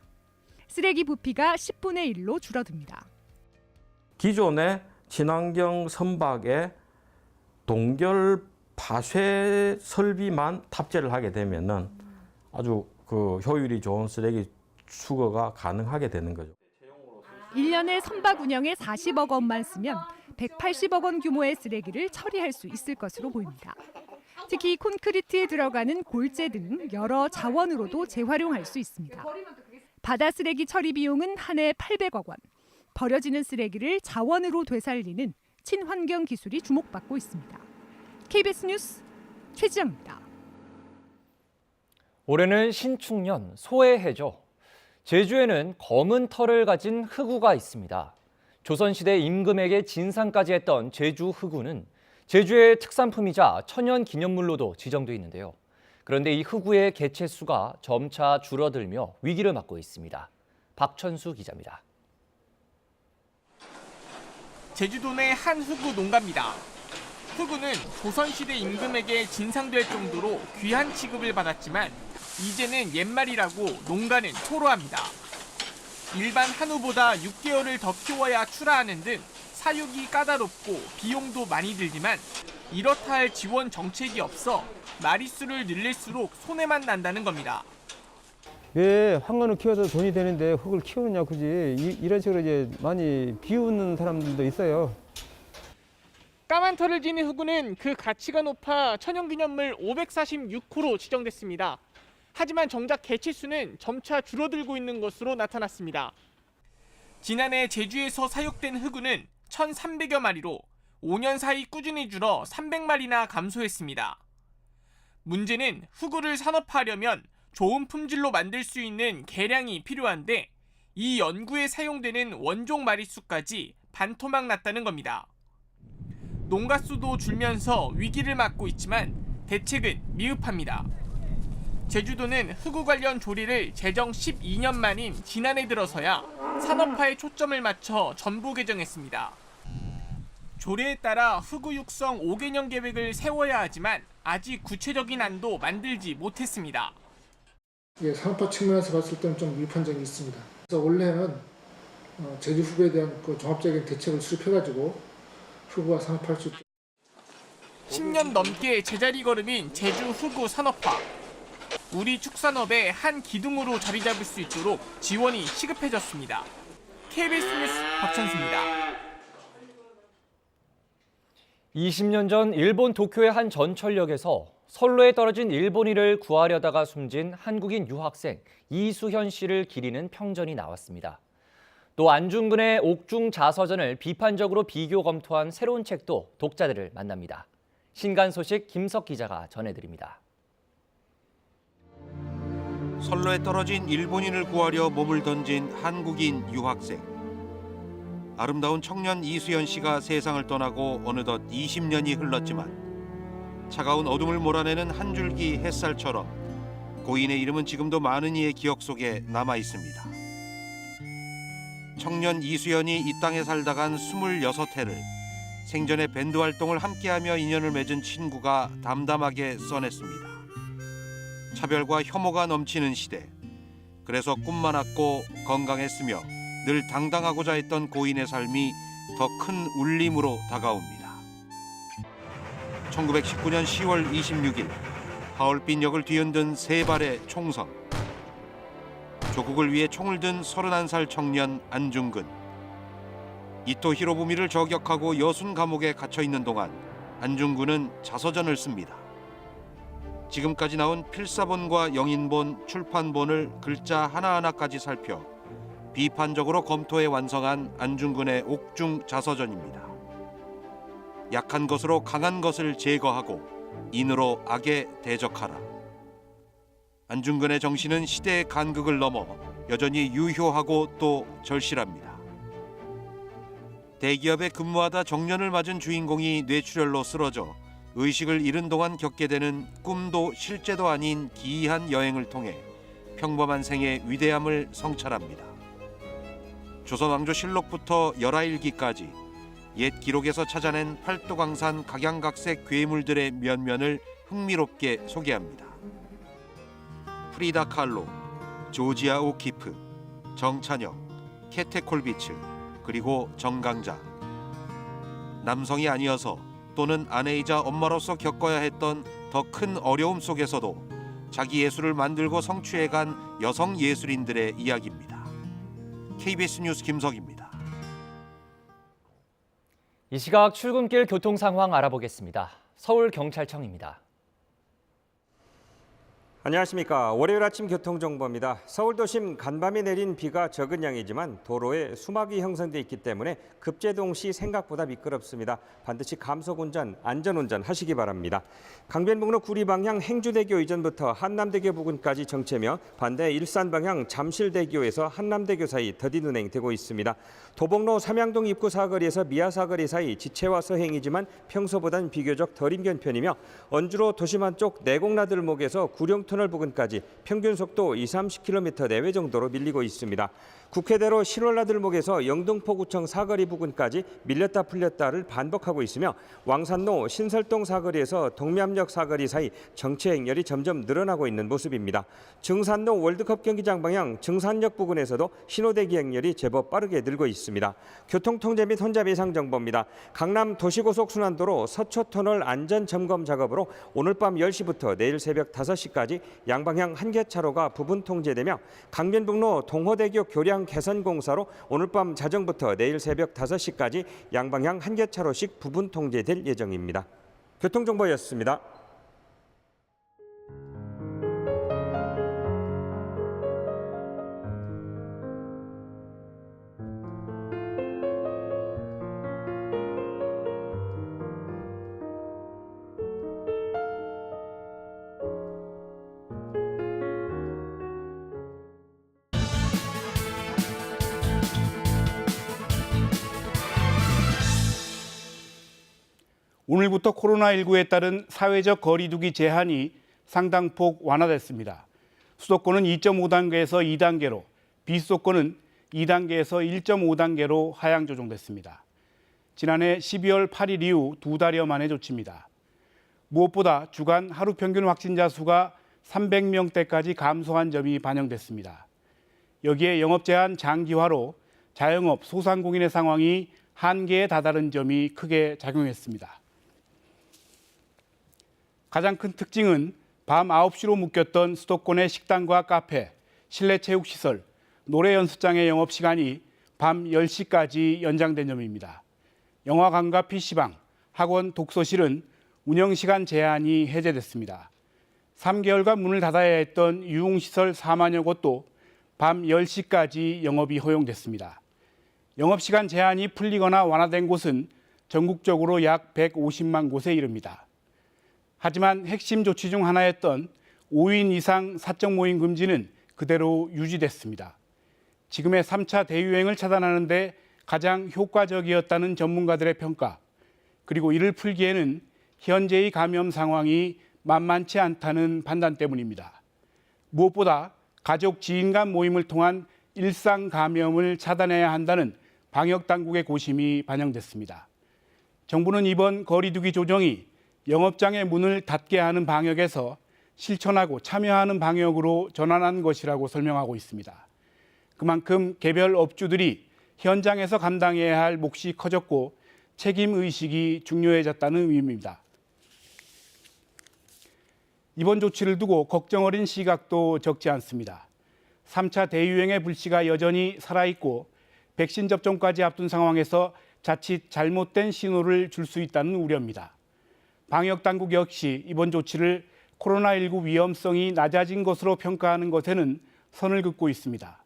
쓰레기 부피가 10분의 1로 줄어듭니다.
기존의 친환경 선박에 동결 파쇄 설비만 탑재를 하게 되면은 아주 효율이 좋은 쓰레기 수거가 가능하게 되는 거죠.
1년에 선박 운영에 40억 원만 쓰면 180억 원 규모의 쓰레기를 처리할 수 있을 것으로 보입니다. 특히 콘크리트에 들어가는 골재 등 여러 자원으로도 재활용할 수 있습니다. 바다 쓰레기 처리 비용은 한 해 800억 원. 버려지는 쓰레기를 자원으로 되살리는 친환경 기술이 주목받고 있습니다. KBS 뉴스 최지영입니다.
올해는 신축년 소의 해죠. 제주에는 검은 털을 가진 흑우가 있습니다. 조선시대 임금에게 진상까지 했던 제주 흑우는 제주의 특산품이자 천연 기념물로도 지정돼 있는데요. 그런데 이 흑우의 개체수가 점차 줄어들며 위기를 맞고 있습니다. 박천수 기자입니다.
제주도 내 한 흑우 농가입니다. 흑우는 조선시대 임금에게 진상될 정도로 귀한 취급을 받았지만 이제는 옛말이라고 농가는 토로합니다. 일반 한우보다 6개월을 더 키워야 출하하는 등 사육이 까다롭고 비용도 많이 들지만 이렇다 할 지원 정책이 없어 마리수를 늘릴수록 손해만 난다는 겁니다.
왜 황건을 키워서 돈이 되는데 흑을 키우느냐 굳이 이런 식으로 이제 많이 비웃는 사람들도 있어요.
까만 털을 지닌 흑우는 그 가치가 높아 천연기념물 546호로 지정됐습니다. 하지만 정작 개체수는 점차 줄어들고 있는 것으로 나타났습니다. 지난해 제주에서 사육된 흑우는 1,300여 마리로 5년 사이 꾸준히 줄어 300마리나 감소했습니다. 문제는 흑우를 산업화하려면 좋은 품질로 만들 수 있는 개량이 필요한데 이 연구에 사용되는 원종 마리수까지 반토막 났다는 겁니다. 농가 수도 줄면서 위기를 맞고 있지만 대책은 미흡합니다. 제주도는 흑우 관련 조리를 제정 12년 만인 지난해 들어서야 산업화에 초점을 맞춰 전부 개정했습니다. 조례에 따라 흑우 육성 5개년 계획을 세워야 하지만 아직 구체적인 안도 만들지 못했습니다.
예, 산업화 측면에서 봤을 때는 좀 미흡한 점이 있습니다. 그래서 올해는 제주 흑우에 대한 그 종합적인 대책을 수립해가지고 흑우가 산업화할 수 있게
10년 넘게 제자리 걸음인 제주 흑우 산업화. 우리 축산업의 한 기둥으로 자리 잡을 수 있도록 지원이 시급해졌습니다. KBS 뉴스 박찬수입니다.
20년 전 일본 도쿄의 한 전철역에서 선로에 떨어진 일본인을 구하려다가 숨진 한국인 유학생 이수현 씨를 기리는 평전이 나왔습니다. 또 안중근의 옥중 자서전을 비판적으로 비교 검토한 새로운 책도 독자들을 만납니다. 신간 소식 김석 기자가 전해드립니다.
선로에 떨어진 일본인을 구하려 몸을 던진 한국인 유학생. 아름다운 청년 이수연 씨가 세상을 떠나고 어느덧 20년이 흘렀지만 차가운 어둠을 몰아내는 한 줄기 햇살처럼 고인의 이름은 지금도 많은 이의 기억 속에 남아 있습니다. 청년 이수연이 이 땅에 살다 간 26해를 생전에 밴드 활동을 함께하며 인연을 맺은 친구가 담담하게 써냈습니다. 차별과 혐오가 넘치는 시대. 그래서 꿈 많았고 건강했으며 늘 당당하고자 했던 고인의 삶이 더 큰 울림으로 다가옵니다. 1919년 10월 26일 하얼빈 역을 뒤흔든 세 발의 총성. 조국을 위해 총을 든 31살 청년 안중근. 이토 히로부미를 저격하고 여순 감옥에 갇혀 있는 동안 안중근은 자서전을 씁니다. 지금까지 나온 필사본과 영인본, 출판본을 글자 하나하나까지 살펴 비판적으로 검토해 완성한 안중근의 옥중 자서전입니다. 약한 것으로 강한 것을 제거하고 인으로 악에 대적하라. 안중근의 정신은 시대의 간극을 넘어 여전히 유효하고 또 절실합니다. 대기업에 근무하다 정년을 맞은 주인공이 뇌출혈로 쓰러져 의식을 잃은 동안 겪게 되는 꿈도 실제도 아닌 기이한 여행을 통해 평범한 생의 위대함을 성찰합니다. 조선왕조실록부터 열하일기까지 옛 기록에서 찾아낸 팔도강산 각양각색 괴물들의 면면을 흥미롭게 소개합니다. 프리다 칼로, 조지아 오키프, 정찬영, 캐테 콜비츠, 그리고 정강자. 남성이 아니어서 또는 아내이자 엄마로서 겪어야 했던 더 큰 어려움 속에서도 자기 예술을 만들고 성취해간 여성 예술인들의 이야기입니다. KBS 뉴스 김석입니다.
이 시각 출근길 교통 상황 알아보겠습니다. 서울경찰청입니다.
안녕하십니까. 월요일 아침 교통정보입니다. 서울도심 간밤에 내린 비가 적은 양이지만 도로에 수막이 형성돼 있기 때문에 급제동 시 생각보다 미끄럽습니다. 반드시 감속운전, 안전운전 하시기 바랍니다. 강변북로 구리 방향 행주대교 이전부터 한남대교 부근까지 정체며 반대 일산 방향 잠실대교에서 한남대교 사이 더딘 운행되고 있습니다. 도봉로 삼양동 입구 사거리에서 미아 사거리 사이 지체와 서행이지만 평소보단 비교적 덜 힘겨운 편이며 언주로 도심 쪽 내곡나들목에서 구룡터널 부근까지 평균 속도 20-30km 내외 정도로 밀리고 있습니다. 국회대로 실월나들목에서 영등포구청 사거리 부근까지 밀렸다 풀렸다를 반복하고 있으며 왕산로 신설동 사거리에서 동묘역 사거리 사이 정체 행렬이 점점 늘어나고 있는 모습입니다. 증산로 월드컵 경기장 방향 증산역 부근에서도 신호대기 행렬이 제법 빠르게 늘고 있습니다. 교통통제 및 혼잡 예상 정보입니다. 강남 도시고속순환도로 서초터널 안전점검 작업으로 오늘 밤 10시부터 내일 새벽 5시까지 양방향 한 개 차로가 부분 통제되며 강변북로 동호대교 교량 개선 공사로 오늘 밤 자정부터 내일 새벽 5시까지 양방향 한 개 차로씩 부분 통제될 예정입니다. 교통정보였습니다.
오늘부터 코로나19에 따른 사회적 거리두기 제한이 상당폭 완화됐습니다. 수도권은 2.5단계에서 2단계로, 비수도권은 2단계에서 1.5단계로 하향 조정됐습니다. 지난해 12월 8일 이후 2달여 만의 조치입니다. 무엇보다 주간 하루 평균 확진자 수가 300명대까지 감소한 점이 반영됐습니다. 여기에 영업 제한 장기화로 자영업, 소상공인의 상황이 한계에 다다른 점이 크게 작용했습니다. 가장 큰 특징은 밤 9시로 묶였던 수도권의 식당과 카페, 실내 체육시설, 노래 연습장의 영업시간이 밤 10시까지 연장된 점입니다. 영화관과 PC방, 학원, 독서실은 운영시간 제한이 해제됐습니다. 3개월간 문을 닫아야 했던 유흥시설 4만여 곳도 밤 10시까지 영업이 허용됐습니다. 영업시간 제한이 풀리거나 완화된 곳은 전국적으로 약 150만 곳에 이릅니다. 하지만 핵심 조치 중 하나였던 5인 이상 사적 모임 금지는 그대로 유지됐습니다. 지금의 3차 대유행을 차단하는 데 가장 효과적이었다는 전문가들의 평가, 그리고 이를 풀기에는 현재의 감염 상황이 만만치 않다는 판단 때문입니다. 무엇보다 가족, 지인 간 모임을 통한 일상 감염을 차단해야 한다는 방역당국의 고심이 반영됐습니다. 정부는 이번 거리두기 조정이 영업장의 문을 닫게 하는 방역에서 실천하고 참여하는 방역으로 전환한 것이라고 설명하고 있습니다. 그만큼 개별 업주들이 현장에서 감당해야 할 몫이 커졌고 책임의식이 중요해졌다는 의미입니다. 이번 조치를 두고 걱정 어린 시각도 적지 않습니다. 3차 대유행의 불씨가 여전히 살아있고 백신 접종까지 앞둔 상황에서 자칫 잘못된 신호를 줄 수 있다는 우려입니다. 방역당국 역시 이번 조치를 코로나19 위험성이 낮아진 것으로 평가하는 것에는 선을 긋고 있습니다.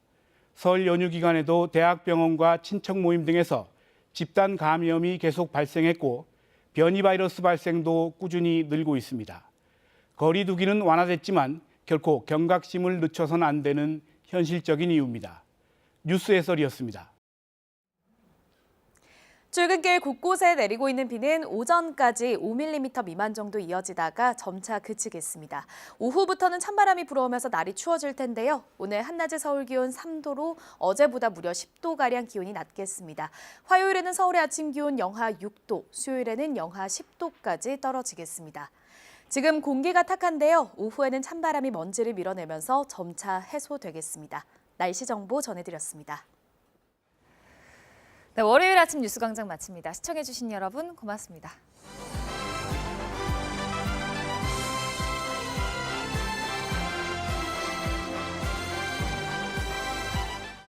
설 연휴 기간에도 대학병원과 친척 모임 등에서 집단 감염이 계속 발생했고 변이 바이러스 발생도 꾸준히 늘고 있습니다. 거리두기는 완화됐지만 결코 경각심을 늦춰서는 안 되는 현실적인 이유입니다. 뉴스 해설이었습니다.
출근길 곳곳에 내리고 있는 비는 오전까지 5mm 미만 정도 이어지다가 점차 그치겠습니다. 오후부터는 찬바람이 불어오면서 날이 추워질 텐데요. 오늘 한낮의 서울 기온 3도로 어제보다 무려 10도가량 기온이 낮겠습니다. 화요일에는 서울의 아침 기온 영하 6도, 수요일에는 영하 10도까지 떨어지겠습니다. 지금 공기가 탁한데요. 오후에는 찬바람이 먼지를 밀어내면서 점차 해소되겠습니다. 날씨 정보 전해드렸습니다.
네, 월요일 아침 뉴스광장 마칩니다. 시청해주신 여러분 고맙습니다.